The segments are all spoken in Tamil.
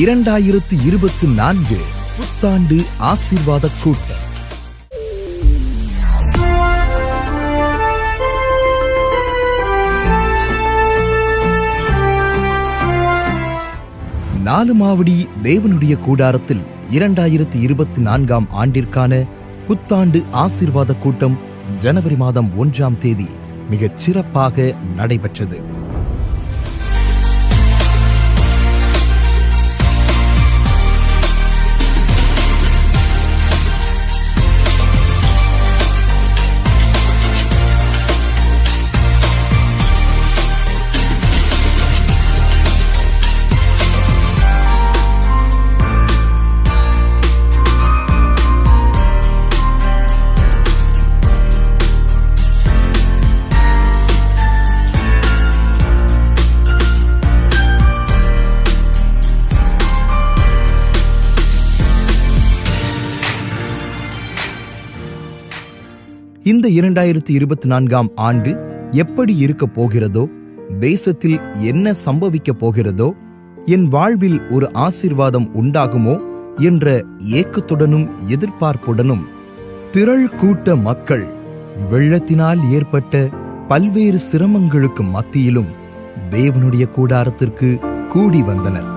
2024 புத்தாண்டு ஆசீர்வாத கூட்டம். நாலுமாவடி தேவனுடைய கூடாரத்தில் 2024 ஆண்டிற்கான புத்தாண்டு ஆசீர்வாத கூட்டம் ஜனவரி மாதம் 1ஆம் தேதி மிகச் சிறப்பாக நடைபெற்றது. இந்த 2024 ஆண்டு எப்படி இருக்க போகிறதோ, தேசத்தில் என்ன சம்பவிக்க போகிறதோ, என் வாழ்வில் ஒரு ஆசீர்வாதம் உண்டாகுமோ என்ற ஏக்கத்துடனும் எதிர்பார்ப்புடனும் திரள் கூட்ட மக்கள் வெள்ளத்தினால் ஏற்பட்ட பல்வேறு சிரமங்களுக்கு மத்தியிலும் தேவனுடைய கூடாரத்திற்கு கூடி வந்தனர்.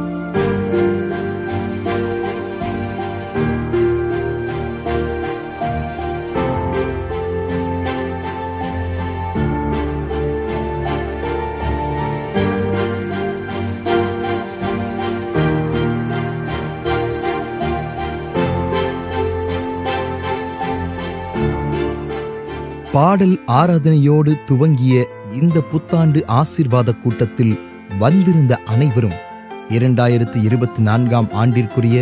பாடல் ஆராதனையோடு துவங்கிய இந்த புத்தாண்டு ஆசீர்வாத கூட்டத்தில் வந்திருந்த அனைவரும் 2024 ஆண்டிற்குரிய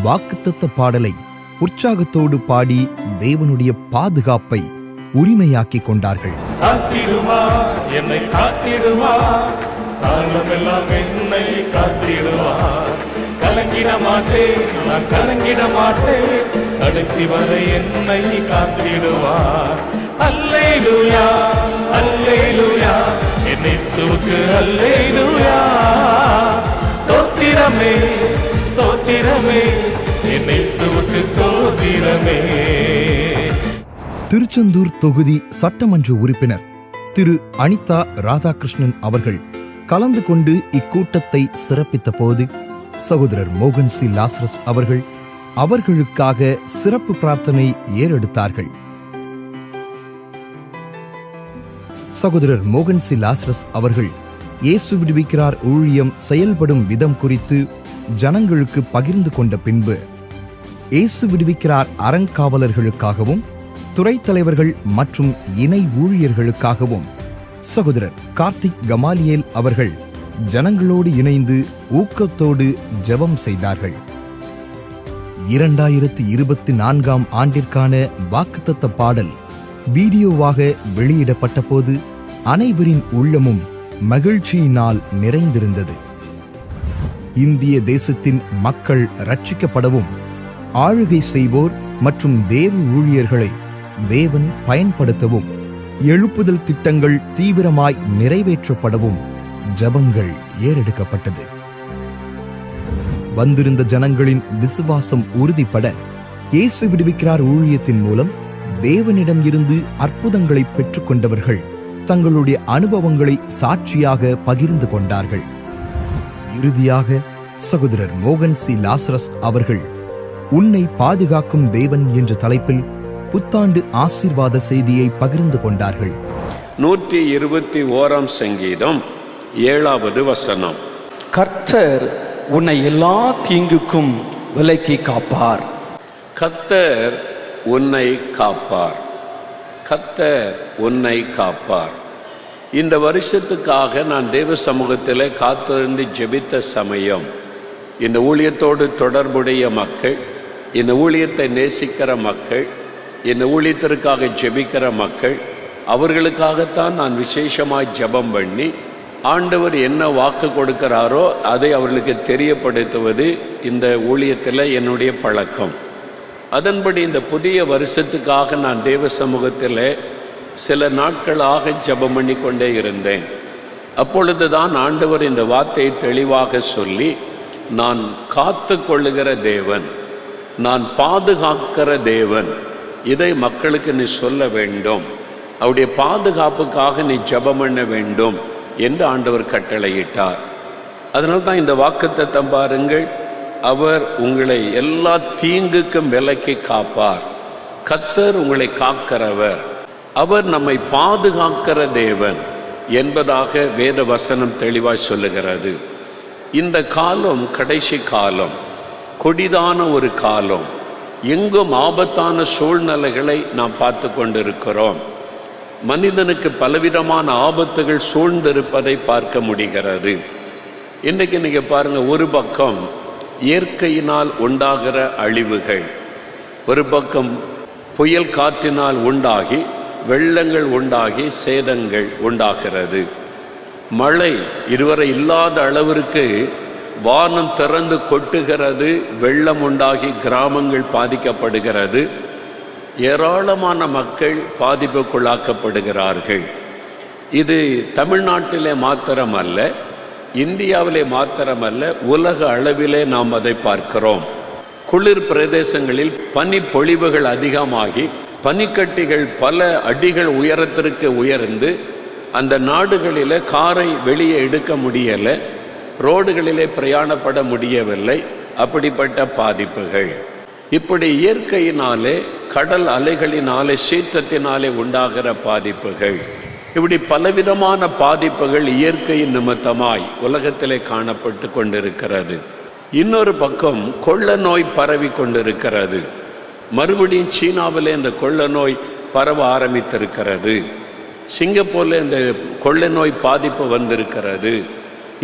வாக்குத்தத்த பாடலை உற்சாகத்தோடு பாடி தேவனுடைய பாதுகாப்பை உரிமையாக்கிக் கொண்டார்கள். என்னை கலங்கிட மாட்டேன், நான் கலங்கிட மாட்டேன், கடைசி வரை என்னை காத்திடுவார். அல்லேலூயா அல்லேலூயா, என் இயேசுவுக்கு அல்லேலூயா. ஸ்தோத்திரமே ஸ்தோத்திரமே, என் இயேசுவுக்கு ஸ்தோத்திரமே. திருச்செந்தூர் தொகுதி சட்டமன்ற உறுப்பினர் திரு அனிதா ராதாகிருஷ்ணன் அவர்கள் கலந்து கொண்டு இக்கூட்டத்தை சிறப்பித்த போது சகோதரர் மோகன் சி லாசரஸ் அவர்கள் அவர்களுக்காக சிறப்பு பிரார்த்தனை ஏறெடுத்தார்கள். சகோதரர் மோகன் சி லாசரஸ் அவர்கள் இயேசு விடுவிக்கிறார் ஊழியம் செயல்படும் விதம் குறித்து ஜனங்களுக்கு பகிர்ந்து கொண்ட பின்பு இயேசு விடுவிக்கிறார் அறங்காவலர்களுக்காகவும் துறை தலைவர்கள் மற்றும் இணை ஊழியர்களுக்காகவும் சகோதரர் கார்த்திக் கமாலியேல் அவர்கள் ஜனங்களோடு இணைந்து ஊக்கத்தோடு ஜெபம் செய்தார்கள். 2024 ஆண்டிற்கான வாக்குத்தத்த பாடல் வீடியோவாக வெளியிடப்பட்ட போது அனைவரின் உள்ளமும் மகிழ்ச்சியினால் நிறைந்திருந்தது. இந்திய தேசத்தின் மக்கள் ரட்சிக்கப்படவும், ஆளுகை செய்வோர் மற்றும் தேவ ஊழியர்களை தேவன் பயன்படுத்தவும், எழுப்புதல் திட்டங்கள் தீவிரமாய் நிறைவேற்றப்படவும் ஜெபங்கள் ஏறெடுக்கப்பட்டது. வந்திருந்த ஜனங்களின் விசுவாசம் உறுதிப்பட இயேசு விடுவிக்கிறார் ஊழியத்தின் மூலம் தேவனிடம் இருந்து அற்புதங்களை பெற்றுக்கொண்டவர்கள் தங்களுடைய அனுபவங்களை சாட்சியாக பகிர்ந்து கொண்டார்கள். இறுதியாக சகோதரர் மோகன் சி லாசரஸ் அவர்கள் உன்னை பாதுகாக்கும் தேவன் என்ற தலைப்பில் புத்தாண்டு ஆசீர்வாத செய்தியை பகிர்ந்து கொண்டார்கள். 121 சங்கீதம் 7வது வசனம். கர்த்தர் உன்னை எல்லா தீங்குக்கும் விலக்கி காப்பார். கர்த்தர் உன்னை காப்பார். கர்த்தர் உன்னை காப்பார். இந்த வருஷத்துக்காக நான் தேவ சமூகத்தில் காத்திருந்து ஜெபித்த சமயம், இந்த ஊழியத்தோடு தொடர்புடைய மக்கள், இந்த ஊழியத்தை நேசிக்கிற மக்கள், இந்த ஊழியத்திற்காக ஜெபிக்கிற மக்கள், அவர்களுக்காகத்தான் நான் விசேஷமாய் ஜெபம் பண்ணி ஆண்டவர் என்ன வாக்கு கொடுக்கிறாரோ அதை அவர்களுக்கு தெரியப்படுத்துவது இந்த ஊழியத்தில் என்னுடைய பழக்கம். அதன்படி இந்த புதிய வருஷத்துக்காக நான் தேவ சமூகத்தில் சில நாட்களாக ஜெபம் பண்ணி கொண்டே இருந்தேன். அப்பொழுதுதான் ஆண்டவர் இந்த வார்த்தையை தெளிவாக சொல்லி, நான் காத்து கொள்ளுகிற தேவன், நான் பாதுகாக்கிற தேவன். இதை மக்களுக்கு நீ சொல்ல வேண்டும். அவருடைய பாதுகாப்புக்காக நீ ஜெபம் பண்ண வேண்டும் என்று ஆண்டவர் கட்டளையிட்டார். அதனால தான் இந்த வாக்குத்தத்தம் பாருங்கள், அவர் உங்களை எல்லா தீங்குக்கும் விலக்கி காப்பார். கர்த்தர் உங்களை காக்கிறவர், அவர் நம்மை பாதுகாக்கிற தேவன் என்பதாக வேத வசனம் தெளிவாய் சொல்லுகிறது. இந்த காலம் கடைசி காலம், கொடிதான ஒரு காலம். எங்கும் ஆபத்தான சூழ்நிலைகளை நாம் பார்த்து கொண்டிருக்கிறோம். மனிதனுக்கு பலவிதமான ஆபத்துகள் சூழ்ந்திருப்பதை பார்க்க முடிகிறது. இன்றைக்கு நீங்க பாருங்க, ஒரு பக்கம் இயற்கையினால் உண்டாகிற அழிவுகள், ஒரு பக்கம் புயல் காற்றினால் உண்டாகி வெள்ளங்கள் உண்டாகி சேதங்கள் உண்டாகிறது. மழை இதுவரை இல்லாத அளவிற்கு வானம் திறந்து கொட்டுகிறது, வெள்ளம் உண்டாகி கிராமங்கள் பாதிக்கப்படுகிறது, ஏராளமான மக்கள் பாதிப்புக்குள்ளாக்கப்படுகிறார்கள். இது தமிழ்நாட்டிலே மாத்திரமல்ல, இந்தியாவிலே மாத்திரமல்ல, உலக அளவிலே நாம் அதை பார்க்கிறோம். குளிர் பிரதேசங்களில் பனி பொழிவுகள் அதிகமாகி பனிக்கட்டிகள் பல அடிகள் உயரத்திற்கு உயர்ந்து அந்த நாடுகளிலே காரை வெளியே எடுக்க முடியலை, ரோடுகளிலே பிரயாணப்பட முடியவில்லை. அப்படிப்பட்ட பாதிப்புகள், இப்படி இயற்கையினாலே கடல் அலைகளினாலே சீற்றத்தினாலே உண்டாகிற பாதிப்புகள், இப்படி பலவிதமான பாதிப்புகள் இயற்கையின் நிமித்தமாய் உலகத்திலே காணப்பட்டு கொண்டிருக்கிறது. இன்னொரு பக்கம் கொள்ள நோய் பரவி கொண்டிருக்கிறது. மறுபடியும் சீனாவிலே இந்த கொள்ள நோய் பரவ ஆரம்பித்திருக்கிறது. சிங்கப்பூரில் இந்த கொள்ளை நோய் பாதிப்பு வந்திருக்கிறது.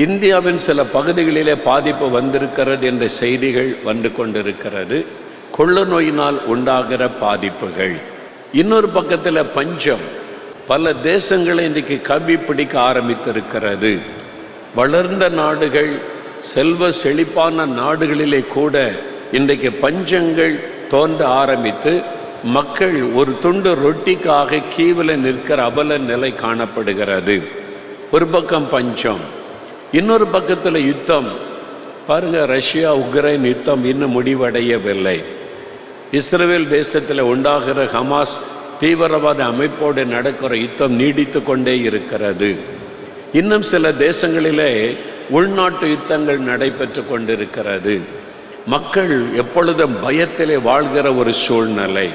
இந்தியாவின் சில பகுதிகளிலே பாதிப்பு வந்திருக்கிறது என்ற செய்திகள் வந்து கொண்டிருக்கிறது. கொள்ள நோயினால் உண்டாகிற பாதிப்புகள். இன்னொரு பக்கத்தில் பஞ்சம் பல தேசங்களை இன்றைக்கு கவ்வி பிடிக்க ஆரம்பித்திருக்கிறது. வளர்ந்த நாடுகள், செல்வ செழிப்பான நாடுகளிலே கூட இன்றைக்கு பஞ்சங்கள் தோன்ற ஆரம்பித்து மக்கள் ஒரு துண்டு ரொட்டிக்காக கீவில் நிற்கிற அபல நிலை காணப்படுகிறது. ஒரு பக்கம் பஞ்சம், இன்னொரு பக்கத்தில் யுத்தம். பாருங்க, ரஷ்யா உக்ரைன் யுத்தம் இன்னும் முடிவடையவில்லை. இஸ்ரேல் தேசத்தில் உண்டாகிற ஹமாஸ் தீவிரவாத அமைப்போடு நடக்கிற யுத்தம் நீடித்து கொண்டே இருக்கிறது. இன்னும் சில தேசங்களிலே உள்நாட்டு யுத்தங்கள் நடைபெற்று கொண்டிருக்கிறது. மக்கள் எப்பொழுதும் பயத்திலே வாழ்கிற ஒரு சூழ்நிலை.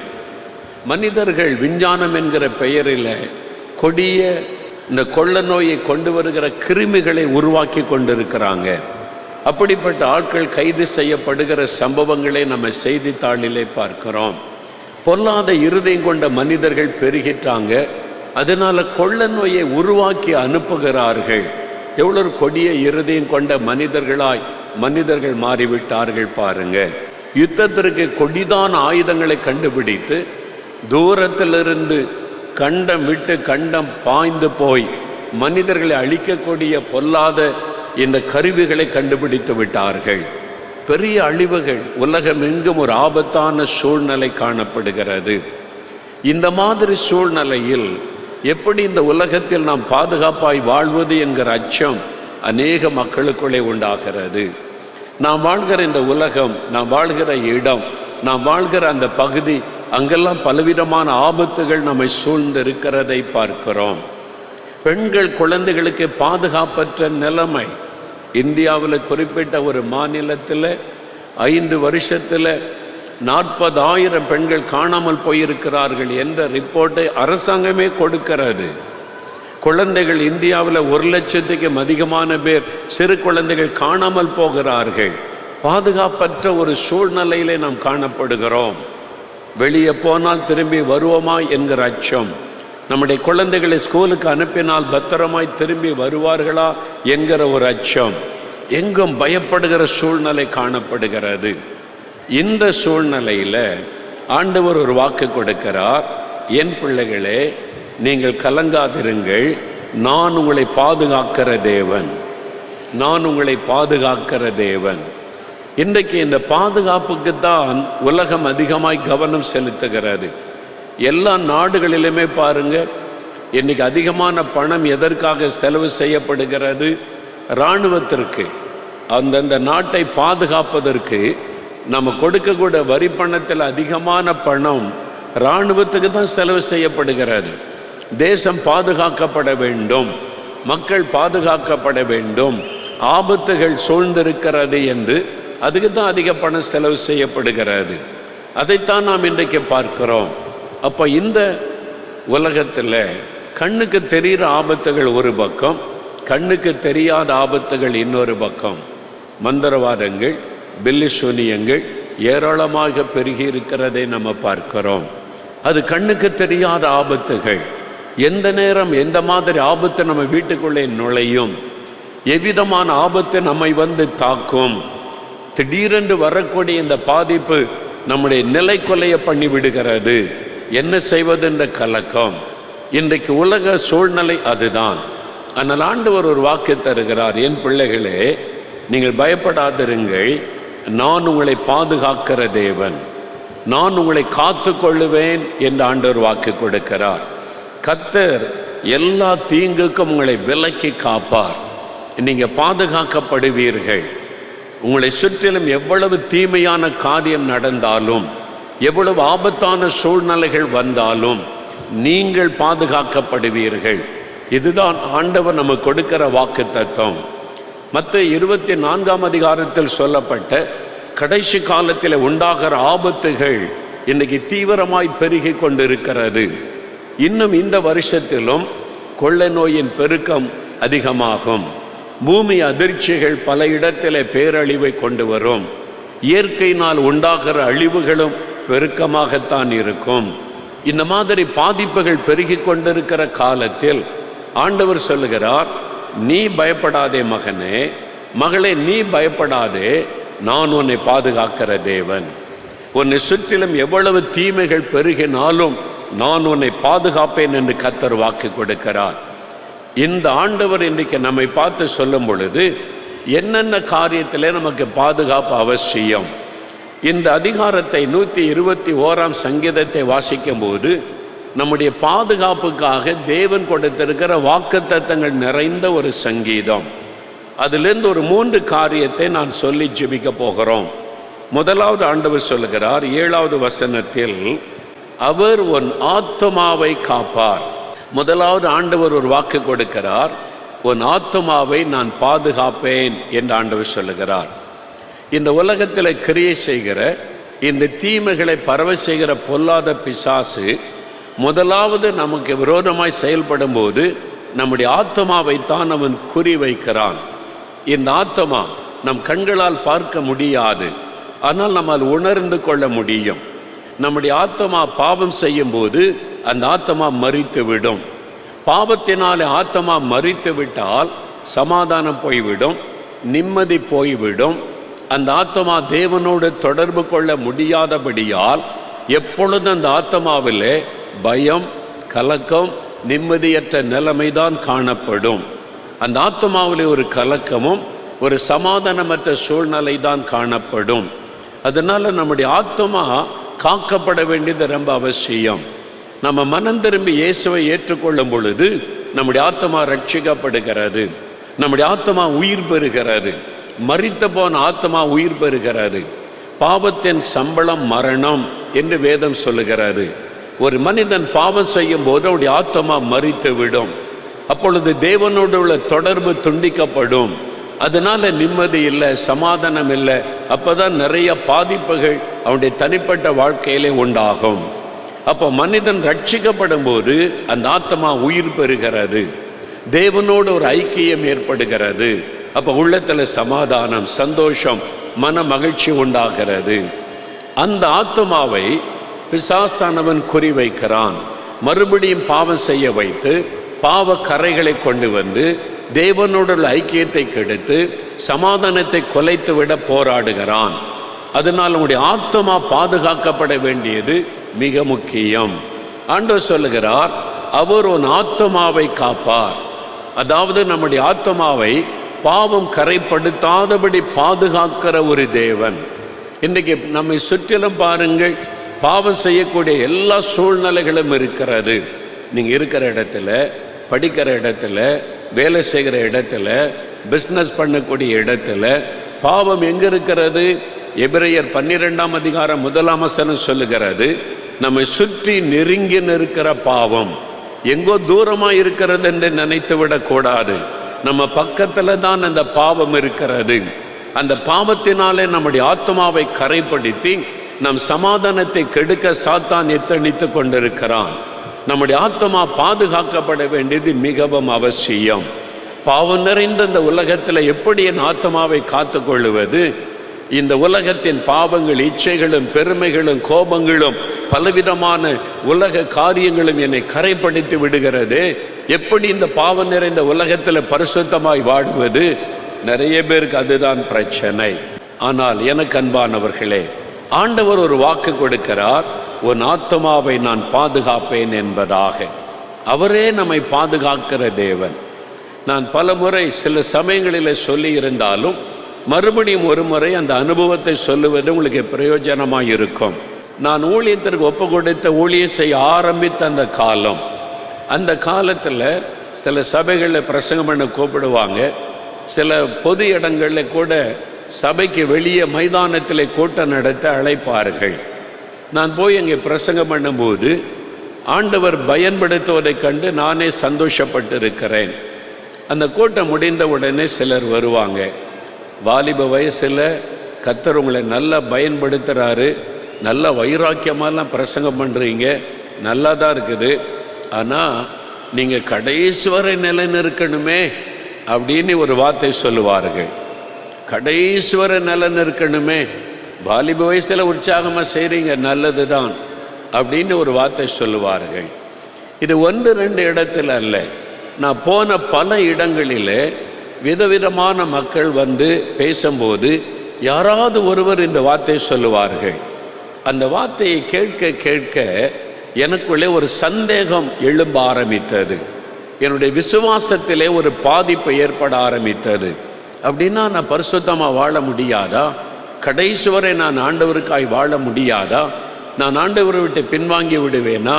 மனிதர்கள் விஞ்ஞானம் என்கிற பெயரில் கொடிய இந்த கொள்ள நோயை கொண்டு வருகிற கிருமிகளை உருவாக்கி கொண்டிருக்கிறாங்க. அப்படிப்பட்ட ஆட்கள் கைது செய்யப்படுகிற சம்பவங்களை நம்ம செய்தித்தாளிலே பார்க்கிறோம். பொல்லாத இருதயம் கொண்ட மனிதர்கள் பெருகிட்டாங்க. அதனால கொள்ள நோயை உருவாக்கி அனுப்புகிறார்கள். எவ்வளவு கொடிய இருதயம் கொண்ட மனிதர்கள் மாறிவிட்டார்கள் பாருங்க. யுத்தத்திற்கு கொடிதான ஆயுதங்களை கண்டுபிடித்து தூரத்திலிருந்து கண்டம் விட்டு கண்டம் பாய்ந்து போய் மனிதர்களை அழிக்கக்கூடிய பொல்லாத இந்த கருவிகளை கண்டுபிடித்து விட்டார்கள். பெரிய அழிவுகள், உலகம் எங்கும் ஒரு ஆபத்தான சூழ்நிலை காணப்படுகிறது. இந்த மாதிரி சூழ்நிலையில் எப்படி இந்த உலகத்தில் நாம் பாதுகாப்பாய் வாழ்வது என்கிற அச்சம் அநேக மக்களுக்குள்ளே உண்டாகிறது. நாம் வாழ்கிற இந்த உலகம், நாம் வாழ்கிற இடம், நாம் வாழ்கிற அந்த பகுதி, அங்கெல்லாம் பலவிதமான ஆபத்துகள் நம்மை சூழ்ந்து இருக்கிறதை பார்க்கிறோம். பெண்கள் குழந்தைகளுக்கு பாதுகாப்பற்ற நிலைமை. இந்தியாவில் குறிப்பிட்ட ஒரு மாநிலத்தில் 5 வருஷத்தில் 40,000 பெண்கள் காணாமல் போயிருக்கிறார்கள் என்ற ரிப்போர்ட்டை அரசாங்கமே கொடுக்கிறது. குழந்தைகள் இந்தியாவில் 1 லட்சத்துக்கும் அதிகமான பேர் சிறு குழந்தைகள் காணாமல் போகிறார்கள். பாதுகாப்பற்ற ஒரு சூழ்நிலையிலே நாம் காணப்படுகிறோம். வெளியே போனால் திரும்பி வருவோமா என்கிற அச்சம். நம்முடைய குழந்தைகளை ஸ்கூலுக்கு அனுப்பினால் பத்திரமாய் திரும்பி வருவார்களா என்கிற ஒரு அச்சம். எங்கும் பயப்படுகிற சூழ்நிலை காணப்படுகிறது. இந்த சூழ்நிலையில் ஆண்டவர் ஒரு வாக்கு கொடுக்கிறார். என் பிள்ளைகளே, நீங்கள் கலங்காதிருங்கள், நான் உங்களை பாதுகாக்கிற தேவன், நான் உங்களை பாதுகாக்கிற தேவன். இன்றைக்கு இந்த பாதுகாப்புக்கு தான் உலகம் அதிகமாய் கவனம் செலுத்துகிறது. எல்லா நாடுகளிலுமே பாருங்க, இன்னைக்கு அதிகமான பணம் எதற்காக செலவு செய்யப்படுகிறது? இராணுவத்திற்கு. அந்தந்த நாட்டை பாதுகாப்பதற்கு நம்ம கொடுக்கக்கூட வரி பணத்தில் அதிகமான பணம் இராணுவத்துக்கு தான் செலவு செய்யப்படுகிறது. தேசம் பாதுகாக்கப்பட வேண்டும், மக்கள் பாதுகாக்கப்பட வேண்டும், ஆபத்துகள் சூழ்ந்திருக்கிறது என்று அதுக்கு தான் அதிக பணம் செலவு செய்யப்படுகிறது. அதைத்தான் நாம் இன்றைக்கு பார்க்கிறோம். அப்போ இந்த உலகத்தில் கண்ணுக்கு தெரிகிற ஆபத்துகள் ஒரு பக்கம், கண்ணுக்கு தெரியாத ஆபத்துகள் இன்னொரு பக்கம். மந்திரவாதங்கள், பில்லி சூனியங்கள் ஏராளமாக பெருகி இருக்கிறதை நம்ம பார்க்கிறோம். அது கண்ணுக்கு தெரியாத ஆபத்துகள். எந்த நேரம் எந்த மாதிரி ஆபத்து நம்ம வீட்டுக்குள்ளே நுழையும், எவ்விதமான ஆபத்து நம்மை வந்து தாக்கும், திடீரென்று வரக்கூடிய இந்த பாதிப்பு நம்முடைய நிலை கொலைய பண்ணி விடுகிறது. என்ன செய்வதென்ற கலக்கம். இன்றைக்கு உலக சூழ்நிலை அதுதான். ஆனால் ஆண்டவர் ஒரு வாக்கு தருகிறார், என் பிள்ளைகளே நீங்கள் பயப்படாதிருங்கள், நான் உங்களை பாதுகாக்கிற தேவன், நான் உங்களை காத்து கொள்ளுவேன் என்று ஆண்டவர் வாக்கு கொடுக்கிறார். கர்த்தர் எல்லா தீங்குக்கும் உங்களை விலக்கி காப்பார். நீங்கள் பாதுகாக்கப்படுவீர்கள். உங்களை சுற்றிலும் எவ்வளவு தீமையான காரியம் நடந்தாலும், எவ்வளவு ஆபத்தான சூழ்நிலைகள் வந்தாலும் நீங்கள் பாதுகாக்கப்படுவீர்கள். இதுதான் ஆண்டவர் நமக்கு கொடுக்கிற வாக்கு தத்துவம். மத்தேயு 24 சொல்லப்பட்ட கடைசி காலத்தில் உண்டாகிற ஆபத்துகள் இன்னைக்கு தீவிரமாய் பெருகி கொண்டிருக்கிறது. இன்னும் இந்த வருஷத்திலும் கொள்ளை நோயின் பெருக்கம் அதிகமாகும். பூமி அதிர்ச்சிகள் பல இடத்திலே பேரழிவை கொண்டு வரும். இயற்கையினால் உண்டாகிற அழிவுகளும் பெருக்கமாகத்தான் இருக்கும். இந்த மாதிரி பாதிப்புகள் பெருகி கொண்டிருக்கிற காலத்தில் ஆண்டவர் சொல்லுகிறார், நீ பயப்படாதே மகனே, மகளே நீ பயப்படாதே, நான் உன்னை பாதுகாக்கிற தேவன். உன்னை சுற்றிலும் எவ்வளவு தீமைகள் பெருகினாலும் நான் உன்னை பாதுகாப்பேன் என்று கர்த்தர் வாக்கு கொடுக்கிறார். இந்த ஆண்டவர் இன்றைக்கு நம்மை பார்த்து சொல்லும் பொழுது என்னென்ன காரியத்திலே நமக்கு பாதுகாப்பு அவசியம். இந்த அதிகாரத்தை 121 சங்கீதத்தை வாசிக்கும் போது நம்முடைய பாதுகாப்புக்காக தேவன் கொடுத்திருக்கிற வாக்குத்தத்தங்கள் நிறைந்த ஒரு சங்கீதம். அதிலிருந்து ஒரு 3 காரியத்தை நான் சொல்லி ஜெபிக்க போகிறோம். முதலாவது ஆண்டவர் சொல்லுகிறார் 7வது வசனத்தில், அவர் உன் ஆத்துமாவை காப்பார். முதலாவது ஆண்டவர் ஒரு வாக்கு கொடுக்கிறார், உன் ஆத்துமாவை நான் பாதுகாப்பேன் என்று ஆண்டவர் சொல்லுகிறார். இந்த உலகத்தில் கிரியை செய்கிற இந்த தீமைகளை பரவ செய்கிற பொல்லாத பிசாசு முதலாவது நமக்கு விரோதமாய் செயல்படும் போது நம்முடைய ஆத்மாவைத்தான் அவன் குறி வைக்கிறான். இந்த ஆத்மா நம் கண்களால் பார்க்க முடியாது, ஆனால் நம்மால் உணர்ந்து கொள்ள முடியும். நம்முடைய ஆத்மா பாவம் செய்யும் போது அந்த ஆத்மா மரித்து விடும். பாவத்தினாலே ஆத்மா மரித்து விட்டால் சமாதானம் போய்விடும், நிம்மதி போய்விடும். அந்த ஆத்மா தேவனோடு தொடர்பு கொள்ள முடியாதபடியால் எப்பொழுதும் அந்த ஆத்மாவிலே பயம், கலக்கம், நிம்மதியற்ற நிலைமைதான் காணப்படும். அந்த ஆத்மாவிலே ஒரு கலக்கமும் ஒரு சமாதானமற்ற சூழ்நிலை தான் காணப்படும். அதனால நம்முடைய ஆத்மா காக்கப்பட வேண்டியது ரொம்ப அவசியம். நம்ம மனம் திரும்பி இயேசுவை ஏற்றுக்கொள்ளும் பொழுது நம்முடைய ஆத்மா ரட்சிக்கப்படுகிறது, நம்முடைய ஆத்மா உயிர் பெறுகிறது. மரித்த போன ஆத்மா உயிர் பெறுகிறது. பாவத்தின் சம்பளம் மரணம் என்று வேதம் சொல்லுகிறது. ஒரு மனிதன் பாவம் செய்யும் போது அவருடைய ஆத்மா மரித்து விடும். அப்பொழுது தேவனோடு உள்ள தொடர்பு துண்டிக்கப்படும். அதனால நிம்மதி இல்லை, சமாதானம் இல்லை. அப்பதான் நிறைய பாதிப்புகள் அவனுடைய தனிப்பட்ட வாழ்க்கையிலே உண்டாகும். அப்போ மனிதன் ரட்சிக்கப்படும் போது அந்த ஆத்மா உயிர் பெறுகிறது, தேவனோடு ஒரு ஐக்கியம் ஏற்படுகிறது. அப்போ உள்ளத்தில் சமாதானம், சந்தோஷம், மன மகிழ்ச்சி உண்டாகிறது. அந்த ஆத்மாவை பிசாசானவன் குறி வைக்கிறான். மறுபடியும் பாவம் செய்ய வைத்து பாவ கரைகளை கொண்டு வந்து தேவனோடு ஐக்கியத்தை கெடுத்து சமாதானத்தை கொலைத்து விட போராடுகிறான். அதனால் உங்களுடைய ஆத்மா பாதுகாக்கப்பட வேண்டியது மிக முக்கியம். ஆண்டவர் சொல்லுகிறார், அவர் உன் ஆத்மாவை காப்பார். அதாவது நம்முடைய ஆத்மாவை பாவம் கரைப்படுத்தாதபடி பாதுகாக்கிற ஒரு தேவன். இன்றைக்கு நம்மை சுற்றிலும் பாருங்கள், பாவம் செய்யக்கூடிய எல்லா சூழ்நிலைகளும் இருக்கிறது. நீங்கள் இருக்கிற இடத்துல, படிக்கிற இடத்துல, வேலை செய்கிற இடத்துல, பிஸ்னஸ் பண்ணக்கூடிய இடத்துல பாவம் எங்கே இருக்கிறது? எபிரேயர் 12ஆம் அதிகாரம் 1ஆம் வசனம் சொல்லுகிறது, நம்மை சுற்றி நெருங்கி நிற்கிற பாவம் எங்கோ தூரமாக இருக்கிறது என்று நினைத்து விடக்கூடாது. நம்ம பக்கத்தில் தான் அந்த பாவம் இருக்கிறது. அந்த பாவத்தினாலே நம்முடைய ஆத்மாவை கரைப்படுத்தி நம் சமாதானத்தை கெடுக்க சாத்தான் எத்தனித்து கொண்டிருக்கிறான். நம்முடைய ஆத்மா பாதுகாக்கப்பட வேண்டியது மிகவும் அவசியம். பாவம் நிறைந்த இந்த உலகத்தில் எப்படி என் ஆத்மாவை காத்து கொள்ளுவது? இந்த உலகத்தின் பாவங்கள், இச்சைகளும், பெருமைகளும், கோபங்களும், பலவிதமான உலக காரியங்களும் என்னை கரைப்படுத்தி விடுகிறது. எப்படி இந்த பாவம் நிறைந்த உலகத்தில் பரிசுத்தமாய் வாடுவது? நிறைய பேருக்கு அதுதான் பிரச்சனை. ஆனால் எனக்கு அன்பானவர்களே, ஆண்டவர் ஒரு வாக்கு கொடுக்கிறார், உன் ஆத்மாவை நான் பாதுகாப்பேன் என்பதாக. அவரே நம்மை பாதுகாக்கிற தேவன். நான் பல முறை சில சமயங்களில் சொல்லி இருந்தாலும் மறுபடியும் ஒரு முறை அந்த அனுபவத்தை சொல்லுவது உங்களுக்கு பிரயோஜனமாக இருக்கும். நான் ஊழியத்திற்கு ஒப்பு கொடுத்த ஊழியம் செய்ய ஆரம்பித்த அந்த காலத்தில் சில சபைகளில் பிரசங்கம் பண்ண கூப்பிடுவாங்க. சில பொது இடங்களில் கூட சபைக்கு வெளியே மைதானத்தில் கூட்டம் நடத்த அழைப்பார்கள். நான் போய் அங்கே பிரசங்கம் பண்ணும்போது ஆண்டவர் பயன்படுத்துவதைக் கண்டு நானே சந்தோஷப்பட்டு இருக்கிறேன். அந்த கூட்டம் முடிந்த உடனே சிலர் வருவாங்க. வாலிப வயசில் கர்த்தர் உங்களை நல்லா பயன்படுத்துகிறாரு, நல்ல வைராக்கியமாலாம் பிரசங்கம் பண்ணுறீங்க, நல்லா தான் இருக்குது, ஆனால் நீங்கள் கடைசி வரை நிலைநிற்கணுமே அப்படின்னு ஒரு வார்த்தை சொல்லுவார்கள். கடைசி வரை நிலைநிற்கணுமே, வாலிப வயசில் உற்சாகமாக செய்கிறீங்க, நல்லது தான் அப்படின்னு ஒரு வார்த்தை சொல்லுவார்கள். இது 1-2 இடத்துல அல்ல, நான் போன பல இடங்களில் விதவிதமான மக்கள் வந்து பேசும்போது யாராவது ஒருவர் இந்த வார்த்தையை சொல்லுவார்கள். அந்த வார்த்தையை கேட்க கேட்க எனக்குள்ளே ஒரு சந்தேகம் எழும்ப ஆரம்பித்தது. என்னுடைய விசுவாசத்திலே ஒரு பாதிப்பு ஏற்பட ஆரம்பித்தது. அப்படின்னா நான் பரிசுத்தமாக வாழ முடியாதா? கடைசி வரை நான் ஆண்டவருக்காய் வாழ முடியாதா? நான் ஆண்டவரை விட்டு பின்வாங்கி விடுவேனா?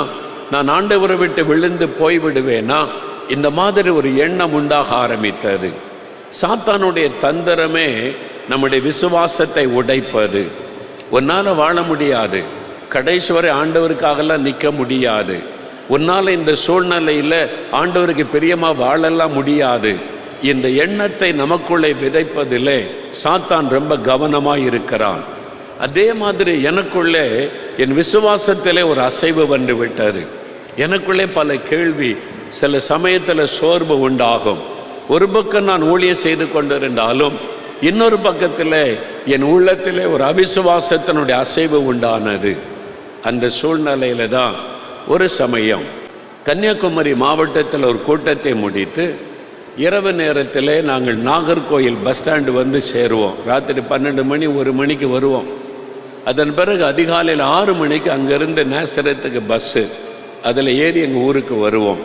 நான் ஆண்டவரை விட்டு விழுந்து போய் விடுவேனா? இந்த மாதிரி ஒரு எண்ணம் உண்டாக ஆரம்பித்தது. சாத்தானுடைய தந்திரமே நம்முடைய விசுவாசத்தை உடைப்பது. உன்னால் வாழ முடியாது, கடைசி வரை ஆண்டவருக்காகலாம் நிற்க முடியாது, உன்னால் இந்த சூழ்நிலையில் ஆண்டவருக்கு பிரியமாக வாழலாம் முடியாது. இந்த எண்ணத்தை நமக்குள்ளே விதைப்பதிலே சாத்தான் ரொம்ப கவனமாக இருக்கிறான். அதே மாதிரி எனக்குள்ளே என் விசுவாசத்திலே ஒரு அசைவு வந்து விட்டது. எனக்குள்ளே பல கேள்வி, சில சமயத்தில் சோர்வு உண்டாகும். ஒரு பக்கம் நான் ஊழியம் செய்து கொண்டிருந்தாலும் இன்னொரு பக்கத்தில் என் உள்ளத்திலே ஒரு அவிசுவாசத்தினுடைய அசைவு உண்டானது. அந்த சூழ்நிலையில தான் ஒரு சமயம் கன்னியாகுமரி மாவட்டத்தில் ஒரு கூட்டத்தை முடித்து இரவு நேரத்தில் நாங்கள் நாகர்கோயில் பஸ் ஸ்டாண்டு வந்து சேருவோம். ராத்திரி 12 மணி 1 மணிக்கு வருவோம். அதன் பிறகு அதிகாலையில் 6 மணிக்கு அங்கேருந்து நேசரத்துக்கு பஸ்ஸு, அதில் ஏறி எங்கள் ஊருக்கு வருவோம்.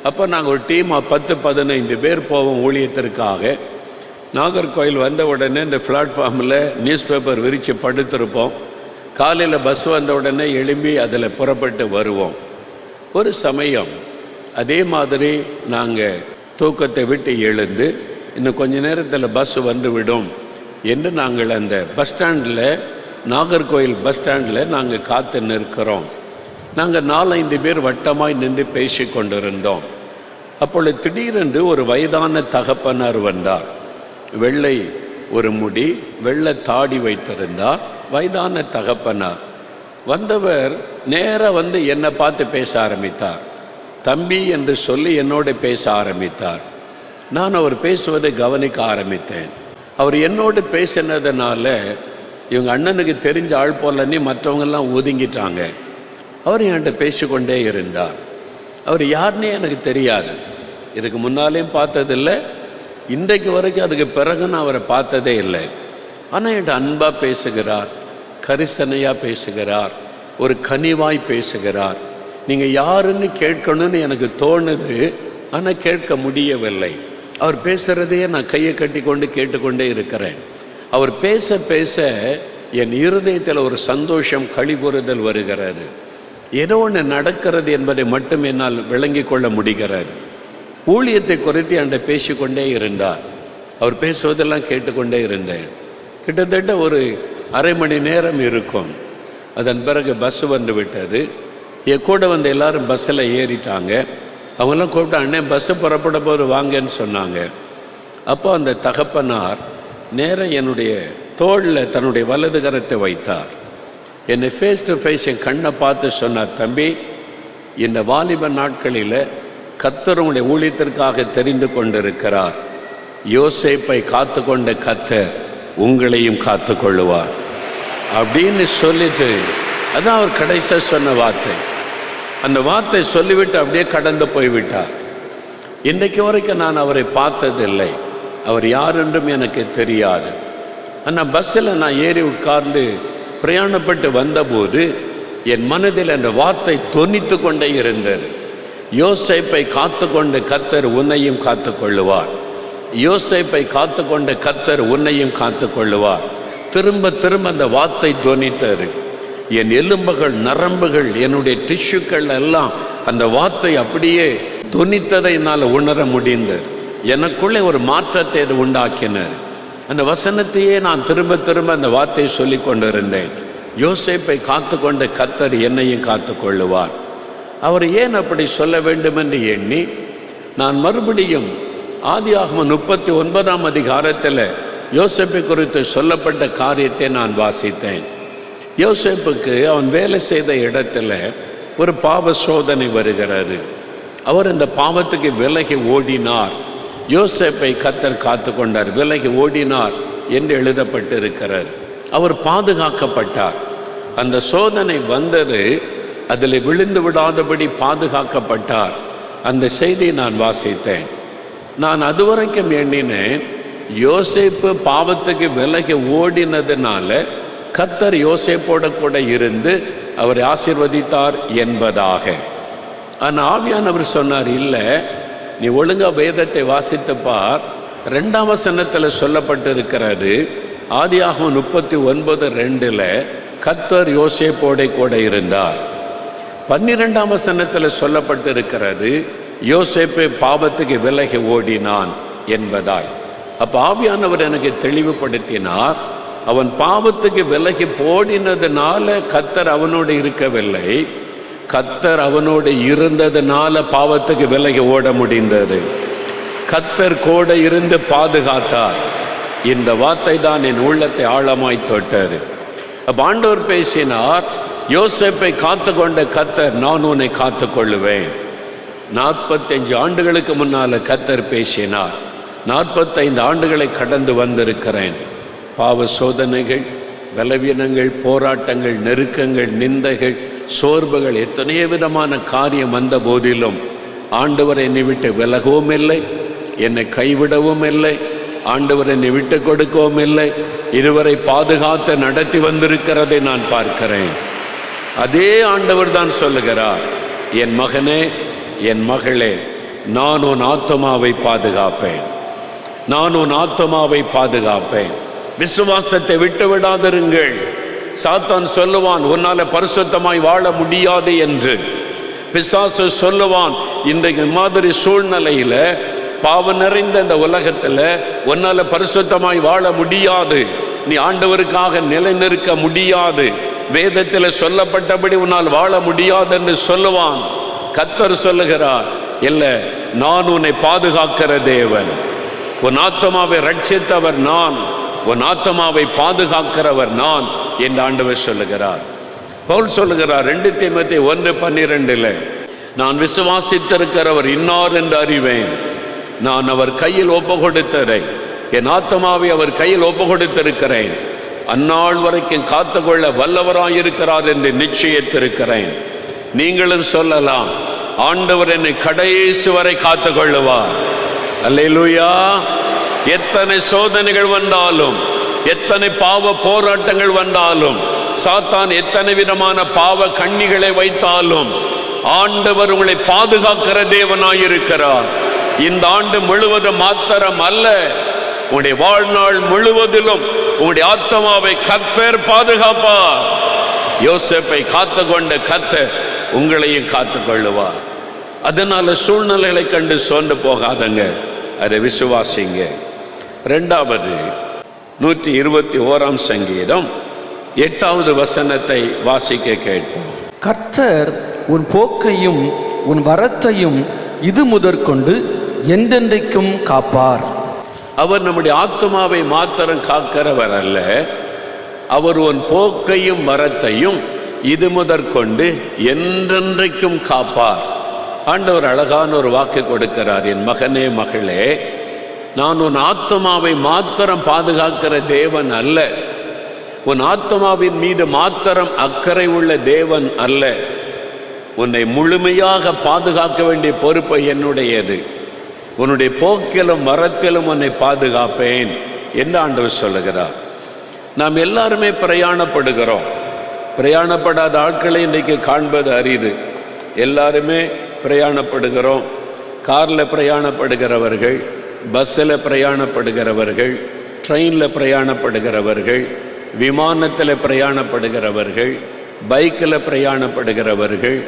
அப்போ நாங்கள் ஒரு டீமாக 10-15 பேர் போவோம் ஊழியத்திற்காக. நாகர்கோயில் வந்த உடனே இந்த பிளாட்ஃபார்மில் நியூஸ் பேப்பர் விரித்து படுத்திருப்போம். காலையில் பஸ் வந்த உடனே எழும்பி அதில் புறப்பட்டு வருவோம். ஒரு சமயம் அதே மாதிரி நாங்கள் தூக்கத்தை விட்டு எழுந்து இன்னும் கொஞ்ச நேரத்தில் பஸ் வந்துவிடும் என்று நாங்கள் அந்த பஸ் ஸ்டாண்டில், நாகர்கோயில் பஸ் ஸ்டாண்டில் நாங்கள் காத்து நிற்கிறோம். நாங்கள் 4-5 பேர் வட்டமாய் நின்று பேசி கொண்டிருந்தோம். அப்பொழுது திடீரென்று ஒரு வயதான தகப்பனார் வந்தார். வெள்ளை ஒரு முடி, வெள்ளை தாடி வைத்திருந்தார். வயதான தகப்பனார் வந்தவர் நேராக வந்து என்னை பார்த்து பேச ஆரம்பித்தார். தம்பி என்று சொல்லி என்னோடு பேச ஆரம்பித்தார். நான் அவர் பேசுவதை கவனிக்க ஆரம்பித்தேன். அவர் என்னோடு பேசினதுனால இவங்க அண்ணனுக்கு தெரிஞ்ச ஆள் போலன்னு மற்றவங்கெல்லாம் ஒதுங்கிட்டாங்க. அவர் என்கிட்ட பேசிக்கொண்டே இருந்தார். அவர் யாருன்னே எனக்கு தெரியாது, இதுக்கு முன்னாலேயும் பார்த்ததில்லை, இன்றைக்கு வரைக்கும் அதுக்கு பிறகு நான் அவரை பார்த்ததே இல்லை. ஆனால் என்கிட்ட அன்பாக பேசுகிறார், கரிசனையாக பேசுகிறார், ஒரு கனிவாய் பேசுகிறார். நீங்கள் யாருன்னு கேட்கணும்னு எனக்கு தோணுது, ஆனால் கேட்க முடியவில்லை. அவர் பேசுகிறதையே நான் கையை கட்டி கொண்டு கேட்டுக்கொண்டே இருக்கிறேன். அவர் பேச பேச என் இருதயத்தில் ஒரு சந்தோஷம், களிபுறுதல் வருகிறது. ஏதோ ஒன்று நடக்கிறது என்பதை மட்டும் என்னால் விளங்கி கொள்ள முடிகிறது. ஊழியத்தை குறித்து என்கிட்ட பேசிக்கொண்டே இருந்தார். அவர் பேசுவதெல்லாம் கேட்டுக்கொண்டே இருந்தேன். கிட்டத்தட்ட ஒரு அரை மணி நேரம் இருக்கும். அதன் பிறகு பஸ் வந்து விட்டது. என் கூட வந்து எல்லாரும் பஸ்ஸில் ஏறிட்டாங்க. அவங்களாம் கூப்பிட்டு, அண்ணே பஸ்ஸு புறப்பட போது வாங்கன்னு சொன்னாங்க. அப்போ அந்த தகப்பனார் நேரம் என்னுடைய தோளில் தன்னுடைய வலது கரத்தை வைத்தார். என்னை ஃபேஸ் டு ஃபேஸ் என் கண்ணை பார்த்து சொன்னார், தம்பி, இந்த வாலிப நாட்களில் கர்த்தர் உங்களுடைய ஊழியத்திற்காக தெரிந்து கொண்டிருக்கிறார். யோசேப்பை காத்து கொண்ட கர்த்தர் உங்களையும் காத்து கொள்ளுவார் அப்படின்னு சொல்லிட்டு, அதான் அவர் கடைசியாக சொன்ன வார்த்தை. அந்த வார்த்தை சொல்லிவிட்டு அப்படியே கடந்து போய்விட்டார். இன்றைக்கு வரைக்கும் நான் அவரை பார்த்ததில்லை. அவர் யார் என்றும் எனக்கு தெரியாது. ஆனால் பஸ்ஸில் நான் ஏறி உட்கார்ந்து பிரயாணப்பட்டு வந்தபோது என் மனதில் அந்த வார்த்தை தொனித்து கொண்டே இருந்தது. யோசேப்பை காத்து கொண்டு கர்த்தர் உன்னையும் காத்து கொள்ளுவார். யோசேப்பை காத்து கொண்டு கர்த்தர் உன்னையும் காத்து கொள்ளுவார். திரும்ப திரும்ப அந்த வார்த்தை தொனித்தது. என் எலும்புகள், நரம்புகள், என்னுடைய டிஷ்யூக்கள் எல்லாம் அந்த வார்த்தை அப்படியே தொனித்ததை என்னால் உணர முடிந்தது. எனக்குள்ளே ஒரு மாற்றத்தை அது உண்டாக்கினார். அந்த வசனத்தையே நான் திரும்ப திரும்ப அந்த வார்த்தையை சொல்லி கொண்டிருந்தேன். யோசேப்பை காத்து கொண்ட கர்த்தர் என்னையும் காத்து கொள்ளுவார். அவர் ஏன் அப்படி சொல்ல வேண்டும் என்று எண்ணி நான் மறுபடியும் ஆதியாகமம் 39ஆம் அதிகாரத்தில் யோசேப்பை குறித்து சொல்லப்பட்ட காரியத்தை நான் வாசித்தேன். யோசேப்புக்கு அவன் வேலை செய்த இடத்துல ஒரு பாவ சோதனை வருகிறது. அவர் இந்த பாவத்துக்கு விலகி ஓடினார். யோசேப்பை கர்த்தர் காத்து கொண்டார். விலகி ஓடினார் என்று எழுதப்பட்டிருக்கிறார். அவர் பாதுகாக்கப்பட்டார். அந்த சோதனை வந்தது, அதில் விழுந்து விடாதபடி பாதுகாக்கப்பட்டார். அந்த செய்தியை நான் வாசித்தேன். நான் அதுவரைக்கும் எண்ணினேன், யோசேப்பு பாவத்துக்கு விலகி ஓடினதுனால கர்த்தர் யோசேப்போட கூட இருந்து அவரை ஆசீர்வதித்தார் என்பதாக. ஆனால் ஆவியானவர் சொன்னார், இல்லை, நீ ஒழுங்கா வேதத்தை வாசித்து பார். 2ஆம் வசனத்தில் சொல்லப்பட்டிருக்கிறது, ஆதியாகமம் 39:2 கர்த்தர் யோசேப்போட கூட இருந்தார். 12ஆம் வசனத்தில் சொல்லப்பட்டிருக்கிறது, யோசேப்பு பாவத்துக்கு விலகி ஓடினான் என்பதாய். அப்போ ஆவியானவர் எனக்கு தெளிவுபடுத்தினார், அவன் பாவத்துக்கு விலகி போடினதுனால கர்த்தர் அவனோடு இருக்கவில்லை, கர்த்தர் அவனோடு இருந்ததுனால பாவத்துக்கு விலகி ஓட முடிந்தது. கர்த்தர் கூட இருந்து பாதுகாத்தார். இந்த வார்த்தை தான் என் உள்ளத்தை ஆழமாய் தொட்டது. அப்ப ஆண்டவர் பேசினார், யோசேப்பை காத்து கொண்ட கர்த்தர் நான் உன்னை காத்து கொள்ளுவேன். 45 ஆண்டுகளுக்கு முன்னால கர்த்தர் பேசினார். 45 ஆண்டுகளை கடந்து வந்திருக்கிறேன். பாவ சோதனைகள், பலவீனங்கள், போராட்டங்கள், நெருக்கங்கள், நிந்தைகள், சோர்வுகள், எத்தனையோ விதமான காரியம் வந்த போதிலும் ஆண்டவர் என்னை விட்டு விலகவும் இல்லை, என்னை கைவிடவும் இல்லை, ஆண்டவர் என்னை விட்டு கொடுக்கவும் இல்லை. இதுவரை பாதுகாத்து நடத்தி வந்திருக்கிறதை நான் பார்க்கிறேன். அதே ஆண்டவர் தான் சொல்லுகிறார், என் மகனே, என் மகளே, நான் உன் ஆத்துமாவை பாதுகாப்பேன், நான் உன் ஆத்துமாவை பாதுகாப்பேன். விசுவாசத்தை விட்டு விடாதிருங்கள். சாத்தான் சொல்லுவான், உன்னால பரிசுத்தமாய் வாழ முடியாது என்று. பிசாசு சொல்லுவான், இன்றைக்கு மாதிரி சூழ்நிலையில, பாவம் நிறைந்த இந்த உலகத்துல உன்னால பரிசுத்தமாய் வாழ முடியாது, நீ ஆண்டவருக்காக நிலைநிற்க முடியாது, வேதத்தில் சொல்லப்பட்டபடி உன்னால் வாழ முடியாது என்று சொல்லுவான். கர்த்தர் சொல்லுகிறார், இல்லை, நான் உன்னை பாதுகாக்கிற தேவன், உன் ஆத்துமாவை ரட்சித்தவர் நான், உன் ஆத்துமாவை பாதுகாக்கிறவர் நான் என்று ஆண்டவர் சொல்லுகிறார். பவுல் சொல்லுகிறார் 2 தீமோத்தேயு 1:12, நான் விசுவாசித்திருக்கிறவர் இன்னார் என்று அறிவேன், நான் அவர் கையில் ஒப்பு கொடுத்ததை, என் ஆத்துமாவை அவர் கையில் ஒப்பு கொடுத்திருக்கிறேன், அந்நாள் வரைக்கும் காத்துக்கொள்ள வல்லவராயிருக்கிறார் என்று நிச்சயித்திருக்கிறேன். நீங்களும் சொல்லலாம், ஆண்டவர் என்னை கடைசி வரை காத்துக்கொள்ளுவார். அல்லேலூயா. எத்தனை சோதனைகள் வந்தாலும், எத்தனை பாவ போராட்டங்கள் வந்தாலும், சாத்தான் எத்தனை விதமான பாவ கண்ணிகளை வைத்தாலும், ஆண்டவர் உங்களை பாதுகாக்கிற தேவனாயிருக்கிறார். இந்த ஆண்டு முழுவதும் மாத்திரம் அல்ல, உங்களுடைய வாழ்நாள் முழுவதிலும் உங்களுடைய ஆத்மாவை கர்த்தர் பாதுகாப்பார். யோசேப்பை காத்து கொண்ட கர்த்தர் உங்களையும் காத்து கொள்ளுவார். அதனால சூழ்நிலைகளை கண்டு சோர்ந்து போகாதங்க, அதை விசுவாசிங்க. இரண்டாவது 121ஆம் சங்கீதம் 8வது வசனத்தை வாசிக்க கேட்போம். கர்த்தர் உன் போக்கையும் உன் வரத்தையும் இது முதற்கொண்டு என்றென்றைக்கும் காப்பார். அவர் நம்முடைய ஆத்துமாவை மாத்திரம் காக்கிறவர் அல்ல, அவர் உன் போக்கையும் வரத்தையும் இது முதற்கொண்டு என்றென்றைக்கும் காப்பார். ஆண்டவர் அழகான ஒரு வாக்கு கொடுக்கிறார். என் மகனே மகளே, நான் உன் ஆத்துமாவை மாத்திரம் பாதுகாக்கிற தேவன் அல்ல, உன் ஆத்துமாவின் மீது மாத்திரம் அக்கறை உள்ள தேவன் அல்ல, உன்னை முழுமையாக பாதுகாக்க வேண்டிய பொறுப்பு என்னுடையது. உன்னுடைய போக்கிலும் வரத்திலும் உன்னை பாதுகாப்பேன் என்று ஆண்டவர் சொல்லுகிறார். நாம் எல்லாருமே பிரயாணப்படுகிறோம். பிரயாணப்படாத ஆட்களை இன்றைக்கு காண்பது அரிது. எல்லாருமே பிரயாணப்படுகிறோம். காரில் பிரயாணப்படுகிறவர்கள், பஸ்ஸில் பிரயாணப்படுகிறவர்கள், ட்ரெயினில் பிரயாணப்படுகிறவர்கள், விமானத்தில் பிரயாணப்படுகிறவர்கள், பைக்கில் பிரயாணப்படுகிறவர்கள்,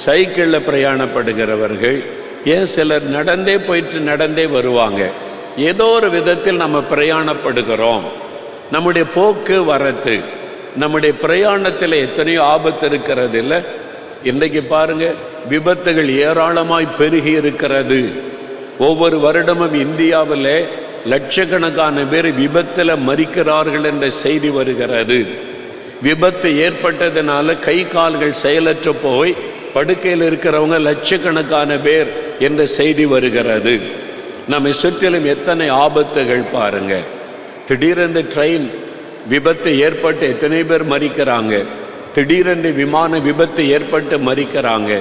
சைக்கிளில் பிரயாணப்படுகிறவர்கள், ஏன் சிலர் நடந்தே போயிட்டு நடந்தே வருவாங்க. ஏதோ ஒரு விதத்தில் நம்ம பிரயாணப்படுகிறோம். நம்முடைய போக்கு வரத்து, நம்முடைய பிரயாணத்தில் எத்தனையோ ஆபத்து இருக்கிறது இல்லை? இன்றைக்கு பாருங்க, விபத்துகள் ஏராளமாய் பெருகி இருக்கிறது. ஒவ்வொரு வருடமும் இந்தியாவில் லட்சக்கணக்கான பேர் விபத்தில் மரிக்கிறார்கள் என்ற செய்தி வருகிறது. விபத்து ஏற்பட்டதுனால கை கால்கள் செயலற்று போய் படுக்கையில் இருக்கிறவங்க லட்சக்கணக்கான பேர் என்ற செய்தி வருகிறது. நம்மை சுற்றிலும் எத்தனை ஆபத்துகள் பாருங்க. திடீரென்று ட்ரெயின் விபத்து ஏற்பட்டு எத்தனை பேர் மரிக்கிறாங்க. திடீரென்று விமான விபத்து ஏற்பட்டு மரிக்கிறாங்க.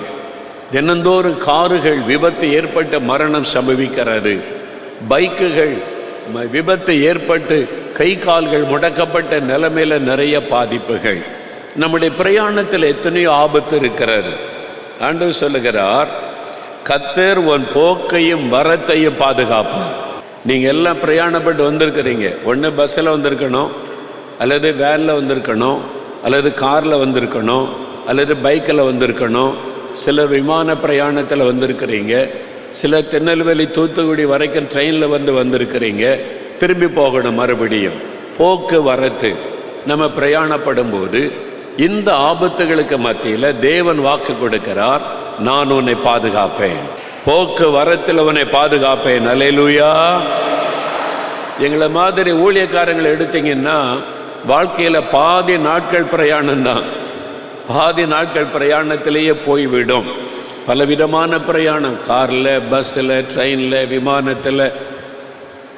தினந்தோறும் காருகள் விபத்து ஏற்பட்டு மரணம் சம்பவிக்கிறது. பைக்குகள் விபத்து ஏற்பட்டு கை கால்கள் முடக்கப்பட்ட நிலைமையில நிறைய பாதிப்புகள். நம்முடைய பிரயாணத்தில் எத்தனையோ ஆபத்து இருக்கிறது. ஆண்டவர் சொல்லுகிறார், கர்த்தர் உன் போக்கையும் வரத்தையும் பாதுகாப்பார். நீங்கள் எல்லாம் பிரயாணப்பட்டு வந்திருக்கிறீங்க. ஒன்று பஸ்ஸில் வந்திருக்கணும், அல்லது வேனில் வந்திருக்கணும், அல்லது காரில் வந்திருக்கணும், அல்லது பைக்கில் வந்திருக்கணும். சிலர் விமான பிரயாணத்தில் வந்திருக்கிறீங்க, சிலர் திருநெல்வேலி தூத்துக்குடி வரைக்கும் ட்ரெயினில் வந்திருக்கிறீங்க. திரும்பி போகணும் மறுபடியும். போக்கு வரத்து நம்ம பிரயாணப்படும் போது இந்த ஆபத்துகளுக்கு மத்தியில் தேவன் வாக்கு கொடுக்கிறார், நான் உன்னை பாதுகாப்பேன், போக்கு வரத்தில் உன்னை பாதுகாப்பேன். அல்லேலூயா. எங்களை மாதிரி ஊழியக்காரங்களை எடுத்தீங்கன்னா வாழ்க்கையில் பாதி நாட்கள் பிரயாணம்தான். பாதி நாட்கள் பிரயாணத்திலேயே போய்விடும். பலவிதமான பிரயாணம், காரில், பஸ்ஸில், ட்ரெயினில், விமானத்தில்,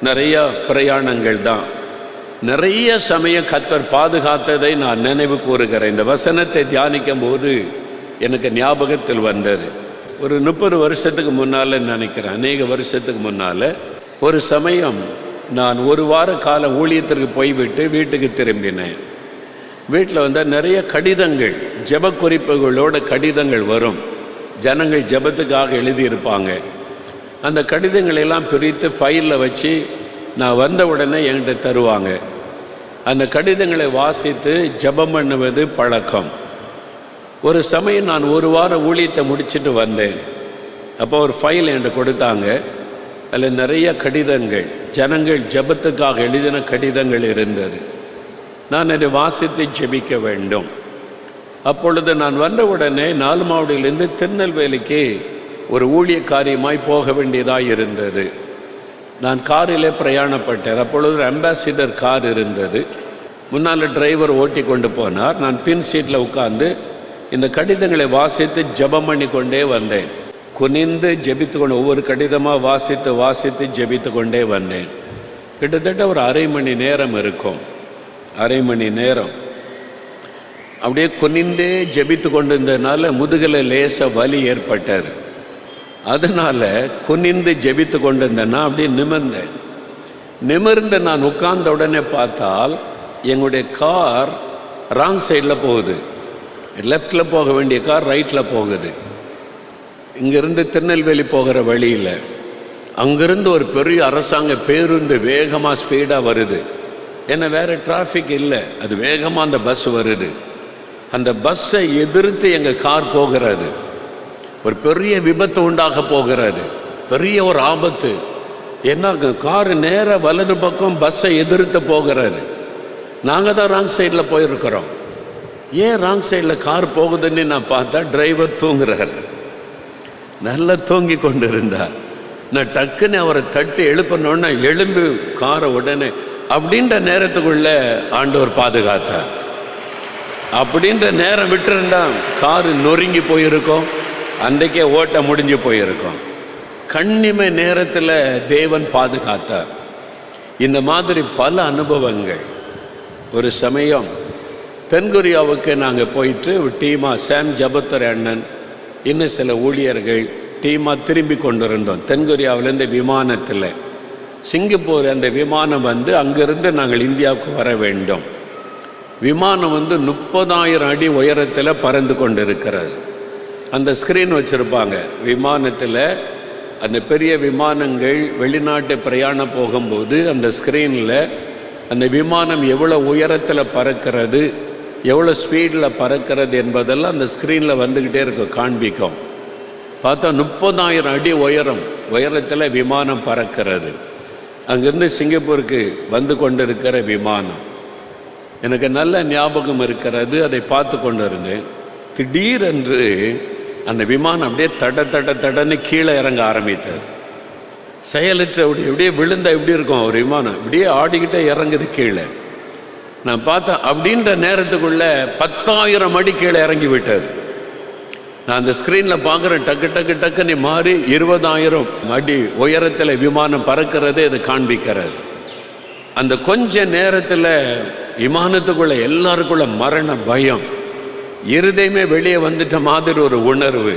நிறைய பிரயாணங்கள் தான். நிறைய சமயம் கர்த்தர் பாதுகாத்ததை நான் நினைவு கூறுகிறேன். இந்த வசனத்தை தியானிக்கும் போது எனக்கு ஞாபகத்தில் வந்தது. ஒரு 30 வருஷத்துக்கு முன்னால் நினைக்கிறேன், அநேக வருஷத்துக்கு முன்னால் ஒரு சமயம் நான் ஒரு வார காலம் ஊழியத்திற்கு போய்விட்டு வீட்டுக்கு திரும்பினேன். வீட்டில் வந்தால் நிறைய கடிதங்கள், ஜெப குறிப்புகளோட கடிதங்கள் வரும். ஜனங்கள் ஜெபத்துக்காக எழுதியிருப்பாங்க. அந்த கடிதங்களெல்லாம் பிரித்து ஃபைலில் வச்சு நான் வந்த உடனே என்கிட்ட தருவாங்க. அந்த கடிதங்களை வாசித்து ஜெபம் பண்ணுவது பழக்கம். ஒரு சமயம் நான் ஒரு வாரம் ஊழியத்தை முடிச்சுட்டு வந்தேன். அப்போ ஒரு ஃபைல் என்கிட்ட கொடுத்தாங்க. அதில் நிறைய கடிதங்கள், ஜனங்கள் ஜெபத்துக்காக எழுதின கடிதங்கள் இருந்தது. நான் அதை வாசித்து ஜெபிக்க வேண்டும். அப்பொழுது நான் வந்த உடனே நாலுமாவடியிலிருந்து திருநெல்வேலிக்கு ஒரு ஊழிய காரியமாய் போக வேண்டியதாக இருந்தது. நான் காரிலே பிரயாணப்பட்டேன். அப்பொழுது ஒரு அம்பாசிடர் கார் இருந்தது. முன்னால் டிரைவர் ஓட்டி கொண்டு போனார். நான் பின் சீட்டில் உட்கார்ந்து இந்த கடிதங்களை வாசித்து ஜெபம் பண்ணி கொண்டே வந்தேன். குனிந்து ஜெபித்து கொண்டு ஒவ்வொரு கடிதமாக வாசித்து ஜெபித்து கொண்டே வந்தேன். கிட்டத்தட்ட ஒரு அரை மணி நேரம் இருக்கும். அரை மணி நேரம் அப்படியே குனிந்தே ஜெபித்து கொண்டிருந்ததுனால முதுகில் லேசாக வலி ஏற்பட்டார். அதனால் குனிந்து ஜெபித்து கொண்டிருந்தேன்னா அப்படியே நிமிர்ந்து நான் உட்கார்ந்த உடனே பார்த்தால் எங்களுடைய கார் ராங் சைடில் போகுது. லெஃப்டில் போக வேண்டிய கார் ரைட்டில் போகுது. இங்கேருந்து திருநெல்வேலி போகிற வழியில் அங்கேருந்து ஒரு பெரிய அரசாங்க பேருந்து வேகமாக ஸ்பீடாக வருது. ஏன்னா வேறு டிராஃபிக் இல்லை, அது வேகமாக அந்த பஸ் வருது. அந்த பஸ்ஸை எதிர்த்து எங்கள் கார் போகிறது. ஒரு பெரிய விபத்து உண்டாக போகிறது, பெரிய ஒரு ஆபத்து. ஏன்னா காரு நேராக வலது பக்கம் பஸ்ஸை எதிர்த்து போகிறாரு. நாங்கள் தான் ராங் சைடில் போயிருக்கிறோம். ஏன் ராங் சைடில் கார் போகுதுன்னு நான் பார்த்தா டிரைவர் தூங்குறார். நல்லா தூங்கி கொண்டு இருந்தார். நான் டக்குன்னு அவரை தட்டி எழுப்பினோன்னா எழும்பி காரை உடனே அப்படின்ற நேரத்துக்குள்ள ஆண்டவர் பாதுகாத்தார். அப்படின்ற நேரம் விட்டுருந்தா காரு நொறுங்கி போயிருக்கோம், அன்றைக்கே ஓட்ட முடிஞ்சு போயிருக்கோம். கண்ணிமை நேரத்தில் தேவன் பாதுகாத்தார். இந்த மாதிரி பல அனுபவங்கள். ஒரு சமயம் தென்கொரியாவுக்கு நாங்கள் போயிட்டு டீமாக சாம் ஜபத்தர் அண்ணன் இன்னும் சில ஊழியர்கள் டீமாக திரும்பி கொண்டு இருந்தோம். தென்கொரியாவிலேருந்து விமானத்தில் சிங்கப்பூர் அந்த விமானம் வந்து அங்கிருந்து நாங்கள் இந்தியாவுக்கு வர வேண்டும். விமானம் வந்து 30,000 அடி உயரத்தில் பறந்து கொண்டு இருக்கிறது. அந்த ஸ்க்ரீன் வச்சுருப்பாங்க விமானத்தில். அந்த பெரிய விமானங்கள் வெளிநாட்டு பிரயாணம் போகும்போது அந்த ஸ்க்ரீனில் அந்த விமானம் எவ்வளோ உயரத்தில் பறக்கிறது, எவ்வளோ ஸ்பீடில் பறக்கிறது என்பதெல்லாம் அந்த ஸ்க்ரீனில் வந்துக்கிட்டே இருக்கும், காண்பிக்கும். பார்த்தா 30,000 அடி உயரத்தில் விமானம் பறக்கிறது. அங்கேருந்து சிங்கப்பூருக்கு வந்து கொண்டு இருக்கிற விமானம் எனக்கு நல்ல ஞாபகம் இருக்கிறது. அதை பார்த்து கொண்டு இருந்தேன். திடீரென்று அந்த விமானம் அப்படியே தடன்னு கீழே இறங்க ஆரம்பித்தது. செயலற்ற அப்படியே விழுந்தா எப்படி இருக்கும் ஒரு விமானம், இப்படியே ஆடிக்கிட்டே இறங்குது கீழே. நான் பார்த்தேன். அப்படின்ற நேரத்துக்குள்ள 10,000 அடி கீழே இறங்கி விட்டது. நான் அந்த ஸ்க்ரீனில் பார்க்குறேன், டக்குன்னு மாறி 20,000 அடி உயரத்தில் விமானம் பறக்கிறதே இது காண்பிக்கிறது. அந்த கொஞ்ச நேரத்தில் விமானத்துக்குள்ள எல்லாருக்குள்ள மரண பயம், இருதயமே வெளியே வந்துட்ட மாதிரி ஒரு உணர்வு.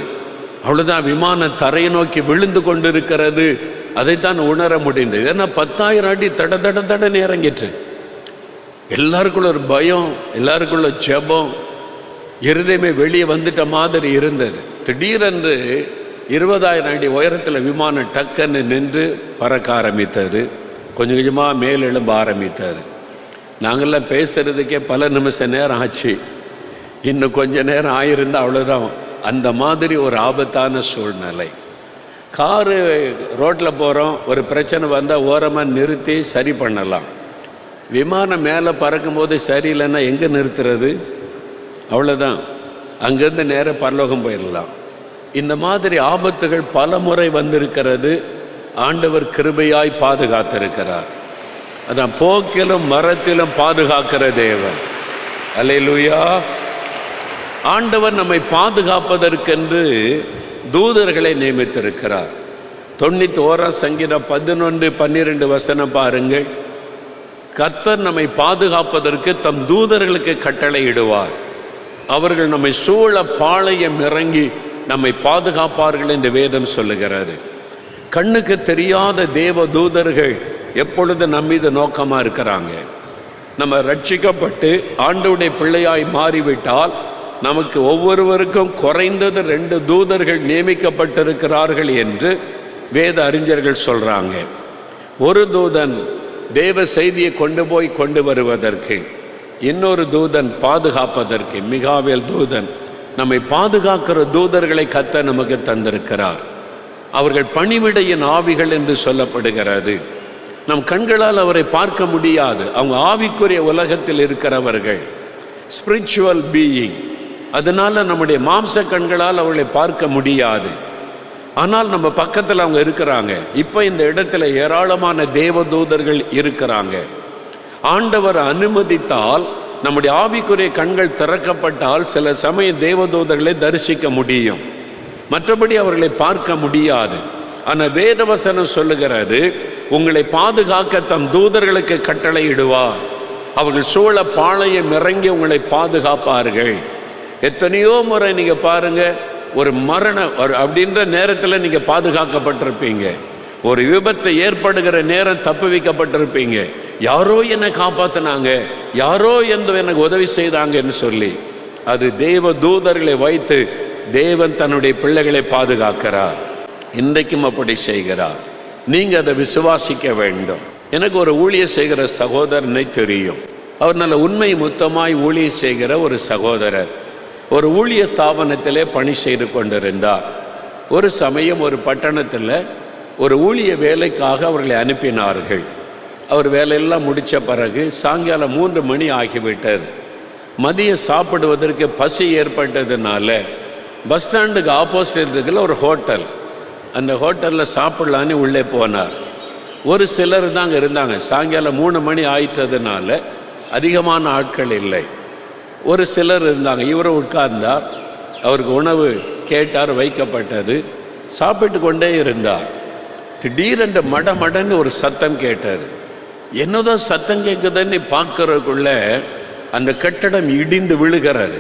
அவ்வளோதான், விமானம் தரையை நோக்கி விழுந்து கொண்டு இருக்கிறது. அதைத்தான் உணர முடிந்தது. ஏன்னா 10,000 அடி தடன்னு இறங்கிட்டு. எல்லாருக்குள்ள ஒரு பயம், எல்லாருக்குள்ள ஜெபம், இருதயமே வெளியே வந்துட்ட மாதிரி இருந்தது. திடீரென்று 20,000 அடி உயரத்தில் விமானம் டக்குன்னு நின்று பறக்க ஆரம்பித்தது. கொஞ்சம் கொஞ்சமாக மேல் எழும்ப ஆரம்பித்தார். நாங்கள்லாம் பேசுகிறதுக்கே பல நிமிஷ நேரம் ஆச்சு. இன்னும் கொஞ்ச நேரம் ஆயிருந்தால் அவ்வளோதான். அந்த மாதிரி ஒரு ஆபத்தான சூழ்நிலை. காரு ரோட்டில் போகிறோம், ஒரு பிரச்சனை வந்தால் ஓரமாக நிறுத்தி சரி பண்ணலாம். விமானம் மேலே பறக்கும்போது சரியில்லைன்னா எங்கே நிறுத்துறது? அவ்வளோதான், அங்கேருந்து நேராக பரலோகம் போயிடலாம். இந்த மாதிரி ஆபத்துகள் பல முறை வந்திருக்கிறது. ஆண்டவர் கிருபையாய் பாதுகாத்திருக்கிறார். அதான் போக்கிலும் மரத்திலும் பாதுகாக்கிற தேவன். அல்லேலூயா. ஆண்டவர் நம்மை பாதுகாப்பதற்கென்று தூதர்களை நியமித்திருக்கிறார். 91 சங்கீதம் 11-12 வசனம் பாருங்கள். கர்த்தர் நம்மை பாதுகாப்பதற்கு தம் தூதர்களுக்கு கட்டளையிடுவார். அவர்கள் நம்மை சூழ பாளையம் இறங்கி நம்மை பாதுகாப்பார்கள் என்று வேதம் சொல்லுகிறது. கண்ணுக்கு தெரியாத தேவ தூதர்கள் எப்பொழுது நம்ம மீது நோக்கமாக இருக்கிறாங்க. நம்ம ரட்சிக்கப்பட்டு ஆண்டவருடைய பிள்ளையாய் மாறிவிட்டால் நமக்கு ஒவ்வொருவருக்கும் குறைந்தது 2 தூதர்கள் நியமிக்கப்பட்டிருக்கிறார்கள் என்று வேத அறிஞர்கள் சொல்கிறாங்க. ஒரு தூதன் தேவ செய்தியை கொண்டு வருவதற்கு, இன்னொரு தூதன் பாதுகாப்பதற்கு. மிகாவேல் தூதன். நம்மை பாதுகாக்கிற தூதர்களை கர்த்தர் நமக்கு தந்திருக்கிறார். அவர்கள் பணிவிடையின் ஆவிகள் என்று சொல்லப்படுகிறது. நம் கண்களால் அவரை பார்க்க முடியாது. அவங்க ஆவிக்குரிய உலகத்தில் இருக்கிறவர்கள், ஸ்பிரிச்சுவல் பீயிங். அதனால நம்முடைய மாம்ச கண்களால் அவர்களை பார்க்க முடியாது. ஆனால் நம்ம பக்கத்தில் அவங்க இருக்கிறாங்க. இப்போ இந்த இடத்துல ஏராளமான தேவதூதர்கள் இருக்கிறாங்க. ஆண்டவர் அனுமதித்தால், நம்முடைய ஆவிக்குரிய கண்கள் திறக்கப்பட்டால் சில சமயம் தேவதூதர்களை தரிசிக்க முடியும். மற்றபடி அவர்களை பார்க்க முடியாது. ஆனால் வேதவசனம் சொல்லுகிறது, உங்களை பாதுகாக்க தம் தூதர்களுக்கு கட்டளையிடுவார். அவர்கள் சூழ பாளையம் இறங்கி உங்களை பாதுகாப்பார்கள். எத்தனையோ முறை நீங்க பாருங்க, ஒரு மரணம் அப்படின்ற நேரத்தில் நீங்க பாதுகாக்கப்பட்டிருப்பீங்க. ஒரு விபத்து ஏற்படுகிற நேரம் தப்பு வைக்கப்பட்டிருப்பீங்க. யாரோ என்னை காப்பாத்தினாங்க, யாரோ எனக்கு உதவி செய்தாங்கன்னு சொல்லி. அது தேவ தூதர்களை வைத்து தேவன் தன்னுடைய பிள்ளைகளை பாதுகாக்கிறார். இன்றைக்கும் அப்படி செய்கிறார். நீங்க அதை விசுவாசிக்க வேண்டும். எனக்கு ஒரு ஊழியர் செய்கிற சகோதரனை தெரியும். அவர் நல்ல உண்மை முத்தமாய் ஊழியர் செய்கிற ஒரு சகோதரர். ஒரு ஊழிய ஸ்தாபனத்திலே பணி செய்து கொண்டிருந்தார். ஒரு சமயம் ஒரு பட்டணத்தில் ஒரு ஊழிய வேலைக்காக அவர்களை அனுப்பினார்கள். அவர் வேலையெல்லாம் முடித்த பிறகு சாயங்காலம் 3 மணி ஆகிவிட்டார். மதியம் சாப்பிடுவதற்கு பசி ஏற்பட்டதுனால பஸ் ஸ்டாண்டுக்கு ஆப்போசிட் இருக்கிற ஒரு ஹோட்டல், அந்த ஹோட்டலில் சாப்பிடலான்னு உள்ளே போனார். ஒரு சிலர் தாங்க இருந்தாங்க. சாயங்காலம் 3 மணி ஆயிட்டதுனால அதிகமான ஆட்கள் இல்லை. ஒரு சிலர் இருந்தாங்க. இவரை உட்கார்ந்தார். அவருக்கு உணவு கேட்டார், வைக்கப்பட்டது. சாப்பிட்டு கொண்டே இருந்தார். திடீரென்று மடமடன்னு ஒரு சத்தம் கேட்டார். என்னதான் சத்தம் கேட்குதுன்னு பார்க்கறதுக்குள்ள அந்த கட்டடம் இடிந்து விழுகிறது.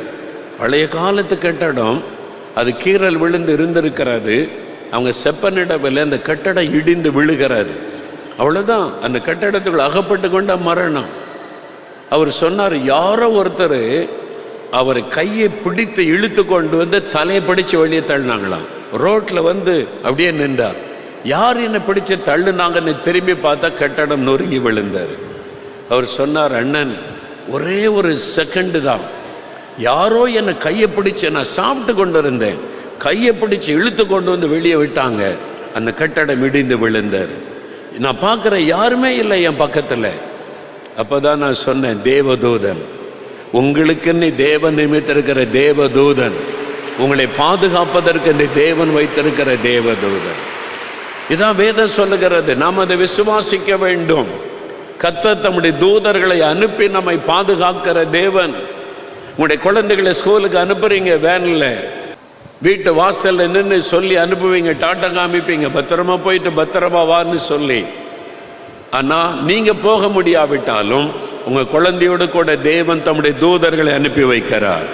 பழைய காலத்து கட்டடம், அது கீறல் விழுந்து இருந்திருக்கிறது. அவங்க செப்பனிடவில் அந்த கட்டடம் இடிந்து விழுகிறது. அவ்வளோதான், அந்த கட்டடத்துக்குள்ள அகப்பட்டு கொண்ட மரணம். அவர் சொன்னார், யாரோ ஒருத்தர் அவர் கையை பிடித்து இழுத்து கொண்டு வந்து தலையை பிடிச்சு வெளியே தள்ளினாங்களாம். ரோட்டில் வந்து அப்படியே நின்றார். யார் என்னை பிடிச்சு தள்ளுனாங்கன்னு திரும்பி பார்த்தா கட்டடம் நொறுங்கி விழுந்தார். அவர் சொன்னார், அண்ணன், ஒரே ஒரு செகண்டு தான், யாரோ என்னை கையை பிடிச்சு, நான் சாப்பிட்டு கொண்டு இருந்தேன், கையை பிடிச்சு இழுத்து கொண்டு வந்து வெளியே விட்டாங்க, அந்த கட்டடம் இடிந்து விழுந்தார். நான் பார்க்குறேன், யாருமே இல்லை என் பக்கத்தில். அப்போதான் நான் சொன்னேன், தேவதூதன், உங்களுக்குன்னு தேவன் நியமித்திருக்கிற தேவதூதன், உங்களை பாதுகாப்பதற்கு தேவன் வைத்திருக்கிற தேவதூதன். இதான் வேதம் சொல்லுகிறது. நாம் அதை விசுவாசிக்க வேண்டும். கர்த்தர் தம்முடைய தூதர்களை அனுப்பி நம்மை பாதுகாக்கிற தேவன். உங்களுடைய குழந்தைகளை ஸ்கூலுக்கு அனுப்புறீங்க, வேனில் வீட்டு வாசல்ல நின்று சொல்லி அனுப்புவீங்க, டாட்டா காமிப்பீங்க, பத்திரமா போயிட்டு பத்திரமா வான்னு சொல்லி. ஆனால் நீங்கள் போக முடியாவிட்டாலும் உங்கள் குழந்தையோடு கூட தேவன் தம்முடைய தூதர்களை அனுப்பி வைக்கிறார்.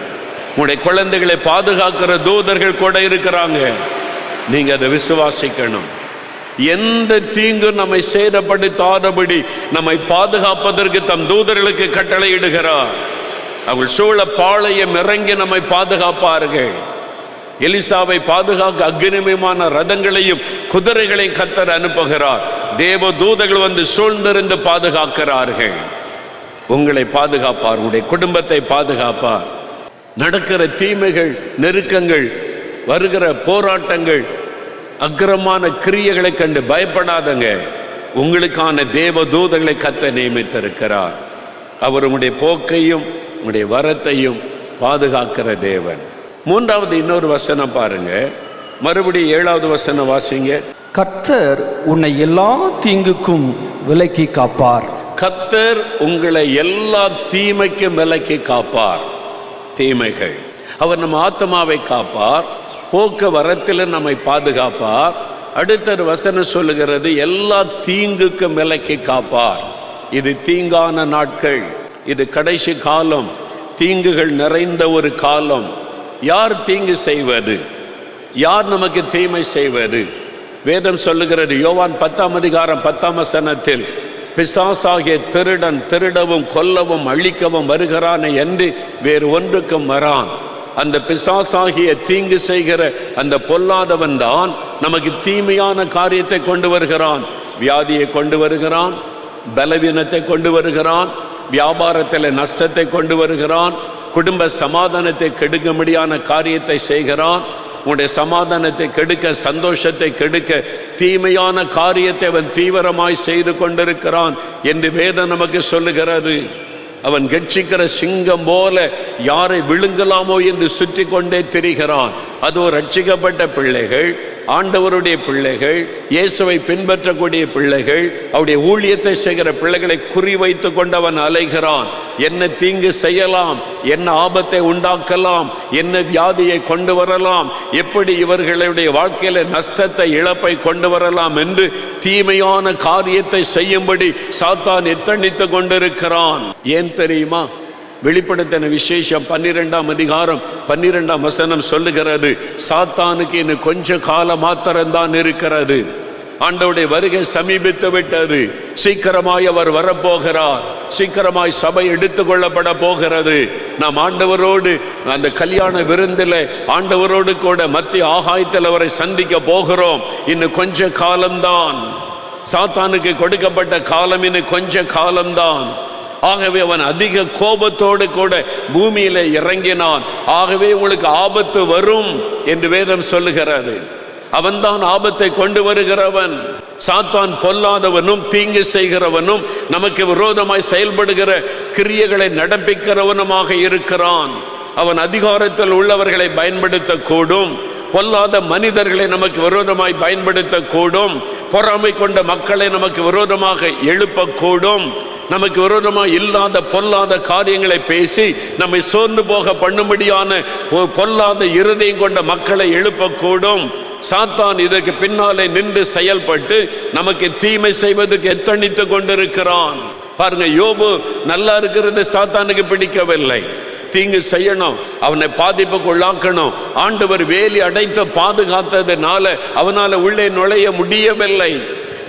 உங்களுடைய குழந்தைகளை பாதுகாக்கிற தூதர்கள் கூட இருக்கிறாங்க. நீங்கள் அதை விசுவாசிக்கணும். எந்த தீங்கு நம்மை சேதப்படுத்தாதபடி நம்மை பாதுகாப்பதற்கு தம் தூதர்களுக்கு கட்டளையிடுகிறார். அவள் சூழ பாளையம் இறங்கி நம்மை பாதுகாப்பார்கள். எலிசாவை பாதுகாக்க அக்னிமயமான ரதங்களையும் குதிரைகளையும் கர்த்தர் அனுப்புகிறார். தேவ தூதர்கள் வந்து சூழ்ந்திருந்து பாதுகாக்கிறார்கள். உங்களை பாதுகாப்பார், உங்களுடைய குடும்பத்தை பாதுகாப்பார். நடக்கிற தீமைகள், நெருக்கங்கள், வருகிற போராட்டங்கள், அக்கிரமான கிரியைகளை கண்டு பயப்படாதங்க. உங்களுக்கான தேவ தூதர்களை கர்த்தர் நியமித்திருக்கிறார். அவர் உங்களுடைய போக்கையும் உங்களுடைய வரத்தையும் பாதுகாக்கிற தேவன். மூன்றாவது இன்னொரு வசனம் பாருங்க, மறுபடியும் 7வது வசனம் வாசிங்க. கர்த்தர் உன்னை எல்லா தீங்குக்கும் விலக்கி காப்பார். கர்த்தர் உங்களை எல்லா தீமைக்கும் விலக்கி காப்பார். தீமைகள், அவர் நம்ம ஆத்மாவை காப்பார், போக்குவரத்தில் நம்மை பாதுகாப்பார். அடுத்த வசனம் சொல்லுகிறது, எல்லா தீங்குக்கும் விலக்கி காப்பார். இது தீங்கான நாட்கள், இது கடைசி காலம், தீங்குகள் நிறைந்த ஒரு காலம். யார் தீங்கு செய்வது? யார் நமக்கு தீமை செய்வது? வேதம் சொல்லுகிறது, யோவான் 10ஆம் அதிகாரம் 10ஆம் வசனத்தில், பிசாசாகிய திருடன் திருடவும் கொல்லவும் அழிக்கவும் வருகிறான் என்று வேறு ஒன்றுக்கும் வரான். அந்த பிசாசாகிய தீங்கு செய்கிற அந்த பொல்லாதவன் தான் நமக்கு தீமையான காரியத்தை கொண்டு வருகிறான். வியாதியை கொண்டு வருகிறான், பலவீனத்தை கொண்டு வருகிறான், வியாபாரத்தில் நஷ்டத்தை கொண்டு வருகிறான், குடும்ப சமாதானத்தை கெடுக்கும்படியான காரியத்தை செய்கிறான். உன்னுடைய சமாதானத்தை கெடுக்க, சந்தோஷத்தை கெடுக்க தீமையான காரியத்தை அவன் தீவிரமாய் செய்து கொண்டிருக்கிறான் என்று வேதம் நமக்கு சொல்லுகிறது. அவன் கட்சிக்கிற சிங்கம் போல யாரை விழுங்கலாமோ என்று சுற்றி கொண்டே திரிகிறான். அதோ ரட்சிக்கப்பட்ட பிள்ளைகள், ஆண்டவருடைய பிள்ளைகள், இயேசுவை பின்பற்றக்கூடிய பிள்ளைகள், அவருடைய ஊழியத்தை செய்கிற பிள்ளைகளை குறிவைத்து கொண்டவன் அலைகிறான். என்ன தீங்கு செய்யலாம், என்ன ஆபத்தை உண்டாக்கலாம், என்ன வியாதியை கொண்டு வரலாம், எப்படி இவர்களுடைய வாழ்க்கையில நஷ்டத்தை, இழப்பை கொண்டு வரலாம் என்று தீமையான காரியத்தை செய்யும்படி சாத்தான் எத்தனித்து கொண்டிருக்கிறான். ஏன் தெரியுமா? வெளிப்படுத்தின விசேஷம் 12ஆம் அதிகாரம் 12ஆம் வசனம் சொல்லுகிறது, சாத்தானுக்கு இன்னும் கொஞ்ச காலம் மாத்திரம்தான் இருக்கிறது. ஆண்டவருடைய வருகை சமீபித்து விட்டது. சீக்கிரமாய் அவர் வரப்போகிறார். சீக்கிரமாய் சபை எடுத்துக் கொள்ளப்பட போகிறது. நாம் ஆண்டவரோடு அந்த கல்யாண விருந்தில் ஆண்டவரோடு கூட மத்திய ஆகாயத்தில் அவரை சந்திக்க போகிறோம். இன்னும் கொஞ்ச காலம்தான். சாத்தானுக்கு கொடுக்கப்பட்ட காலம் இன்னும் கொஞ்ச காலம்தான். ஆகவே அவன் அதிக கோபத்தோடு கூட பூமியில இறங்கினான். ஆகவே உங்களுக்கு ஆபத்து வரும் என்று வேதம் சொல்லுகிறது. அவன்தான் ஆபத்தை கொண்டு வருகிறவன். சாத்தான் பொல்லாதவனும் தீங்கு செய்கிறவனும் நமக்கு விரோதமாய் செயல்படுகிற கிரியைகளை நடப்பிக்கிறவனுமாக இருக்கிறான். அவன் அதிகாரத்தில் உள்ளவர்களை பயன்படுத்தக்கூடும், பொல்லாத மனிதர்களை நமக்கு விரோதமாய் பயன்படுத்தக்கூடும், பொறாமை கொண்ட மக்களை நமக்கு விரோதமாக எழுப்பக்கூடும், நமக்கு விரோதமாக இல்லாத பொல்லாத காரியங்களை பேசி நம்மை சோர்ந்து போக பண்ணும்படியான பொல்லாத இருதயம் கொண்ட மக்களை எழுப்பக்கூடும். சாத்தான் இதற்கு பின்னாலே நின்று செயல்பட்டு நமக்கு தீமை செய்வதற்கு எத்தனித்து கொண்டிருக்கிறான். பாருங்க, யோபு நல்லா இருக்கிறது சாத்தானுக்கு பிடிக்கவில்லை. தீங்கு செய்யணும், அவனை பாதிப்புக்கு உள்ளாக்கணும். ஆண்டவர் வேலி அடைத்து பாதுகாத்ததுனால அவனால உள்ளே நுழைய முடியவில்லை.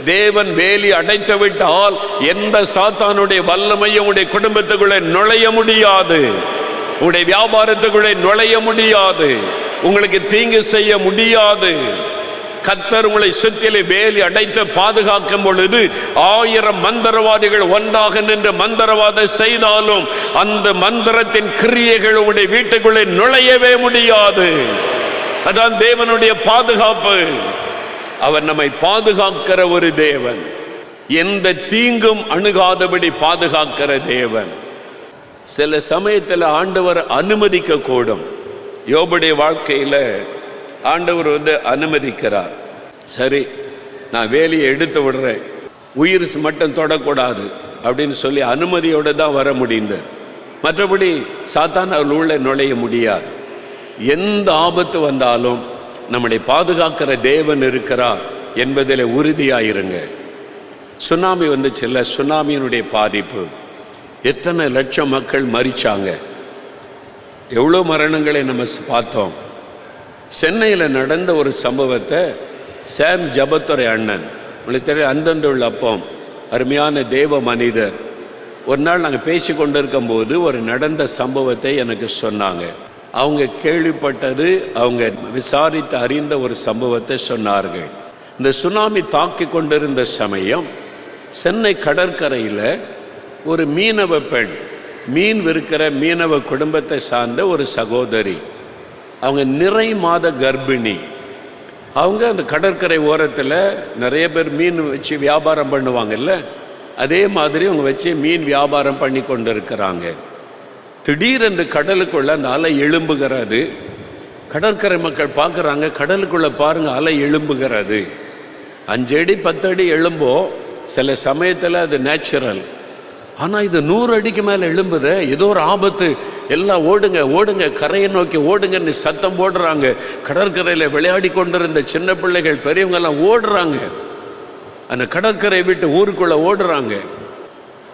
தேவன் வேலி அடைத்து விட்டால் எந்த சாத்தானுடைய வல்லமையும் உடைய குடும்பத்துக்குள்ளே நுழைய முடியாது, உடைய வியாபாரத்துக்குள்ளே நுழைய முடியாது, உங்களுக்கு தீங்கு செய்ய முடியாது. கர்த்தர் உங்களை சுற்றிலே வேலி அடைத்து பாதுகாக்கும் பொழுது 1000 மந்திரவாதிகள் ஒன்றாக நின்று மந்திரவாதம் செய்தாலும் அந்த மந்திரத்தின் கிரியைகள் உங்களுடைய வீட்டுக்குள்ளே நுழையவே முடியாது. அதான் தேவனுடைய பாதுகாப்பு. அவர் நம்மை பாதுகாக்கிற ஒரு தேவன், எந்த தீங்கும் அணுகாதபடி பாதுகாக்கிற தேவன். சில சமயத்தில் ஆண்டவர் அனுமதிக்க கூடும். யோபுடைய வாழ்க்கையில ஆண்டவர் அனுமதிக்கிறார். சரி, நான் வேலையை எடுத்து விடுறேன், உயிர் மட்டும் தொடக்கூடாது அப்படின்னு சொல்லி அனுமதியோடு தான் வர முடிந்தது. மற்றபடி சாத்தான் அவள் உள்ள நுழைய முடியாது. எந்த ஆபத்து வந்தாலும் நம்மளை பாதுகாக்கிற தேவன் இருக்கிறார் என்பதில் உறுதியாயிருங்க. சுனாமி வந்துச்சுல்ல, சுனாமியினுடைய பாதிப்பு எத்தனை லட்சம் மக்கள் மரிச்சாங்க, எவ்வளோ மரணங்களை நம்ம பார்த்தோம். சென்னையில் நடந்த ஒரு சம்பவத்தை சாம் ஜபத்துரை அண்ணன், உங்களுக்கு தெரியும், அந்தந்துள்ள அப்பம் அருமையான தேவ மனிதர், ஒரு நாள் நாங்கள் பேசி கொண்டிருக்கும் போது ஒரு நடந்த சம்பவத்தை எனக்கு சொன்னாங்க. அவங்க கேள்விப்பட்டது, அவங்க விசாரித்து அறிந்த ஒரு சம்பவத்தை சொன்னார்கள். இந்த சுனாமி தாக்கி கொண்டிருந்த சமயம் சென்னை கடற்கரையில் ஒரு மீனவ பெண், மீன் விற்கிற மீனவ குடும்பத்தை சார்ந்த ஒரு சகோதரி, அவங்க நிறை மாத கர்ப்பிணி. அவங்க அந்த கடற்கரை ஓரத்தில் நிறைய பேர் மீன் வச்சு வியாபாரம் பண்ணுவாங்கல்ல, அதே மாதிரி அவங்க வச்சு மீன் வியாபாரம் பண்ணி கொண்டு இருக்கிறாங்க. திடீரென்று கடலுக்குள்ள அந்த அலை எழும்புகிறது. கடற்கரை மக்கள் பார்க்குறாங்க, கடலுக்குள்ளே பாருங்கள் அலை எழும்புகிறது. 5 அடி 10 அடி எழும்போ, சில சமயத்தில் அது நேச்சுரல். ஆனால் இது 100 அடிக்கு மேலே எழும்புது, ஏதோ ஒரு ஆபத்து, எல்லாம் ஓடுங்க ஓடுங்க கரையை நோக்கி ஓடுங்கன்னு சத்தம் போடுறாங்க. கடற்கரையில் விளையாடி கொண்டிருந்த சின்ன பிள்ளைகள் பெரியவங்கெல்லாம் ஓடுறாங்க, அந்த கடற்கரை விட்டு ஊருக்குள்ளே ஓடுறாங்க.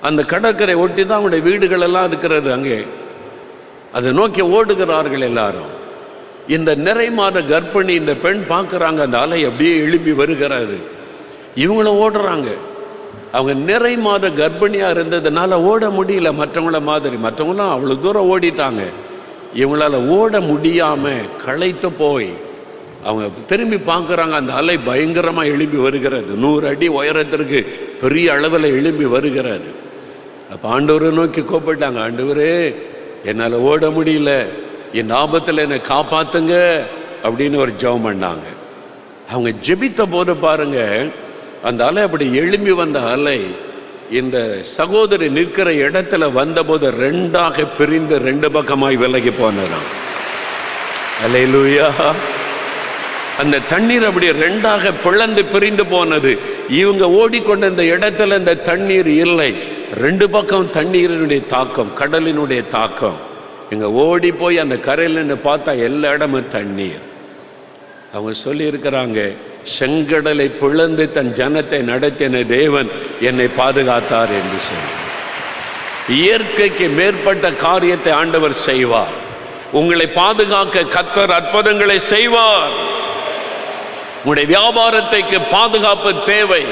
அந்த கடற்கரை ஒட்டி தான் அவங்களுடைய வீடுகளெல்லாம் இருக்கிறது, அங்கே அதை நோக்கி ஓடுகிறார்கள் எல்லாரும். இந்த நிறை மாத கர்ப்பிணி இந்த பெண் பார்க்குறாங்க, அந்த அலை அப்படியே எழுப்பி வருகிறது, இவங்களும் ஓடுறாங்க. அவங்க நிறை மாத கர்ப்பிணியாக இருந்ததுனால ஓட முடியல மற்றவங்கள மாதிரி. மற்றவங்களாம் அவ்வளோ தூரம் ஓடிட்டாங்க, இவங்களால் ஓட முடியாமல் களைத்து போய் அவங்க திரும்பி பார்க்குறாங்க, அந்த அலை பயங்கரமாக எழுப்பி வருகிறது, 100 அடி உயரத்திற்கு பெரிய அளவில் எழுப்பி வருகிறது. அப்போ ஆண்டவரை நோக்கி கூப்பிட்டாங்க, ஆண்டவரே என்னால் ஓட முடியல, இந்த ஆபத்தில் என்னை காப்பாற்றுங்க அப்படின்னு ஒரு ஜெபம் பண்ணாங்க. அவங்க ஜெபித்த போது பாருங்க, அந்த அலை அப்படி எழும்பி வந்த அலை இந்த சகோதரி நிற்கிற இடத்துல வந்தபோது 2ஆக பிரிந்து 2 பக்கமாய் விலகி போனதாம். அல்லேலூயா. அந்த தண்ணீர் அப்படி 2ஆக பிளந்து பிரிந்து போனது. இவங்க ஓடிக்கொண்ட இந்த இடத்துல இந்த தண்ணீர் இல்லை, 2 பக்கம் தண்ணீரினுடைய தாக்கம், கடலினுடைய தாக்கம். இங்கே ஓடி போய் அந்த கரையில் நின்று பார்த்தா எல்லா இடமும் தண்ணீர். அவங்க சொல்லி இருக்கிறாங்க, செங்கடலை பிளந்து தன் ஜனத்தை நடத்தின தேவன் என்னை பாதுகாத்தார் என்று சொல்லி. இயற்கைக்கு மேற்பட்ட காரியத்தை ஆண்டவர் செய்வார். உங்களை பாதுகாக்க கர்த்தர் அற்புதங்களை செய்வார். உங்களுடைய வியாபாரத்துக்கு பாதுகாப்பு தேவை,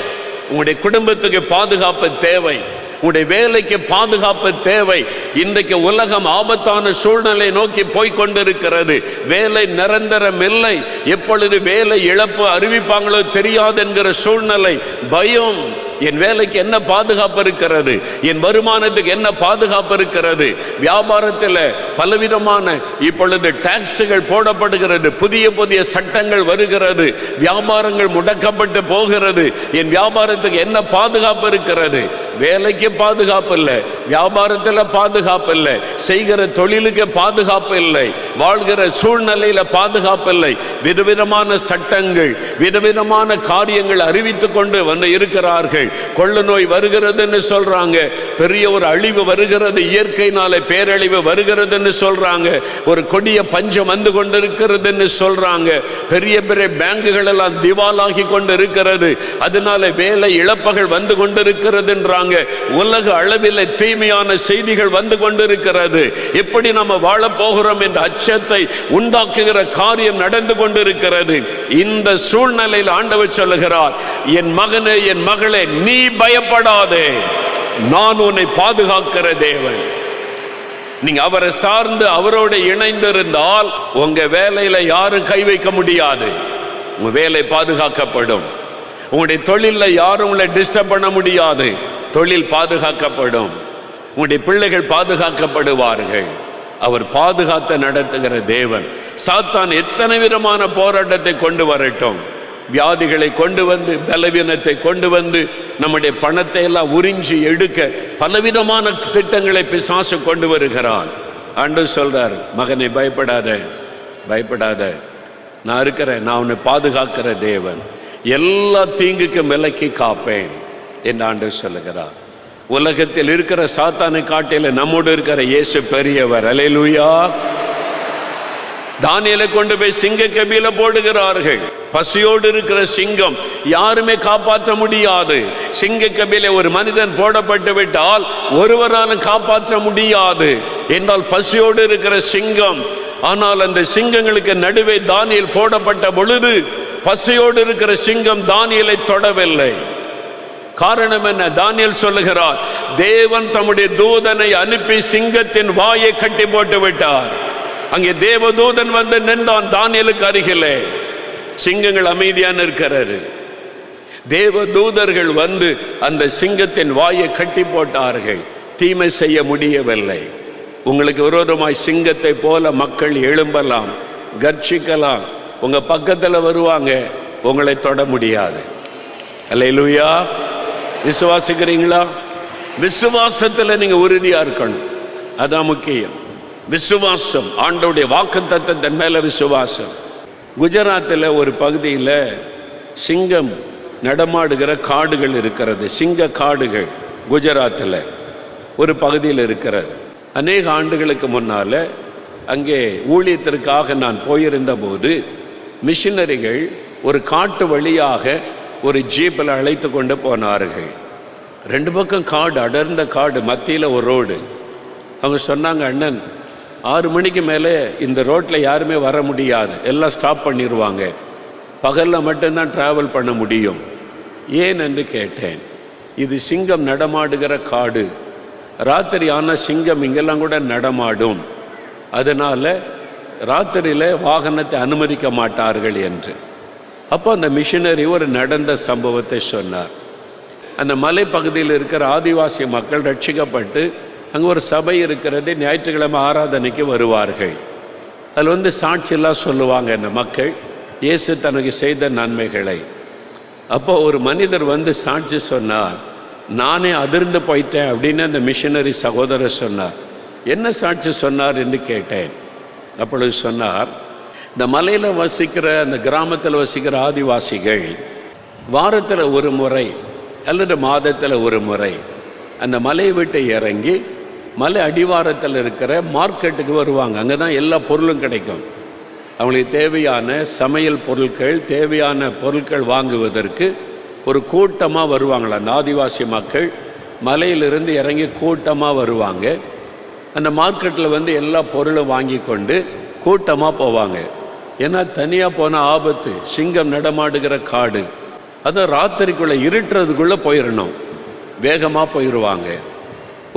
உங்களுடைய குடும்பத்துக்கு பாதுகாப்பு தேவை, உங்களுடைய வேலைக்கு பாதுகாப்பு தேவை. இன்றைக்கு உலகம் ஆபத்தான சூழ்நிலை நோக்கி போய்கொண்டிருக்கிறது. வேலை நிரந்தரம் இல்லை, எப்பொழுது வேலை இழப்பு அறிவிப்பாங்களோ தெரியாது என்கிற சூழ்நிலை, பயம். என் வேலைக்கு என்ன பாதுகாப்பு இருக்கிறது, என் வருமானத்துக்கு என்ன பாதுகாப்பு இருக்கிறது. வியாபாரத்தில் பலவிதமான இப்பொழுது டாக்ஸுகள் போடப்படுகிறது, புதிய புதிய சட்டங்கள் வருகிறது, வியாபாரங்கள் முடக்கப்பட்டு போகிறது. என் வியாபாரத்துக்கு என்ன பாதுகாப்பு இருக்கிறது? வேலைக்கு பாதுகாப்பு இல்லை, வியாபாரத்தில் பாதுகாப்பு இல்லை, செய்கிற தொழிலுக்கு பாதுகாப்பு இல்லை, வாழ்கிற சூழ்நிலையில பாதுகாப்பு இல்லை. விதவிதமான சட்டங்கள், விதவிதமான காரியங்கள் அறிவித்துக் கொண்டு வந்து இருக்கிறார்கள். கொள்ள நோய் வருகிறதுன்னு சொல்றாங்க, பெரிய ஒரு அழிவு வருகிறது, இயற்கையினாலே பேரழிவு வருகிறதுன்னு சொல்றாங்க, ஒரு கொடிய பஞ்சம் வந்து கொண்டிருக்கிறதுன்னு சொல்றாங்க, பெரிய பெரிய பேங்குகள் எல்லாம் திவாலாகி கொண்டு இருக்கிறது, அதனால வேலை இழப்புகள் வந்து கொண்டிருக்கிறதுன்றாங்க. உலக அளவில் தீமையான செய்திகள் வந்து கொண்டிருக்கிறது. எப்படி நம்ம வாழ போகிறோம் என்ற அச்சத்தை உண்டாக்குகிற காரியம் நடந்து கொண்டிருக்கிறது. இந்த சூழ்நிலையில் ஆண்டவர் சொல்லுகிறார், என் மகனே, என் மகளே, நீ பயப்படாதே, நான் உன்னை பாதுகாக்கிற தேவன். நீங்க அவரை சார்ந்து அவரோட இணைந்திருந்தால் உங்க வேலையில யாரும் கை வைக்க முடியாது. உங்க வேலை பாதுகாக்கப்படும். உங்களுடைய தொழில யாரும் உங்களை டிஸ்டர்ப் பண்ண முடியாது. தொழில் பாதுகாக்கப்படும். உங்களுடைய பிள்ளைகள் பாதுகாக்கப்படுவார்கள். அவர் பாதுகாத்து நடத்துகிற தேவன். சாத்தான் எத்தனை விதமான போராட்டத்தை கொண்டு வரட்டும், வியாதிகளை கொண்டு வந்து, பலவீனத்தை கொண்டு வந்து, நம்முடைய பணத்தை எல்லாம் உறிஞ்சி எடுக்க பலவிதமான திட்டங்களை பிசாசு கொண்டு வருகிறான். ஆண்டவர் சொல்றார், மகனை பயப்படாத, பயப்படாத, நான் இருக்கிறேன், நான் உன்னை பாதுகாக்கிற தேவன், எல்லா தீங்குக்கும் விலக்கி காப்பேன் என்று ஆண்டவர் சொல்லுகிறார். உலகத்தில் இருக்கிற சாத்தானை காட்டில நம்மோடு இருக்கிற இயேசு பெரியவர். அல்லேலூயா. தானியேலை கொண்டு போய் சிங்க கபில போடுகிறார்கள். பசியோடு இருக்கிற சிங்கம் யாருமே காப்பாற்ற முடியாது. சிங்க கபில ஒரு மனிதன் போடப்பட்டு விட்டால் ஒருவராலும் காப்பாற்ற முடியாது என்றால் பசியோடு இருக்கிற சிங்கம். ஆனால் அந்த சிங்கங்களுக்கு நடுவே தானியேல் போடப்பட்ட பொழுது பசியோடு இருக்கிற சிங்கம் தானியேலை தொடவில்லை. காரணம் என்ன? தானியேல் சொல்லுகிறார், தேவன் தம்முடைய தூதனை அனுப்பி சிங்கத்தின் வாயை கட்டி போட்டு விட்டார். அங்கே தேவதூதன் வந்து நின்றான் தானியேலுக்கு அருகிலே. சிங்கங்கள் அமைதியான இருக்கிறாரு. தேவதூதர்கள் வந்து அந்த சிங்கத்தின் வாயை கட்டி போட்டார்கள். தீமை செய்ய முடியவில்லை. உங்களுக்கு விரோதமாய் சிங்கத்தை போல மக்கள் எழும்பலாம், கர்ஜிக்கலாம், உங்க பக்கத்துல வருவாங்க, உங்களை தொட முடியாது. அல்லேலூயா. விசுவாசிக்கிறீங்களா? விசுவாசத்துல நீங்க உறுதியா இருக்கணும், அதான் முக்கியம். விசுவாசம், ஆண்டவருடைய வாக்குத்தத்தத்தின் மேல விசுவாசம். குஜராத்தில் ஒரு பகுதியில் சிங்கம் நடமாடுகிற காடுகள் இருக்கிறது. சிங்க காடுகள் குஜராத்தில் ஒரு பகுதியில் இருக்கிறது. அநேக ஆண்டுகளுக்கு முன்னால் அங்கே ஊழியத்திற்காக நான் போயிருந்த போது மிஷினரிகள் ஒரு காட்டு வழியாக ஒரு ஜீப்பில் அழைத்து கொண்டு போனார்கள். ரெண்டு பக்கம் காடு, அடர்ந்த காடு, மத்தியில் ஒரு ரோடு. அவங்க சொன்னாங்க, அண்ணன் 6 மணிக்கு மேலே இந்த ரோட்டில் யாருமே வர முடியாது, எல்லாம் ஸ்டாப் பண்ணிடுவாங்க, பகலில் மட்டும்தான் ட்ராவல் பண்ண முடியும். ஏன் என்று கேட்டேன். இது சிங்கம் நடமாடுகிற காடு, ராத்திரி ஆனால் சிங்கம் இங்கெல்லாம் கூட நடமாடும், அதனால் ராத்திரியில் வாகனத்தை அனுமதிக்க மாட்டார்கள் என்று. அப்போ அந்த மிஷினரி ஒரு நடந்த சம்பவத்தை சொன்னார். அந்த மலைப்பகுதியில் இருக்கிற ஆதிவாசி மக்கள் ரட்சிக்கப்பட்டு அங்கே ஒரு சபை இருக்கிறது, ஞாயிற்றுக்கிழமை ஆராதனைக்கு வருவார்கள். அதில் சாட்சியெல்லாம் சொல்லுவாங்க அந்த மக்கள், இயேசு தனக்கு செய்த நன்மைகளை. அப்போ ஒரு மனிதர் சாட்சி சொன்னார், நானே அதிர்ந்து போயிட்டேன் அப்படின்னு அந்த மிஷினரி சகோதரர் சொன்னார். என்ன சாட்சி சொன்னார் என்று கேட்டேன். அப்பொழுது சொன்னார், இந்த மலையில் வசிக்கிற, அந்த கிராமத்தில் வசிக்கிற ஆதிவாசிகள் வாரத்தில் ஒரு முறை அல்லது மாதத்தில் ஒரு முறை அந்த மலையை விட்டு இறங்கி மலை அடிவாரத்தில் இருக்கிற மார்க்கெட்டுக்கு வருவாங்க. அங்கே தான் எல்லா பொருளும் கிடைக்கும். அவங்களுக்கு தேவையான சமையல் பொருட்கள், தேவையான பொருட்கள் வாங்குவதற்கு ஒரு கூட்டமாக வருவாங்களா. அந்த ஆதிவாசி மக்கள் மலையிலிருந்து இறங்கி கூட்டமாக வருவாங்க. அந்த மார்க்கெட்டில் எல்லா பொருளும் வாங்கி கொண்டு கூட்டமாக போவாங்க. ஏன்னா தனியாக போனால் ஆபத்து, சிங்கம் நடமாடுகிற காடு, அதை ராத்திரிக்குள்ளே இருட்டுறதுக்குள்ளே போயிடணும், வேகமாக போயிடுவாங்க.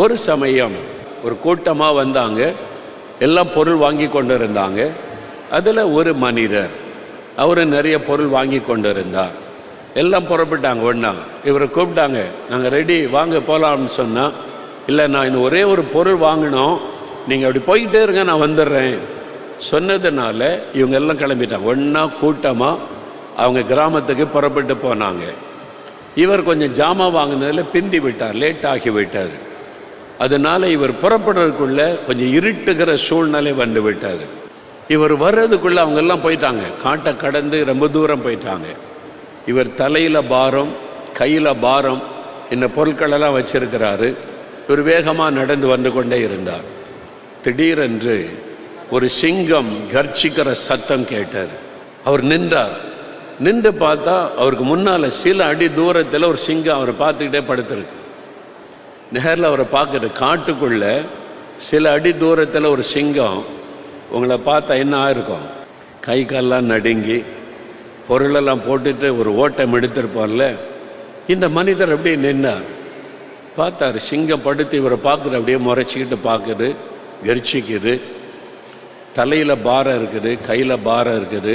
ஒரு சமயம் ஒரு கூட்டமாக வந்தாங்க, எல்லாம் பொருள் வாங்கி கொண்டு இருந்தாங்க. அதில் ஒரு மனிதர், அவர் நிறைய பொருள் வாங்கி கொண்டு இருந்தார். எல்லாம் புறப்பட்டாங்க ஒன்றா. இவரை கூப்பிட்டாங்க, நாங்கள் ரெடி, வாங்க போகலாம்னு சொன்னால், இல்லை நான் இன்னும் ஒரே ஒரு பொருள் வாங்கினோம், நீங்கள் அப்படி போய்கிட்டே இருங்க, நான் வந்துடுறேன் சொன்னதுனால இவங்க எல்லாம் கிளம்பிட்டாங்க. ஒன்றா கூட்டமாக அவங்க கிராமத்துக்கு புறப்பட்டு போனாங்க. இவர் கொஞ்சம் ஜாமான் வாங்கினதில் பிந்தி விட்டார், லேட் ஆகி விட்டார். அதனால் இவர் புறப்படுறதுக்குள்ளே கொஞ்சம் இருட்டுகிற சூழ்நிலை வந்து விட்டார். இவர் வர்றதுக்குள்ளே அவங்கெல்லாம் போயிட்டாங்க, காட்டை கடந்து ரொம்ப தூரம் போயிட்டாங்க. இவர் தலையில் பாரம், கையில் பாரம், இந்த பொருட்களெல்லாம் வச்சிருக்கிறாரு. இவர் வேகமாக நடந்து வந்து கொண்டே இருந்தார். திடீரென்று ஒரு சிங்கம் கர்ச்சிக்கிற சத்தம் கேட்டார். அவர் நின்றார். நின்று பார்த்தா அவருக்கு முன்னால் சில அடி தூரத்தில் ஒரு சிங்கம் அவரை பார்த்துக்கிட்டே படுத்திருக்கு. நேரில் அவரை பார்க்குற காட்டுக்குள்ள சில அடி தூரத்தில் ஒரு சிங்கம் உங்களை பார்த்தா என்ன ஆயிருக்கும்? கை கால்லாம் நடுங்கி பொருளெல்லாம் போட்டுட்டு ஒரு ஓட்டம் எடுத்திருப்பார்ல. இந்த மனிதர் அப்படியே நின்னார். பார்த்தார், சிங்கம் படுத்து இவரை பார்க்குது, அப்படியே முறைச்சிக்கிட்டு பார்க்குது, கர்ச்சிக்குது. தலையில் பாரம் இருக்குது, கையில் பாரம் இருக்குது.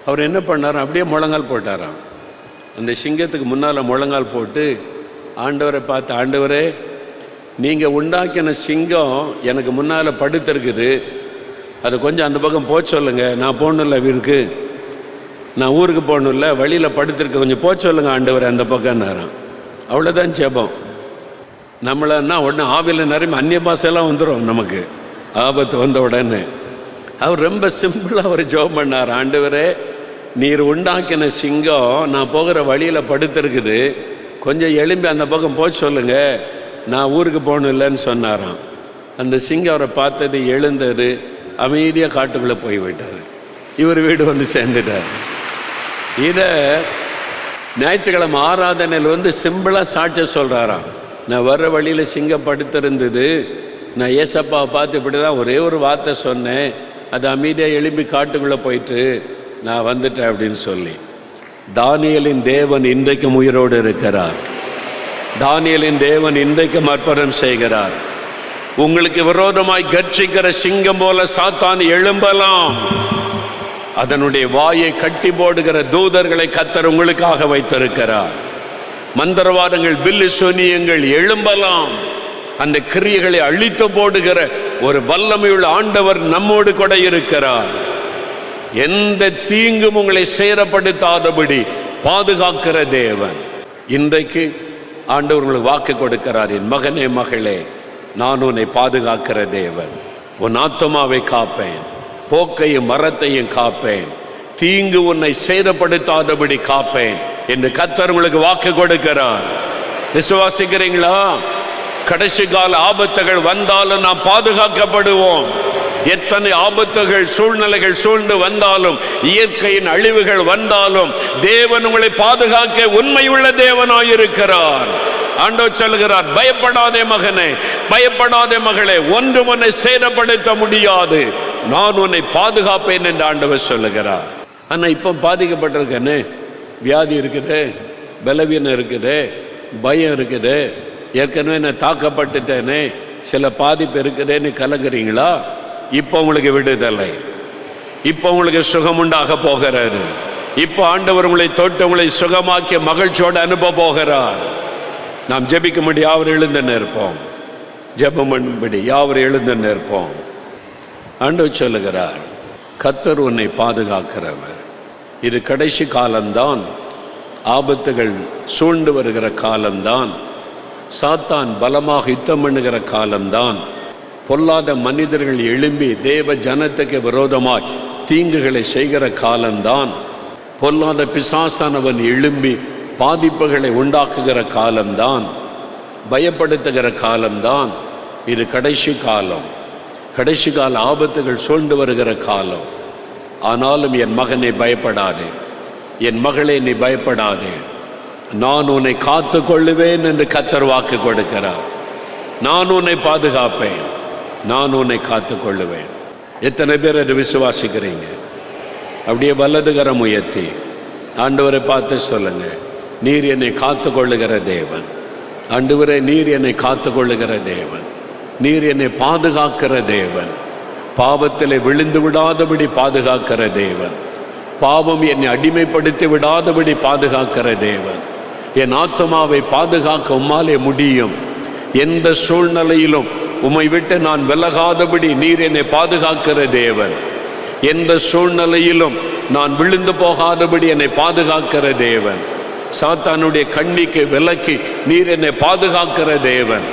அவர் என்ன பண்ணார்? அப்படியே முழங்கால் போட்டாராம். அந்த சிங்கத்துக்கு முன்னால் முழங்கால் போட்டு ஆண்டவரை பார்த்து, ஆண்டவரே, நீங்கள் உண்டாக்கின சிங்கம் எனக்கு முன்னால் படுத்திருக்குது, அது கொஞ்சம் அந்த பக்கம் போக சொல்லுங்க, நான் போகணும்ல வீருக்கு, நான் ஊருக்கு போகணும்ல, வழியில் படுத்திருக்கு, கொஞ்சம் போக சொல்லுங்க ஆண்டவரை அந்த பக்கம் நேரம். அவ்வளோதான் ஜெபம். நம்மளன்னா உடனே ஆவியில் நிறைய அந்நிய பாஷையெல்லாம் வந்துடும் நமக்கு ஆபத்து வந்த உடனே. அவர் ரொம்ப சிம்பிளாக அவர் ஜெபம் பண்ணார். ஆண்டவரே, நீர் உண்டாக்கின சிங்கம் நான் போகிற வழியில் படுத்திருக்குது, கொஞ்சம் எழும்பி அந்த பக்கம் போக சொல்லுங்க, நான் ஊருக்கு போகணும் இல்லைன்னு சொன்னாராம். அந்த சிங்கம் அவரை பார்த்தது, எழுந்தது, அமைதியாக காட்டுக்குள்ளே போய்விட்டார். இவர் வீடு வந்து சேர்ந்துட்டார். இதை ஞாயிற்றுக்கிழமை ஆராதனையில் வந்து சிம்பிளாக சாட்சியம் சொல்கிறாராம். நான் வர்ற வழியில் சிங்கம் படுத்திருந்தது, நான் ஏசப்பாவை பார்த்து இப்படி தான் ஒரே ஒரு வார்த்தை சொன்னேன், அது அமைதியாக எழுப்பி காட்டுக்குள்ளே போயிட்டு நான் வந்துட்டேன் அப்படின்னு சொல்லி. தானியேலின் தேவன் இன்றைக்கும் உயிரோடு இருக்கிறார். தானியேலின் தேவன் இன்றைக்கும் அர்ப்பணம் செய்கிறார். உங்களுக்கு விரோதமாய் கர்ச்சிக்கிற சிங்கம் போல சாத்தான் எழும்பலாம். அதனுடைய வாயை கட்டி போடுகிற தூதர்களை கர்த்தர் உங்களுக்காக வைத்திருக்கிறார். மந்திரவாதங்கள், பில்லி சூனியங்கள் எழும்பலாம். அந்த கிரியைகளை அழித்து போடுகிற ஒரு வல்லமையுள்ள ஆண்டவர் நம்மோடு கூட இருக்கிறார். எந்த தீங்கும் உங்களை சேரப்படுத்தாதபடி பாதுகாக்கிற தேவன். இன்றைக்கு ஆண்டவர் உங்களுக்கு வாக்கு கொடுக்கிறார். என் மகனே, மகளே, நான் உன்னை பாதுகாக்கிற தேவன். உன் ஆத்துமாவை காப்பேன், போக்கையும் மரத்தையும் காப்பேன், தீங்கு உன்னை சேதப்படுத்தாதபடி காப்பேன் என்று கர்த்தர் உங்களுக்கு வாக்கு கொடுக்கிறார். விசுவாசிக்கிறீங்களா? கடைசி கால ஆபத்துகள் வந்தாலும் நாம் பாதுகாக்கப்படுவோம். எத்தனை ஆபத்துகள், சூழ்நிலைகள் சூழ்ந்து வந்தாலும், இயற்கையின் அழிவுகள் வந்தாலும், தேவன் உங்களை பாதுகாக்க உண்மையுள்ள தேவனாயிருக்கிறார். ஆண்டவர் சொல்கிறார், பயப்படாதே மகனே, பயப்படாதே மகளே, ஒன்று உன்னை சேதப்படுத்த முடியாது, நான் உன்னை பாதுகாப்பேன் என்று ஆண்டவர் சொல்லுகிறார். ஆனா இப்ப பாதிக்கப்பட்டிருக்கேன்னு, வியாதி இருக்குது, பலவீனம் இருக்குது, பயம் இருக்குது, ஏற்கனவே நான் தாக்கப்பட்டுட்டேனே, சில பாதிப்பு இருக்குதுன்னு கலங்குறீங்களா? இப்போ உங்களுக்கு விடுதலை, இப்போ உங்களுக்கு சுகம் உண்டாக போகிறாரு. இப்போ ஆண்டவர் உங்களை தொட்டு உங்களை சுகமாக்கி மகிழ்ச்சியோடு அனுப்ப போகிறார். நாம் ஜெபிக்கும்படி யாவர் எழுந்து நிற்போம். ஜெபம் பண்ணும்படி யாவர் எழுந்து நிற்போம். ஆண்டவர் சொல்லுகிறார், கர்த்தர் உன்னை பாதுகாக்கிறவர். இது கடைசி காலம்தான், ஆபத்துகள் சூழ்ந்து வருகிற காலம்தான், சாத்தான் பலமாக யுத்தம் பண்ணுகிற காலம்தான், பொல்லாத மனிதர்கள் எழும்பி தேவ ஜனத்துக்கு விரோதமாய் தீங்குகளை செய்கிற காலம்தான், பொல்லாத பிசாசானவன் எழும்பி பாதிப்புகளை உண்டாக்குகிற காலம்தான், பயப்படுத்துகிற காலம்தான். இது கடைசி காலம், கடைசி கால ஆபத்துகள் சூழ்ந்து வருகிற காலம். ஆனாலும் என் மகனை பயப்படாதே, என் மகளே நீ பயப்படாதே, நான் உன்னை காத்து கொள்ளுவேன் என்று கர்த்தர் வாக்கு கொடுக்கிறார். நான் உன்னை பாதுகாப்பேன், நான் உன்னை காத்து கொள்ளுவேன். எத்தனை பேர் அதை விசுவாசிக்கிறீங்க? அப்படியே வலதுகரம் உயர்த்தி ஆண்டவரை பார்த்து சொல்லுங்க, நீர் என்னை காத்து கொள்ளுகிற தேவன். ஆண்டவரே, நீர் என்னை காத்து கொள்ளுகிற தேவன், நீர் என்னை பாதுகாக்கிற தேவன், பாவத்திலே விழுந்து விடாதபடி பாதுகாக்கிற தேவன், பாவம் என்னை அடிமைப்படுத்தி விடாதபடி பாதுகாக்கிற தேவன். என் ஆத்துமாவை பாதுகாக்க உம்மாலே முடியும். எந்த சூழ்நிலையிலும் உம்மை விட்டு நான் விலகாதபடி நீர் என்னை பாதுகாக்கிற தேவன். எந்த சூழ்நிலையிலும் நான் விழுந்து போகாதபடி என்னை பாதுகாக்கிற தேவன். சாத்தானுடைய கண்ணிக்கு விலக்கி நீர் என்னை பாதுகாக்கிற தேவன்.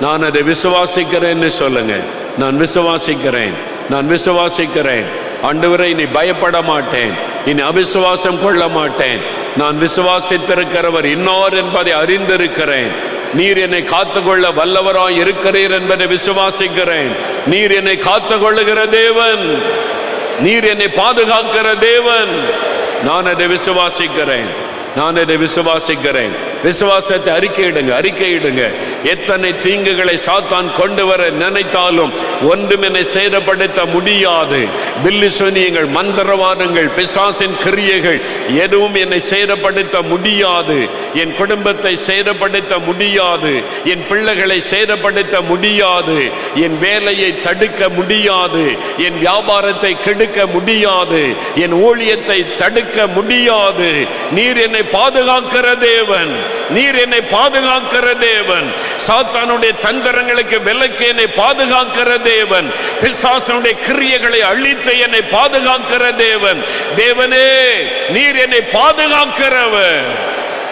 நான் அதை விசுவாசிக்கிறேன்னு சொல்லுங்க. நான் விசுவாசிக்கிறேன், நான் விசுவாசிக்கிறேன். ஆண்டவரே, இனி பயப்பட மாட்டேன், இனி அவிசுவாசம் கொள்ள மாட்டேன். நான் விசுவாசித்திருக்கிறவர் இன்னார் என்பதை அறிந்திருக்கிறேன். நீர் என்னை காத்துக்கொள்ள வல்லவராய் இருக்கிறீர் என்பதை விசுவாசிக்கிறேன். நீர் என்னை காத்துக்கொள்ளுகிற தேவன், நீர் என்னை பாதுகாக்கிற தேவன். நான் அதை விசுவாசிக்கிறேன், நான் அதை விசுவாசிக்கிறேன். விசுவாசத்தை அறிக்கையிடுங்க, அறிக்கையிடுங்க. எத்தனை தீங்குகளை சாத்தான் கொண்டு வர நினைத்தாலும் ஒன்றும் என்னை சேதப்படுத்த முடியாது. பில்லி சூனியங்கள், மந்திரவாதங்கள், பிசாசின் கிரியைகள் எதுவும் என்னை சேதப்படுத்த முடியாது. என் குடும்பத்தை சேதப்படுத்த முடியாது, என் பிள்ளைகளை சேதப்படுத்த முடியாது, என் வேலையை தடுக்க முடியாது, என் வியாபாரத்தை கெடுக்க முடியாது, என் ஊழியத்தை தடுக்க முடியாது. நீர் என்னை பாதுகாக்கிற தேவன், நீர் என்னை பாதுகாக்கிற தேவன். சாத்தானுடைய தந்திரங்களுக்கு விலக்கி என்னை பாதுகாக்கிற தேவன். பிசாசனுடைய கிரியைகளை அழித்து என்னை பாதுகாக்கிற தேவன். தேவனே, நீர் என்னை பாதுகாக்கிறவர்,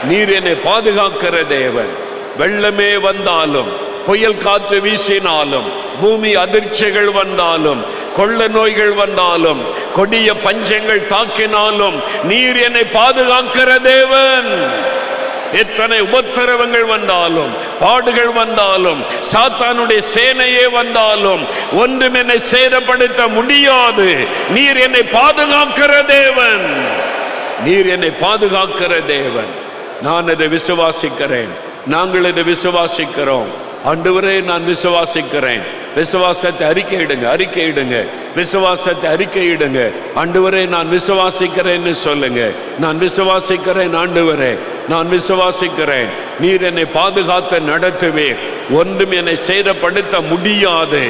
நீர் என்னை பாதுகாக்கிற தேவன். வெள்ளமே வந்தாலும், புயல் காற்று வீசினாலும், பூமி அதிர்ச்சிகள் வந்தாலும், கொள்ள நோய்கள் வந்தாலும், கொடிய பஞ்சங்கள் தாக்கினாலும் நீர் என்னை பாதுகாக்கிற தேவன். எத்தனை உபத்திரவங்கள் வந்தாலும், பாடுகள் வந்தாலும், சாத்தானுடைய சேனையே வந்தாலும் ஒன்றும் என்னை சேதப்படுத்த முடியாது. நீர் என்னை பாதுகாக்கிற தேவன், நீர் என்னை பாதுகாக்கிற தேவன். நான் இதை விசுவாசிக்கிறேன், நாங்கள் இதை விசுவாசிக்கிறோம். ஆண்டவரே, நான் விசுவாசிக்கிறேன். விசுவாசத்தை அறிக்கையிடுங்க, அறிக்கையிடுங்க, விசுவாசத்தை அறிக்கையிடுங்க. ஆண்டவரே, நான் விசுவாசிக்கிறேன்னு சொல்லுங்க. நான் விசுவாசிக்கிறேன் ஆண்டவரே, நான் விசுவாசிக்கிறேன். நீர் என்னை பாதுகாத்து நடத்துவீர். ஒன்றும் என்னை சேதப்படுத்த முடியாது,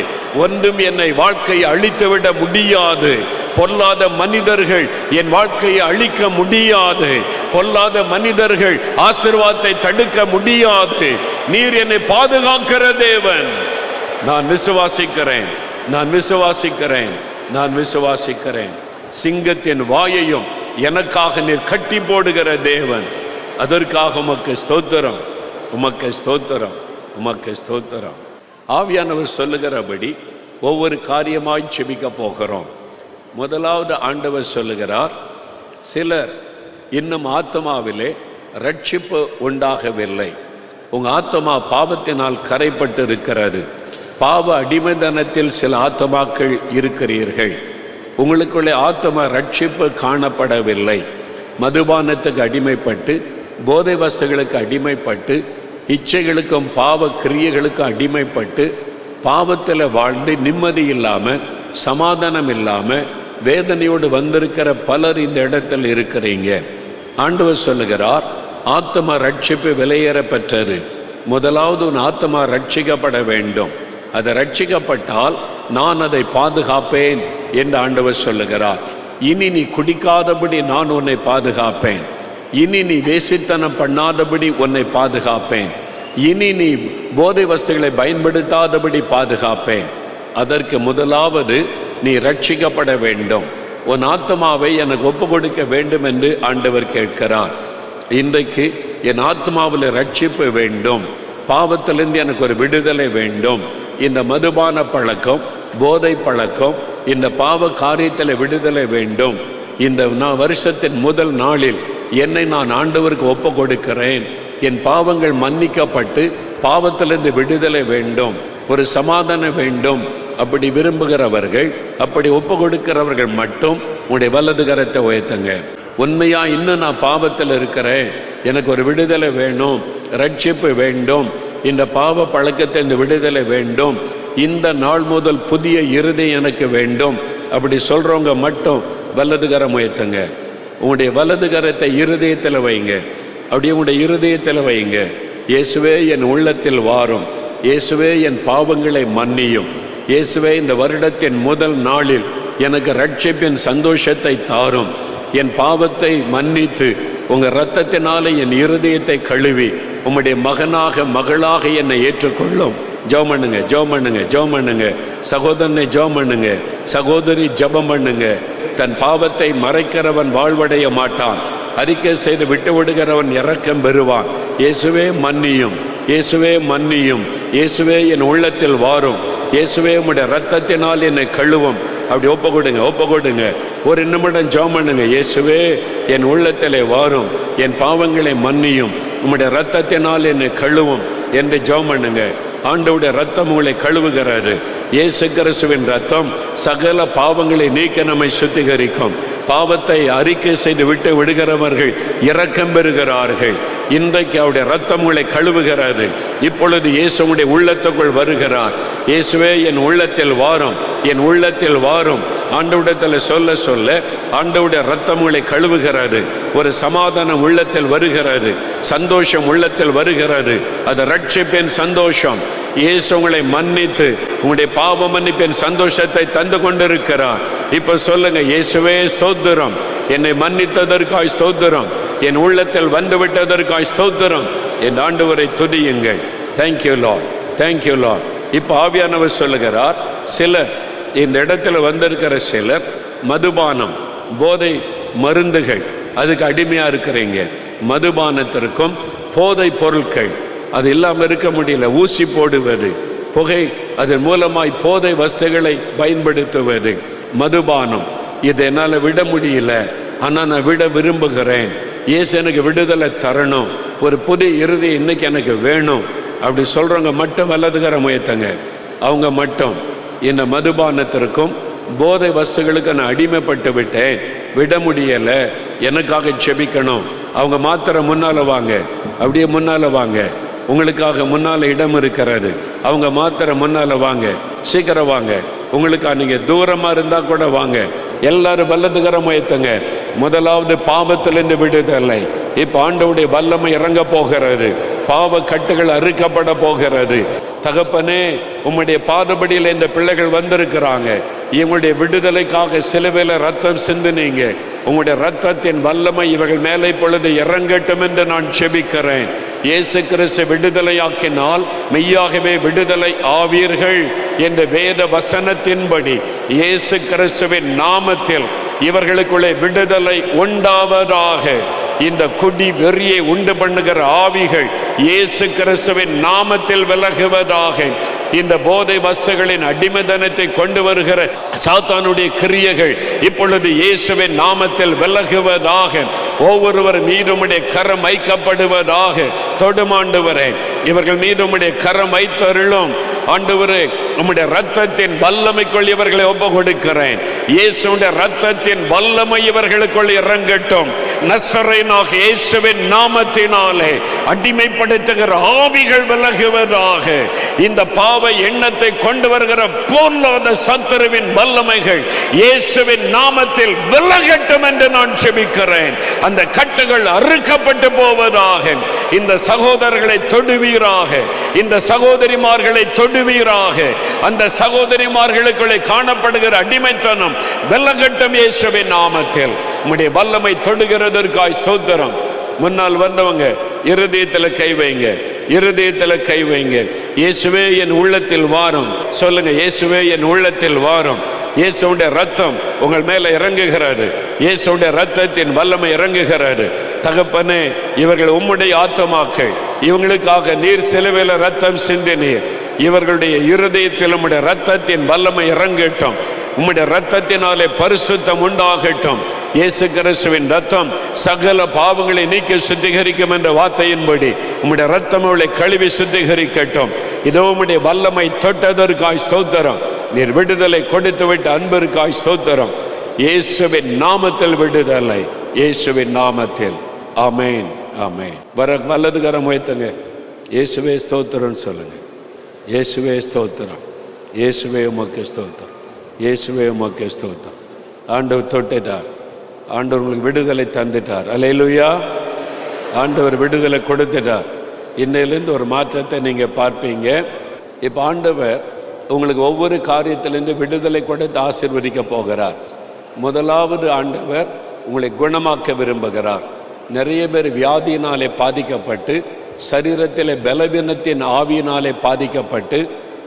ஒன்றும் என்னை வாழ்க்கையை அழித்துவிட முடியாது. பொல்லாத மனிதர்கள் என் வாழ்க்கையை அழிக்க முடியாது, பொல்லாத மனிதர்கள் ஆசீர்வாதத்தை தடுக்க முடியாது. நீர் என்னை பாதுகாக்கிற தேவன். நான் விசுவாசிக்கிறேன், நான் விசுவாசிக்கிறேன், நான் விசுவாசிக்கிறேன். சிங்கத்தின் வாயையும் எனக்காக நீர் கட்டி போடுகிற தேவன். அதற்காக உமக்கு ஸ்தோத்திரம், உமக்கு ஸ்தோத்திரம், உமக்கு ஸ்தோத்திரம். ஆவியானவர் சொல்லுகிறபடி ஒவ்வொரு காரியமாய் செபிக்க போகிறோம். முதலாவது ஆண்டவர் சொல்லுகிறார், சிலர் இன்னும் ஆத்மாவிலே ரட்சிப்பு உண்டாகவில்லை. உங்கள் ஆத்மா பாவத்தினால் கரைப்பட்டு இருக்கிறது. பாவ அடிமைத்தனத்தில் சில ஆத்மாக்கள் இருக்கிறீர்கள். உங்களுக்குள்ளே ஆத்மா ரட்சிப்பு காணப்படவில்லை. மதுபானத்துக்கு அடிமைப்பட்டு, போதை வஸ்துகளுக்கு அடிமைப்பட்டு, இச்சைகளுக்கும் பாவ கிரியைகளுக்கும் அடிமைப்பட்டு, பாவத்தில் வாழ்ந்து நிம்மதி இல்லாமல், சமாதானம் இல்லாமல், வேதனையோடு வந்திருக்கிற பலர் இந்த இடத்தில் இருக்கிறீங்க. ஆண்டவர் சொல்லுகிறார், ஆத்மா ரட்சிப்பு விலையேற பெற்றது. முதலாவது உன் ஆத்மா ரட்சிக்கப்பட வேண்டும். அதை ரட்சிக்கப்பட்டால் நான் அதை பாதுகாப்பேன் என்று ஆண்டவர் சொல்லுகிறார். இனி நீ குடிக்காதபடி நான் உன்னை பாதுகாப்பேன். இனி நீ வேசித்தனம் பண்ணாதபடி உன்னை பாதுகாப்பேன். இனி நீ போதை வஸ்துகளை பயன்படுத்தாதபடி பாதுகாப்பேன். அதற்கு முதலாவது நீ ரட்சிக்கப்பட வேண்டும். உன் ஆத்மாவை எனக்கு ஒப்பு கொடுக்க வேண்டும் என்று ஆண்டவர் கேட்கிறார். இன்றைக்கு என் ஆத்மாவில் ரட்சிப்பு வேண்டும், பாவத்திலிருந்து எனக்கு ஒரு விடுதலை வேண்டும். இந்த மதுபான பழக்கம், போதை பழக்கம், இந்த பாவ காரியத்தில் விடுதலை வேண்டும். இந்த வருஷத்தின் முதல் நாளில் என்னை நான் ஆண்டவருக்கு ஒப்பு கொடுக்கிறேன். என் பாவங்கள் மன்னிக்கப்பட்டு பாவத்திலிருந்து விடுதலை வேண்டும், ஒரு சமாதானம் வேண்டும். அப்படி விரும்புகிறவர்கள், அப்படி ஒப்பு கொடுக்கிறவர்கள் மட்டும் உங்களுடைய வலது கரத்தை உயர்த்துங்க. உண்மையா இன்னும் நான் பாவத்தில் இருக்கிறேன், எனக்கு ஒரு விடுதலை வேணும், ரட்சிப்பு வேண்டும், இந்த பாவ பழக்கத்தில் இந்த விடுதலை வேண்டும், இந்த நாள் முதல் புதிய இருதயம் எனக்கு வேண்டும். அப்படி சொல்றவங்க மட்டும் வலது கரம் உயர்த்துங்க. உங்களுடைய வலது கரத்தை இருதயத்தில் வைங்க. அப்படியே உங்களுடைய இருதயத்தில் வைங்க. இயேசுவே, என் உள்ளத்தில் வாரும். இயேசுவே, என் பாவங்களை மன்னியும். இயேசுவே, இந்த வருடத்தின் முதல் நாளில் எனக்கு ரட்சிப்பின் சந்தோஷத்தை தாரும். என் பாவத்தை மன்னித்து உங்கள் இரத்தத்தினாலே என் இருதயத்தை கழுவி உம்முடைய மகனாக மகளாக என்னை ஏற்றுக்கொள்ளும். ஜெபம் பண்ணுங்க, ஜெபம் பண்ணுங்க, ஜெபம் பண்ணுங்க. சகோதரனை ஜெபம் பண்ணுங்க, சகோதரி ஜெபம் பண்ணுங்க. தன் பாவத்தை மறைக்கிறவன் வாழ்வடைய மாட்டான், அறிக்கை செய்து விட்டு விடுகிறவன் இரக்கம் பெறுவான். இயேசுவே மன்னியும், இயேசுவே மன்னியும், இயேசுவே என் உள்ளத்தில் வாரும், இயேசுவே உம்முடைய இரத்தத்தினால் என்னை கழுவும். அப்படி ஒப்பு கொடுங்க, ஒப்பு கொடுங்க. ஒரு நிமிடம் ஜெபம் பண்ணுங்க. இயேசுவே என் உள்ளத்திலே வாரும், என் பாவங்களை மன்னியும், உம்முடைய இரத்தத்தினால் என்னை கழுவும் என்று ஜெபம் பண்ணுங்க. ஆண்டவருடைய ரத்தம் உங்களை கழுவுகிறாரு. இயேசு கிறிஸ்துவின் ரத்தம் சகல பாவங்களை நீக்க நம்மை சுத்திகரிக்கும். பாவத்தை அறிக்கை செய்து விட்டு விடுகிறவர்கள் இரக்கம் பெறுகிறார்கள். இன்றைக்கு அவருடைய ரத்தம் உங்களை கழுவுகிறது. இப்பொழுது இயேசு உங்களுடைய உள்ளத்துக்குள் வருகிறார். இயேசுவே என் உள்ளத்தில் வாரும், என் உள்ளத்தில் வாரும். ஆண்டவரிடத்தில் சொல்ல சொல்ல ஆண்டவருடைய ரத்தம் உங்களை கழுவுகிறது. ஒரு சமாதானம் உள்ளத்தில் வருகிறது, சந்தோஷம் உள்ளத்தில் வருகிறது. அது ரட்சிப்பின் சந்தோஷம். இயேசு உங்களை மன்னித்து உங்களுடைய பாவ மன்னிப்பின் சந்தோஷத்தை தந்து கொண்டிருக்கிறார். இப்ப சொல்லுங்க, இயேசுவே ஸ்தோத்திரம், என்னை மன்னித்ததற்காய் ஸ்தோத்திரம், என் உள்ளத்தில் வந்து விட்டதற்காய் ஸ்தோத்திரம். என் ஆண்டவரை துதியுங்கள். Thank you Lord, thank you Lord. இப்ப ஆவியானவர் சொல்லுகிறார், சிலர் இந்த இடத்துல வந்திருக்கிற சிலர் மதுபானம், போதை மருந்துகள், அதுக்கு அடிமையா இருக்கிறீங்க. மதுபானத்திற்கும் போதை பொருட்கள் அது இல்லாமல் இருக்க முடியல. ஊசி போடுவது, புகை, அதன் மூலமாய் போதை வஸ்துகளை பயன்படுத்துவது, மதுபானம், இது என்னால் விட முடியல, ஆனால் நான் விட விரும்புகிறேன். இயேசு எனக்கு விடுதலை தரணும், ஒரு புதிய இறுதி இன்னைக்கு எனக்கு வேணும். அப்படி சொல்றவங்க மட்டும் வலதுகர முயற்சிங்க. அவங்க மட்டும் இந்த மதுபானத்திற்கும் போதை வஸ்துகளுக்கு நான் அடிமைப்பட்டு விட்டேன், விட முடியல, எனக்காக செபிக்கணும். அவங்க மாத்திரம் முன்னால வாங்க, அப்படியே முன்னால வாங்க. உங்களுக்காக முன்னால இடம் இருக்கிறது. அவங்க மாத்திரம் முன்னால வாங்க, சீக்கிரம் வாங்க. உங்களுக்கா நீங்க தூரமா இருந்தா கூட வாங்க. எல்லாரும் வல்லதுகர முயற்சிங்க. முதலாவது பாவத்திலிருந்து விடுதலை. இப்ப ஆண்டவருடைய வல்லமை இறங்க போகிறது. பாவ கட்டுகள் அறுக்கப்பட போகிறது. தகப்பனே, உம்முடைய பாதபடியில் இந்த பிள்ளைகள் வந்திருக்கிறாங்க. இவங்களுடைய விடுதலைக்காக சிலுவையில ரத்தம் சிந்தினீங்க. உங்களுடைய ரத்தத்தின் வல்லமை இவர்கள் மேலே பொழுது இறங்கட்டும் என்று நான் செபிக்கிறேன். இயேசு கிறிஸ்து விடுதலையாக்கினால் மெய்யாகவே விடுதலை ஆவீர்கள் என்ற வேத வசனத்தின்படி இயேசு கிறிஸ்துவின் நாமத்தில் இவர்களுக்குள்ளே விடுதலை உண்டாவதாக. இந்த குடி வெறியை உண்டு பண்ணுகிற ஆவிகள் இயேசு கிறிஸ்துவின் நாமத்தில் விலகுவதாக. இந்த போதை வஸ்துகளின் அடிமைத்தனத்தை கொண்டு வருகிற சாத்தானுடைய கிரியைகள் இப்பொழுது இயேசுவின் நாமத்தில் விலகுவதாக. ஒவ்வொருவர் மீதுமுடைய கரம் வைக்கப்படுவதாக. தொடுமாண்டவரே, இவர்கள் மீதுமுடைய கரம் வைத்தருளும். ஆண்டவரே, உம்முடைய ரத்தத்தின் வல்லமைக்குள் இவர்களை ஒப்பு கொடுக்கிறேன். இயேசுடைய ரத்தத்தின் வல்லமை இவர்களுக்குள் இறங்கட்டும். நசரேயனாகிய இயேசுவின் நாமத்தினாலே அடிமைப்படுத்துகிற ஆவிகள் விலகுவதாக. இந்த பாவ எண்ணத்தை கொண்டு வருகிற பொல்லாத சத்துருவின் வல்லமைகள் இயேசுவின் நாமத்தில் விலகட்டும் என்று நான் செபிக்கிறேன். அந்த கட்டுகள் அறுக்கப்பட்டு போவதாக. இந்த சகோதரர்களை தொடுவீராக, இந்த சகோதரிமார்களை தொடுவீராக. அந்த சகோதரிமார்களுக்குள்ளே காணப்படுகிற அடிமைத்தனம் விலகட்டும் இயேசுவின் நாமத்தில். உம்முடைய வல்லமை தொடுகிறதற்காய் ஸ்தோத்திரம். முன்னால் வந்தவங்க இருதயத்தில் கை வைங்க, இருதயத்தில் கை வைங்க. இயேசுவே என் உள்ளத்தில் வாரும். சொல்லுங்க, இயேசுவே என் உள்ளத்தில் வாரும். இயேசுடைய ரத்தம் உங்கள் மேல இறங்குகிறாரு. இயேசுடைய ரத்தத்தின் வல்லமை இறங்குகிறாரு. தகப்பனே, இவர்கள் உம்முடைய ஆத்துமாக்கள். இவங்களுக்காக நீர் சிலுவையில் ரத்தம் சிந்தினீர். இவர்களுடைய இருதயத்தில் உம்முடைய ரத்தத்தின் வல்லமை இறங்கட்டும். உம்முடைய ரத்தத்தினாலே பரிசுத்தம் உண்டாகட்டும். இயேசு கிறிஸ்துவின் ரத்தம் சகல பாவங்களை நீக்கி சுத்திகரிக்கும் என்ற வார்த்தையின்படி உம்முடைய ரத்தம் அவளை கழுவி சுத்திகரிக்கட்டும். இதோ உம்முடைய வல்லமை தொட்டதற்காய் ஸ்தோத்திரம். நீர் விடுதலை கொடுத்து விட்ட அன்பிற்காய் ஸ்தோத்திரம். இயேசுவின் நாமத்தில் விடுதலை, இயேசுவின் நாமத்தில். ஆமென், ஆமென். வலதுகரம் உயர்த்துங்க. இயேசுவே ஸ்தோத்திரம் சொல்லுங்க. இயேசுவே ஸ்தோத்திரம், இயேசுவே உமக்கு ஸ்தோத்திரம், இயேசுவே உமக்கு ஸ்தோத்திரம். ஆண்டவர் தொட்டுட்டார். ஆண்டவர் உங்களுக்கு விடுதலை தந்துட்டார். அல்லேலூயா. ஆண்டவர் விடுதலை கொடுத்துட்டார். இன்னையிலேருந்து ஒரு மாற்றத்தை நீங்கள் பார்ப்பீங்க. இப்போ ஆண்டவர் உங்களுக்கு ஒவ்வொரு காரியத்திலேருந்து விடுதலை கொடுத்து ஆசீர்வதிக்க போகிறார். முதலாவது ஆண்டவர் உங்களை குணமாக்க விரும்புகிறார். நிறைய பேர் வியாதியினாலே பாதிக்கப்பட்டு, சரீரத்தில் பலவீனத்தின் ஆவியினாலே பாதிக்கப்பட்டு,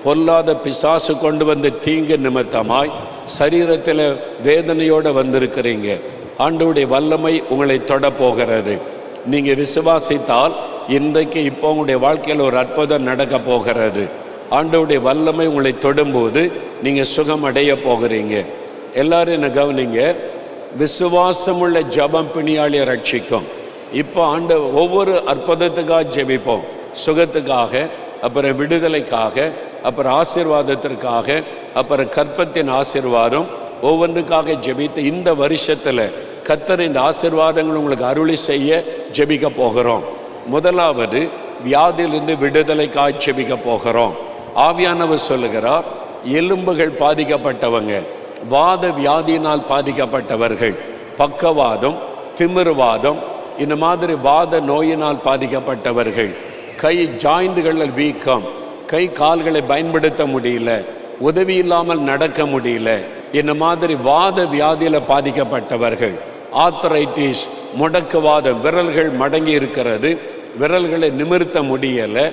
பொல்லாத பிசாசு கொண்டு வந்து தீங்கு நிமித்தமாய் சரீரத்தில் வேதனையோடு வந்திருக்கிறீங்க. ஆண்டவருடைய வல்லமை உங்களை தொட போகிறது. நீங்கள் விசுவாசித்தால் இன்றைக்கு இப்போ உங்களுடைய வாழ்க்கையில் ஒரு அற்புதம் நடக்க போகிறது. ஆண்டவருடைய வல்லமை உங்களை தொடும்போது நீங்கள் சுகம் அடைய போகிறீங்க. எல்லாரும் என்ன கவனிங்க, விசுவாசமுள்ள ஜபம் பிணியாளியை ரட்சிக்கும். இப்போ ஒவ்வொரு அற்புதத்துக்காக ஜெபிப்போம். சுகத்துக்காக, அப்புறம் விடுதலைக்காக, அப்புறம் ஆசீர்வாதத்திற்காக, அப்புறம் கற்பத்தின் ஆசீர்வாதம், ஒவ்வொன்றுக்காக ஜெபித்து இந்த வருஷத்தில் கர்த்தர் இந்த ஆசீர்வாதங்கள் உங்களுக்கு அருளி செய்ய ஜெபிக்க போகிறோம். முதலாவது வியாதியிலிருந்து விடுதலைக்காக ஜெபிக்க போகிறோம். ஆவியானவர் சொல்லுகிறார், எலும்புகள் பாதிக்கப்பட்டவங்க, வாத வியாதியினால் பாதிக்கப்பட்டவர்கள், பக்கவாதம், திமிர்வாதம், இந்த மாதிரி வாத நோயினால் பாதிக்கப்பட்டவர்கள், கை ஜாயிண்டுகளில் வீக்கம், கை கால்களை பயன்படுத்த முடியல, உதவி இல்லாமல் நடக்க முடியல, இந்த மாதிரி வாத வியாதியில் பாதிக்கப்பட்டவர்கள், ஆர்த்தரைட்டிஸ், முடக்குவாதம், விரல்கள் மடங்கி இருக்கிறது, விரல்களை நிமிர்த்த முடியலை.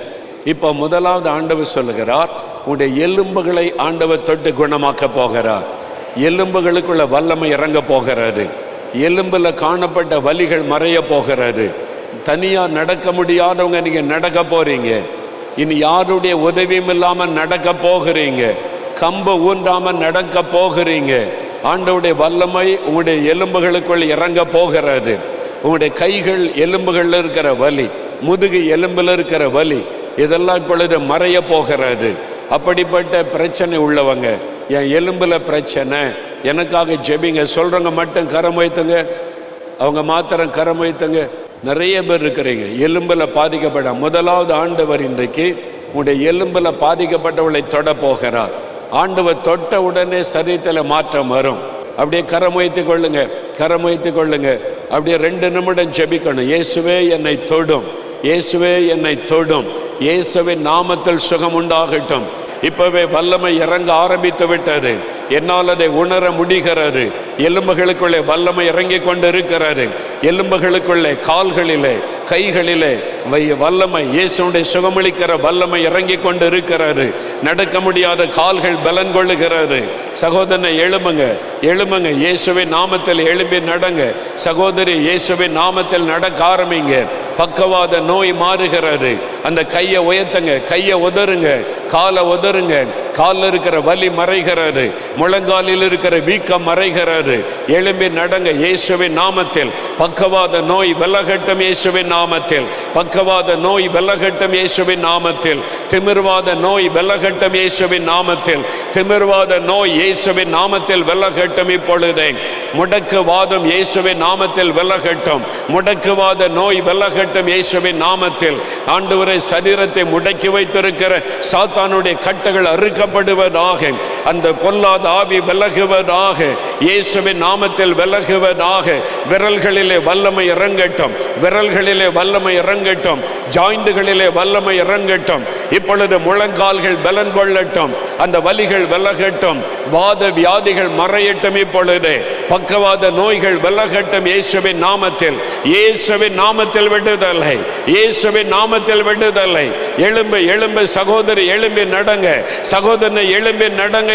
இப்போ முதலாவது ஆண்டவர் சொல்லுகிறார், உங்களுடைய எலும்புகளை ஆண்டவர் தொட்டு குணமாக்க போகிறார். எலும்புகளுக்குள்ள வல்லமை இறங்க போகிறது. எலும்புல காணப்பட்ட வலிகள் மறைய போகிறது. தனியாக நடக்க முடியாதவங்க நீங்கள் நடக்க போறீங்க. இனி யாருடைய உதவியும் இல்லாமல் நடக்க போகிறீங்க. கம்பு ஊன்றாமல் நடக்க போகிறீங்க. ஆண்டவருடைய வல்லமை உங்களுடைய எலும்புகளுக்குள் இறங்க போகிறது. உங்களுடைய கைகள் எலும்புகளில் இருக்கிற வலி, முதுகு எலும்பில் இருக்கிற வலி, இதெல்லாம் இப்பொழுது மறைய போகிறது. அப்படிப்பட்ட பிரச்சனை உள்ளவங்க, என் எலும்புல பிரச்சனை, எனக்காக ஜெபிங்க சொல்றவங்க மட்டும் கரம் வைத்துங்க. அவங்க மாத்திரம் கரம் வைத்துங்க. நிறைய பேர் இருக்கிறீங்க எலும்புல பாதிக்கப்பட்ட. முதலாவது ஆண்டவர் இன்றைக்கு உங்களுடைய எலும்புல பாதிக்கப்பட்டவர்களை தொட போகிறார். ஆண்டவர் தொட்ட உடனே சரீரத்தில் மாற்றம் வரும். அப்படியே கரம் வைத்துக் கொள்ளுங்க, கரம் வைத்துக் கொள்ளுங்க. அப்படியே 2 நிமிடம் ஜெபிக்கணும். இயேசுவே என்னை தொடும், இயேசுவே என்னை தொடும், இயேசுவின் நாமத்தில் சுகம் உண்டாகட்டும். இப்பவே வல்லமை இறங்க ஆரம்பித்து விட்டது. என்னால் அதை உணர முடிகிறது. எலும்புகளுக்குள்ளே வல்லமை இறங்கி கொண்டு இருக்கிறது. எலும்புகளுக்குள்ளே, கால்களிலே, கைகளிலே வல்லமை, இயேசுடைய சுகமளிக்கிற வல்லமை இறங்கி கொண்டு இருக்கிறது. நடக்க முடியாத கால்கள் பலன் கொள்ளுகிறது. சகோதரனை எழும்புங்க, எழும்புங்க, இயேசுவின் நாமத்தில் எழும்பி நடங்க. சகோதரி, இயேசுவின் நாமத்தில் நடக்க ஆரம்பிங்க. பக்கவாத நோய் மாறுகிறது. அந்த கையை உயர்த்துங்க, கையை உதறுங்க, காலை உதறுங்க. காலில் இருக்கிற வலி மறைகிறது. முழங்காலில் இருக்கிற வீக்கம் மறைகிறது. எழும்பி நடங்க இயேசுவின் நாமத்தில். பக்கவாத நோய் விலகட்டும் இயேசுவின் நாமத்தில். பக்கவாத நோய் விலகட்டும் இயேசுவின் நாமத்தில். திமிர்வாத நோய் விலகட்டும் இயேசுவின் நாமத்தில். திமிர்வாத நோய் இயேசுவின் நாமத்தில் விலகட்டும். இப்பொழுதே முடக்குவாதம் இயேசுவின் நாமத்தில் விலகட்டும். முடக்குவாத நோய் விலகட்டும் இயேசுவின் நாமத்தில். ஆண்டவரே, சரீரத்தை முடக்கி வைத்திருக்கிற சாத்தானுடைய கட்டுகள் அறுக்கப்படுவதாக. அந்த பொல்லாத ஆவி விலகுவதாக. இயேசுவின் நாமத்தில் விலகுவதாக. விரல்களிலே வல்லமை இறங்கட்டும், விரல்களிலே வல்லமை இறங்கட்டும், ஜாயிண்டுகளிலே வல்லமை இறங்கட்டும். இப்பொழுது முழங்கால்கள் பலன் கொள்ளட்டும், அந்த வலிகள் விலகட்டும், வாத வியாதிகள் மறையட்டும். இப்பொழுது பக்கவாத நோய்கள் விலகட்டும் இயேசுவின் நாமத்தில். இயேசுவின் நாமத்தில் விடுதலை, இயேசுவின் நாமத்தில் விடுதலை. எழும்பு, எழும்பு சகோதரி, எழும்பி நடங்க. சகோதரனை எழும்பி நடங்க.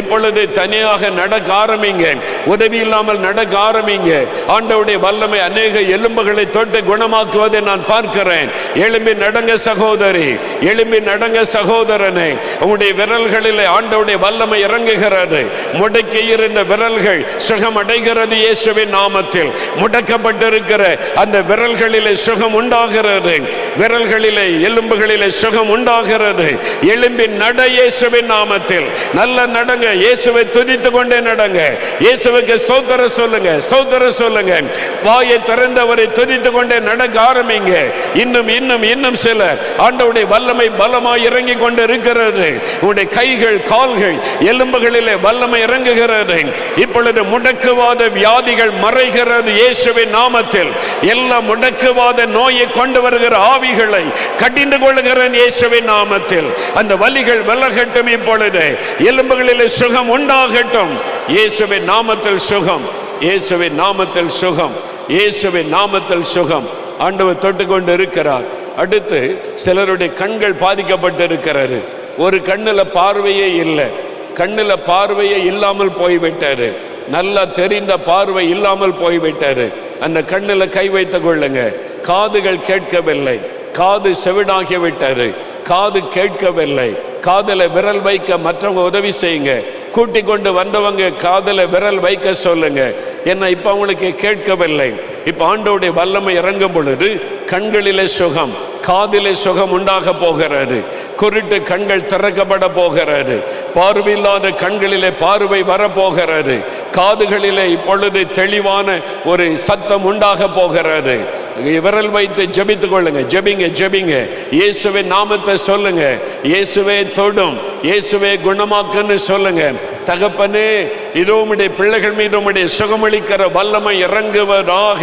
இப்பொழுது தனியாக நடக்க ஆரம்பிங்க. உதவி இல்லாமல் நடக்க ஆரம்பிங்க. ஆண்டவருடைய வல்லமை அநேக எலும்புகளை தொட்டு குணமாக்குவதை நான் பார்க்கிறேன். எழும்பி நடங்க சகோதரி, எழும்பி நடங்க சகோதரனே. உங்களுடைய விரல்களிலே ஆண்டவருடைய வல்லமை இறங்குகிறது. முடக்கி இருந்த விரல்கள் சுகம் அடைகிறது இயேசுவின் நாமத்தில். முடக்கப்பட்டிருக்கிற அந்த விரல்களிலே சுகம் உண்டாகிறது. விரல்களிலே, எலும்புகளிலே சுகம் உண்டாகிறது. எழும்பி நட இயேசுவின் நாமத்தில். நல்ல நடங்க. இயேசுவை துதித்து கொண்டே நடங்க. இயேசுவுக்கு ஸ்தோத்திரம் சொல்லுங்க, ஸ்தோத்திரம் சொல்லுங்க. வாயை திறந்தவரை துதித்து கொண்டே நடக்க ஆரம்பிங்க. இன்னும் இன்னும் இன்னும் சில ஆண்டவருடைய வல்லமை பலமாய் இறங்கி கொண்டு இருக்கிறது. உங்களுடைய கைகள், கால்கள், எலும்புகளிலே வல்லமை இறங்குகிறது. இப்பொழுது முடக்குவாத வியாதிகள் மறைகிறது இயேசுவின் நாமத்தில். எல்லா முடக்குவாத நோயை கொண்டு வருகிற ஆவிகளை கடிந்து கொள்கிறேன் இயேசுவின் நாமத்தில். அந்த வலிகள் விலகட்டும். இப்பொழுது எலும்புகளிலே சுகம் உண்டாகட்டும் இயேசுவின் நாமத்தில். சுகம் இயேசுவின் நாமத்தில் சுகம், இயேசுவின் நாமத்தில் சுகம். ஆண்டவர் தொட்டுக்கொண்டு இருக்கிறார். அடுத்து சிலருடைய கண்கள் பாதிக்கப்பட்டு இருக்கிறாரு. ஒரு கண்ணுல பார்வையே இல்லை, கண்ணுல பார்வையே இல்லாமல் போய்விட்டாரு. நல்லா தெரிந்த பார்வை இல்லாமல் போய்விட்டாரு. அந்த கண்ணுல கை வைத்துக் கொள்ளுங்க. காதுகள் கேட்கவில்லை, காது செவிடாகி விட்டாரு, காது கேட்கவில்லை. காதுல விரல் வைக்க மற்றவங்க உதவி செய்யுங்க. கூட்டி கொண்டு வந்தவங்க காதுல விரல் வைக்க சொல்லுங்க. என்ன இப்ப அவங்களுக்கு கேட்கவில்லை. இப்ப ஆண்டவருடைய வல்லமை இறங்கும் பொழுது கண்களிலே சுகம், காதிலே சுகம் உண்டாக போகிறது. குருட்டு கண்கள் திறக்கப்பட போகிறது. பார்வையில்லாத கண்களிலே பார்வை வரப்போகிறது. காதுகளிலே இப்பொழுது தெளிவான ஒரு சத்தம் உண்டாக போகிறது. விரல் வைத்து ஜெபித்துக் கொள்ளுங்க. ஜெபிங்க, ஜெபிங்க. இயேசுவின் நாமத்தை சொல்லுங்க. இயேசுவே தொடும், இயேசுவே குணமாக்குன்னு சொல்லுங்க. தகப்பனே, இதோ உம்முடைய பிள்ளைகள் மீது உம்முடைய சுகமளிக்கிற வல்லமை இறங்குவதாக.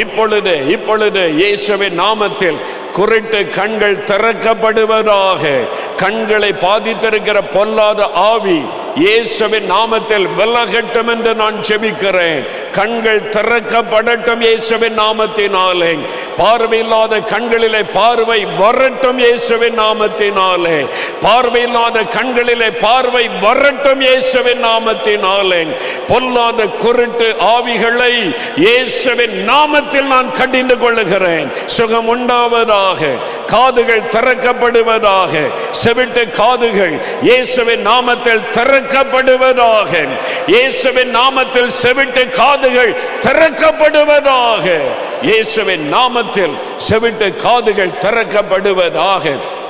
இப்பொழுது இப்பொழுது இயேசுவின் நாமத்தில் குருட்டு கண்கள் திறக்கப்படுவதாக. கண்களை பாதித்திருக்கிற பொல்லாத ஆவி இயேசுவின் நாமத்தில் விலகட்டும் என்று நான் ஜெபிக்கிறேன். கண்கள் திறக்கப்படட்டும் இயேசுவின் நாமத்தினாலே. பார்வையில்லாத கண்களிலே பார்வை வரட்டும் இயேசுவின் நாமத்தினாலே. பார்வையில்லாத கண்களிலே பார்வை வரட்டும் இயேசுவின் நாமத்தினாலே. பொல்லாத குருட்டு ஆவிகளை இயேசுவின் நாமத்தில் நான் கடிந்து கொள்ளுகிறேன். சுகம் உண்டாவதாக. காதுகள் திறக்கப்படுவதாக. செவிட்டு காதுகள் இயேசுவின் நாமத்தில் திறக்கப்படுவதாக. இயேசுவின் நாமத்தில் செவிட்டு காதுகள் திறக்கப்படுவதாக. இயேசுவின் நாமத்தில் செவிட்டு காதுகள் திறக்கப்படுவதாக.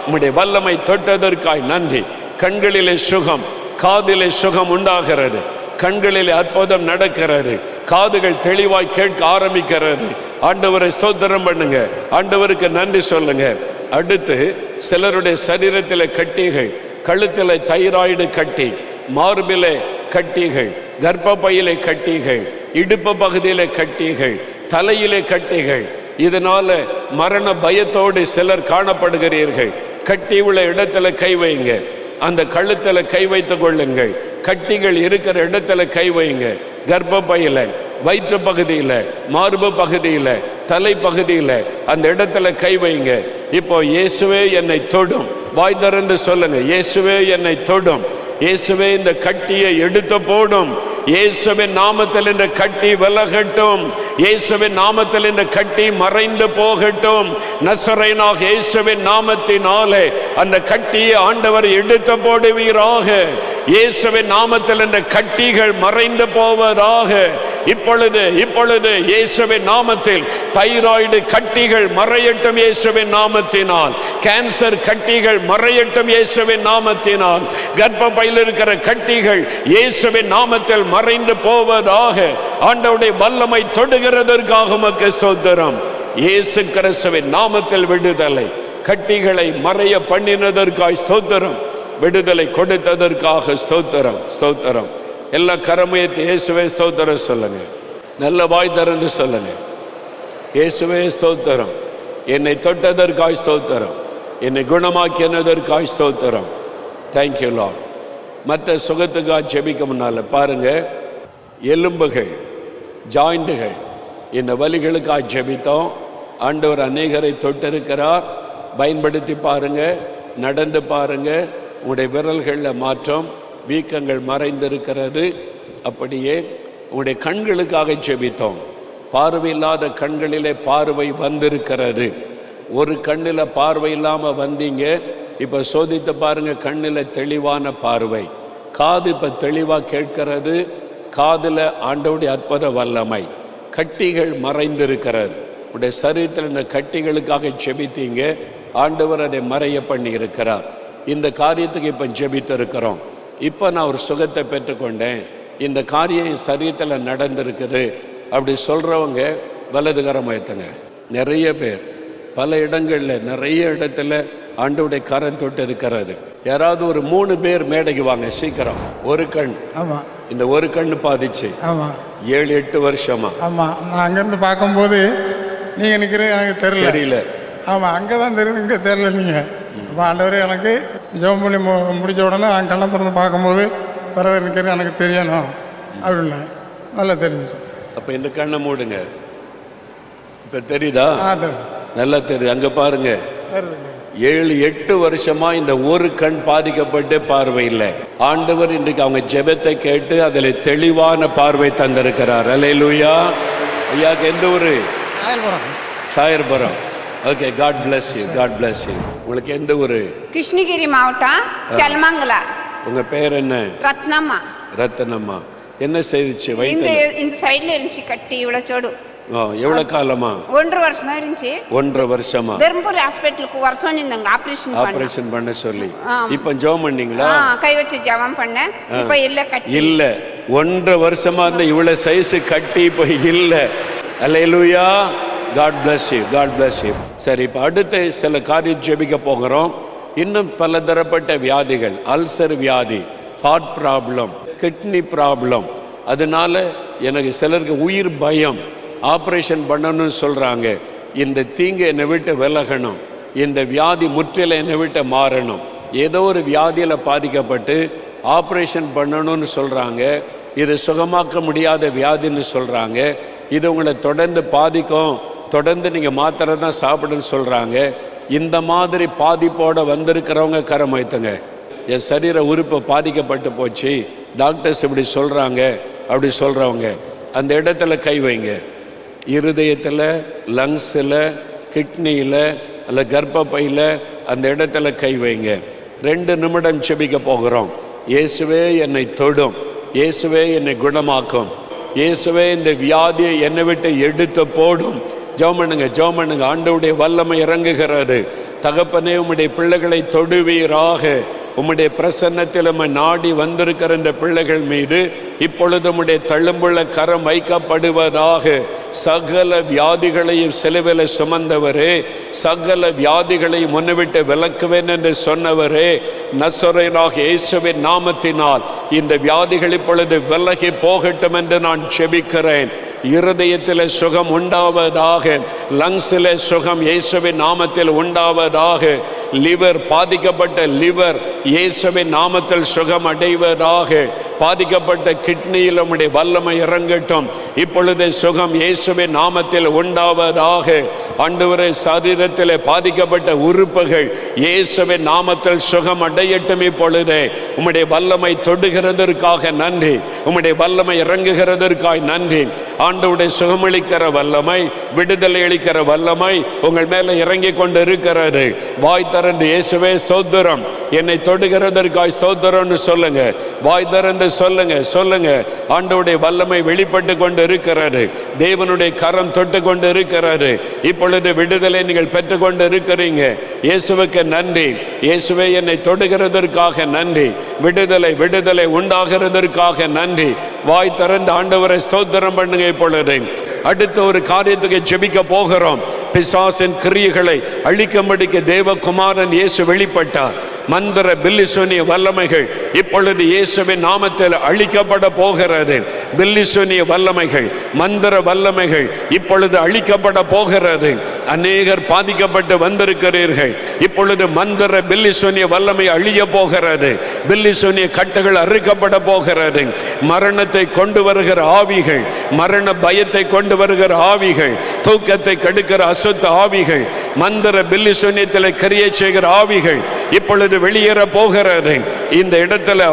உம்முடைய வல்லமை தொட்டதற்காய் நன்றி. கண்களிலே சுகம், காதிலே சுகம் உண்டாகிறது. கண்களிலே அற்புதம் நடக்கிறது. காதுகள் தெளிவாய் கேட்க ஆரம்பிக்கிறது. ஆண்டவரை ஸ்தோத்திரம் பண்ணுங்க. ஆண்டவருக்கு நன்றி சொல்லுங்க. அடுத்து சிலருடைய சரீரத்திலே கட்டிகள், கழுத்திலே தைராய்டு கட்டி, மார்பிலே கட்டிகள், கர்ப்பப்பையிலே கட்டிகள், இடுப்பு பகுதியிலே கட்டிகள், தலையிலே கட்டிகள். இதனால மரண பயத்தோடு சிலர் காணப்படுகிறீர்கள். கட்டி உள்ள இடத்துல கை வைங்க. அந்த கழுத்துல கை வைத்துக் கொள்ளுங்கள். கட்டிகள் இருக்கிற இடத்துல கை வைங்க. கர்ப்பப்பையில, வயிற்று பகுதியில, மார்பு பகுதியில, தலை பகுதியில அந்த இடத்துல கை வைங்க. இப்போ இயேசுவே என்னை தொடும். வாய் திறந்து சொல்லுங்க. இயேசுவே என்னை தொடும். இயேசுவே இந்த கட்டியை எடுத்து போடும். இயேசுவின் நாமத்தில் இந்த கட்டி விலகட்டும். இயேசுவின் நாமத்தில் இந்த கட்டி மறைந்து போகட்டும். நசரேயனாகிய இயேசுவின் நாமத்தினாலே அந்த கட்டியை ஆண்டவர் எடுத்து போடுவீராக. இயேசுவின் நாமத்தில் இந்த கட்டிகள் மறைந்து போவதாக. இப்பொழுது இப்பொழுது இயேசுவின் நாமத்தில் தைராய்டு கட்டிகள் மறையட்டும் இயேசுவின் நாமத்தினால். கேன்சர் கட்டிகள் மறையட்டும் இயேசுவின் நாமத்தினால். கர்ப்பப்பையில் இருக்கிற கட்டிகள் இயேசுவின் நாமத்தில் மறைந்து போவதாக. ஆண்டவருடைய வல்லமை தொடுகிறதற்காக உமக்கு ஸ்தோத்திரம். இயேசு கிறிஸ்துவின் நாமத்தில் விடுதலை. கட்டிகளை மறைய பண்ணினதற்காய் ஸ்தோத்திரம். விடுதலை கொடுத்ததற்காக ஸ்தோத்திரம், ஸ்தோத்திரம். எல்லா கரமையத்தை இயேசுவே ஸ்தோத்திரம் சொல்லுங்க. நல்ல வாய் திறந்து சொல்லுங்க. இயேசுவே ஸ்தோத்திரம். என்னை தொட்டதற்காய் ஸ்தோத்திரம். என்னை குணமாக்கினதற்காய் ஸ்தோத்திரம். Thank you Lord. மற்ற சுகத்துக்காக ஜெபிக்க முன்னால பாருங்க, எலும்புகள், ஜாயிண்டுகள், இந்த வலிகளுக்காக ஜெபித்தோம். ஆண்டவர் அநேகரை தொட்டிருக்கிறார். பயன்படுத்தி பாருங்க, நடந்து பாருங்க. உங்களுடைய விரல்களில் மாற்றம், வீக்கங்கள் மறைந்திருக்கிறது. அப்படியே உங்களுடைய கண்களுக்காக ஜெபித்தோம். பார்வை இல்லாத கண்களிலே பார்வை வந்திருக்கிறது. ஒரு கண்ணில் பார்வை இல்லாமல் வந்தீங்க. இப்போ சோதித்து பாருங்க, கண்ணில் தெளிவான பார்வை. காது இப்போ தெளிவாக கேட்கிறது. காதில் ஆண்டவருடைய அற்புத வல்லமை. கட்டிகள் மறைந்திருக்கிறது. உடைய சரீரத்தில் இந்த கட்டிகளுக்காக ஜெபித்தீங்க. ஆண்டவர் அதை மறைய பண்ணி இருக்கிறார். இந்த காரியத்துக்கு இப்போ ஜெபித்து இருக்கிறோம். இப்போ நான் ஒரு சுகத்தை பெற்றுக்கொண்டேன், இந்த காரியம் சரீரத்தில் நடந்திருக்குது அப்படி சொல்கிறவங்க வலதுகரம் உயர்த்துங்க. நிறைய பேர் பல இடங்களில், நிறைய இடத்துல ஆண்டவருடைய கரம் தொட்டு இருக்கிறது. யாராவது ஒரு 3 பேர் மேடைக்கு வாங்க சீக்கிரம். ஒரு கண். ஆமாம். இந்த ஒரு கண் பாதிச்சு. ஆமாம். 7-8 வருஷமா. ஆமாம். நான் அங்கேருந்து பார்க்கும்போது நீங்கள் நிற்கிறது எனக்கு தெரியல. ஆமாம், அங்கே தான் தெரியுது, இங்கே தெரியல. நீங்கள் அப்போ ஆண்டவரே எனக்கு ஜெபம் பண்ணி முடித்த உடனே நான் கண்ணை திறந்து பார்க்கும்போது பிறகு நிற்கிறது எனக்கு தெரியணும் அப்படின்னு நல்லா தெரிஞ்சிச்சு. அப்போ இந்த கண்ணை மூடுங்க. இப்போ தெரியுதா? அது நல்லா தெரியுது. அங்கே பாருங்க, வருதுங்க. 7-8 வருஷமா இந்த ஒரு கண் பாதிக்கப்பட்டு பார்வை இல்லை. ஆண்டவர் இன்றைக்கு அவங்க ஜெபத்தை கேட்டு அதில் தெளிவான பார்வை தந்திருக்கிறார். அல்லேலூயா. ஐயாக்கு எந்த ஊரு? Sawyerpuram. Okay, God bless you, God bless you. உங்களுக்கு எந்த ஊரு? கிருஷ்ணகிரி மாவட்டம் தெலமங்கலா. உங்க பேர் என்ன? ரத்னம்மா. ரத்னம்மா. என்ன செய்துச்சு? இந்த சைடுல இருந்துச்சு கட்டி இவ்வளவு சோடு. எவ்வளவு காலமா? 1.5 வருஷமா இருந்துச்சு. 1.5 வருஷமா தர்மபுரி ஹாஸ்பிட்டலுக்கு வருஷம் இருந்தாங்க ஆபரேஷன் பண்ண சொல்லி. இப்ப ஜெபம் பண்ணீங்களா? கை வச்சு ஜெபம் பண்ணேன். இப்ப இல்ல கட்டி இல்ல. 1.5 வருஷமா அந்த இவ்வளவு சைஸ் கட்டி இப்ப இல்ல. Hallelujah. God bless you, God bless you. சரி, இப்ப அடுத்து சில காரியம் ஜெபிக்க போகிறோம். இன்னும் பல தரப்பட்ட வியாதிகள், அல்சர் வியாதி, ஹார்ட் ப்ராப்ளம், கிட்னி ப்ராப்ளம். அதனால எனக்கு சிலருக்கு உயிர் பயம், ஆப்ரேஷன் பண்ணணும்னு சொல்கிறாங்க. இந்த தீங்கு என்னை விட்டு விலகணும், இந்த வியாதி முற்றிலும் என்னை விட்டு மாறணும். ஏதோ ஒரு வியாதியில் பாதிக்கப்பட்டு ஆப்ரேஷன் பண்ணணும்னு சொல்கிறாங்க. இது சுகமாக்க முடியாத வியாதின்னு சொல்கிறாங்க. இது உங்களை தொடர்ந்து பாதிக்கும், தொடர்ந்து நீங்கள் மாத்திரை தான் சாப்பிடுன்னு சொல்கிறாங்க. இந்த மாதிரி பாதிப்போடு வந்திருக்கிறவங்க கரம் வைத்துங்க. என் சரீர உறுப்பு பாதிக்கப்பட்டு போச்சு, டாக்டர்ஸ் இப்படி சொல்கிறாங்க, அப்படி சொல்கிறவங்க அந்த இடத்துல கை வைங்க. இருதயத்தில், லங்ஸில், கிட்னியில் அல்ல கர்ப்பப்பையில் அந்த இடத்துல கை வைங்க. 2 நிமிடம் செபிக்க போகிறோம். இயேசுவே என்னை தொடும், இயேசுவே என்னை குணமாக்கும், இயேசுவே இந்த வியாதியை என்னை விட்டு எடுத்து போடும். ஜெபம் பண்ணுங்க, ஜெபம் பண்ணுங்க. ஆண்டவருடைய வல்லமை இறங்குகிறது. தகப்பனே, உம்முடைய பிள்ளைகளை தொடுவீராக. உம்முடைய பிரசன்னத்தில் நாடி வந்திருக்கிற இந்த பிள்ளைகள் மீது இப்பொழுது உம்முடைய தழும்புள்ள கரம் வைக்கப்படுவதாக. சகல வியாதிகளையும் சிலுவையில் சுமந்தவரே, சகல வியாதிகளையும் முன்னிவிட்டு விலக்குவேன் என்று சொன்னவரே, நசரேயனாகிய இயேசுவின் நாமத்தினால் இந்த வியாதிகள் இப்பொழுது விலகி போகட்டும் என்று நான் ஜெபிக்கிறேன். இருதயத்தில் சுகம் உண்டாவதாக, லங்ஸில் சுகம் இயேசுவின் நாமத்தில் உண்டாவதாக. லிவர், பாதிக்கப்பட்ட லிவர் இயேசுவின் நாமத்தில் சுகம் அடைவதாக. பாதிக்கப்பட்ட கிட்னியில் உம்முடைய வல்லமை இறங்கட்டும். இப்பொழுது சுகம் இயேசுவின் நாமத்தில் உண்டாவதாக. ஆண்டவரே, சரீரத்தில் பாதிக்கப்பட்ட உறுப்புகள் இயேசுவின் நாமத்தில் சுகம் அடையட்டும். இப்பொழுதே உம்முடைய வல்லமை தொடுகிறதற்காக நன்றி, உம்முடைய வல்லமை இறங்குகிறதற்காக நன்றி. ஆண்டவருடைய சுகமளிக்கிற வல்லமை, விடுதலை அளிக்கிற வல்லமை உங்கள் மேல இறங்கி கொண்டு இருக்கிறது. வாய் திறந்து இயேசுவே ஸ்தோத்திரம், என்னை தொடுகிறதற்காக ஸ்தோத்திரம்னு சொல்லுங்க. வாய் திறந்து சொல்லுங்க, சொல்லுங்க. ஆண்டவருடைய வல்லமை வெளிப்பட்டு கொண்டு இருக்கிறது. தேவனுடைய கரம் தொட்டு கொண்டு இருக்கிறது. இப்பொழுது விடுதலை நீங்கள் பெற்றுக்கொண்டு இருக்கிறீங்க. இயேசுவுக்கு நன்றி. இயேசுவே என்னை தொடுகிறதற்காக நன்றி. விடுதலை, விடுதலை உண்டாகிறதற்காக நன்றி. வாய் திறந்து ஆண்டவரை ஸ்தோத்திரம் பண்ணுங்க. இப்பொழுது அடுத்த ஒரு காரியத்துக்கு ஜெபிக்க போகிறோம். பிசாசின் கிரியைகளை அழிக்கும்படிக்கு தேவகுமாரன் இயேசு வெளிப்பட்டார். மந்திர பில்லிசூனிய வல்லமைகள் இப்பொழுது இயேசுவின் நாமத்தில் அழிக்கப்பட போகிறது. பில்லிசூனிய வல்லமைகள், மந்திர வல்லமைகள் இப்பொழுது அழிக்கப்பட போகிறது. அநேகர் பாதிக்கப்பட்டு வந்திருக்கிறீர்கள். இப்பொழுது மந்திர பில்லிசூனிய வல்லமை அழிய போகிறது. பில்லிசூனிய கட்டுகள் அறுக்கப்பட போகிறது. மரணத்தை கொண்டு வருகிற ஆவிகள், மரண பயத்தை கொண்டு வருகிற ஆவிகள், தூக்கத்தை கெடுக்கிற அசுத்த ஆவிகள், மந்திர பில்லிசூனியத்தில் கிரியை செய்கிற ஆவிகள் இப்பொழுது வெளியேற போகிறது. இந்த இடத்துல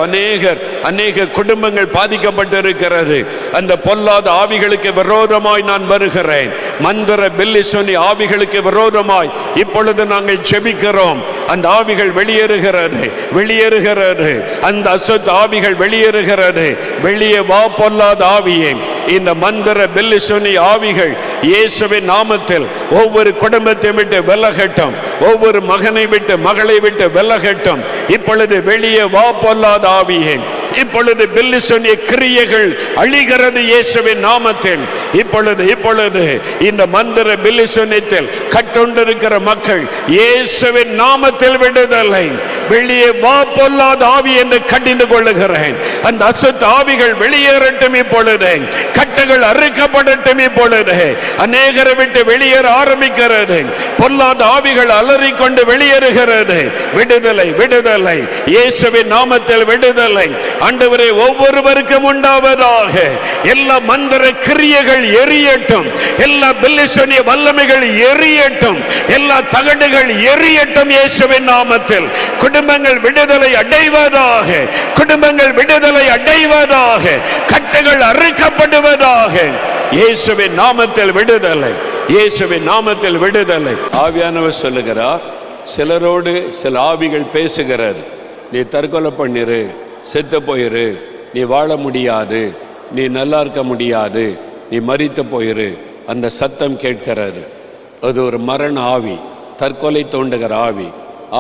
அநேக குடும்பங்கள் பாதிக்கப்பட்டு இருக்கிறது. அந்த பொல்லாத ஆவிகளுக்கு விரோதமாய் நான் வருகிறேன். மந்திர பில்லிசூனி ஆவிகளுக்கு விரோதமாய் இப்பொழுது நாங்கள் ஜெபிக்கிறோம். அந்த ஆவிகள் வெளியேறுகிறது, வெளியேறுகிறது. அந்த அசுத்த ஆவிகள் வெளியேறுகிறது. வெளியே வா பொல்லாத ஆவியே. இந்த மந்திர பில்லிசூனி ஆவிகள் இயேசுவின் நாமத்தில் ஒவ்வொரு குடும்பத்தை விட்டு விலகட்டும். ஒவ்வொரு மகனை விட்டு, மகளை விட்டு விலகட்டும். இப்பொழுது வெளியே வா பொல்லாத ஆவியே. இப்பொழுது பில்லிசூனிய கிரியைகள் அழிகிறது இயேசுவின் நாமத்தில். இப்பொழுது இந்த மந்திர பில்லிசூனியத்தில் கட்டுண்டிருக்கிற மக்கள் இயேசுவின் நாமத்தில் விடுதலை. வெளியே வா பொல்லாத ஆவி என்று கடிந்து கொள்ளுகிறேன். அந்த அசுத்த ஆவிகள் வெளியேறட்டும். இப்பொழுது கட்டுகள் அறுக்கப்படட்டும். இப்பொழுது அநேகரை விட்டு வெளியேற ஆரம்பிக்கிறது. பொல்லாத ஆவிகள் அலறிக்கொண்டு வெளியேறுகிறது. விடுதலை, விடுதலை, இயேசுவின் நாமத்தில் விடுதலை. ஆண்டவரே ஒவ்வொருவருக்கும் உண்டாவதாக. எல்லா மந்திர கிரியைகள் எரியட்டும், எல்லா பெல்லிசனிய வல்லமைகள் எரியட்டும், எல்லா தகடுகள் எரியட்டும் இயேசுவின் நாமத்தில். குடும்பங்கள் விடுதலை அடைவதாக, குடும்பங்கள் விடுதலை அடைவதாக, கட்டுகள் அறுக்கப்படுவதாக. இயேசுவின் நாமத்தில் விடுதலை, இயேசுவின் நாமத்தில் விடுதலை. ஆவியானவர் சொல்லுகிறார், சிலரோடு சில ஆவிகள் பேசுகிறது. நீ தற்கொலை பண்ணிரு, செத்து போயிரு, நீ வாழ முடியாது, நீ நல்லா இருக்க முடியாது, நீ மரித்து போயிரு. அந்த சத்தம் கேட்கிறாரு. அது ஒரு மரண ஆவி, தற்கொலை தோண்டுகிற ஆவி.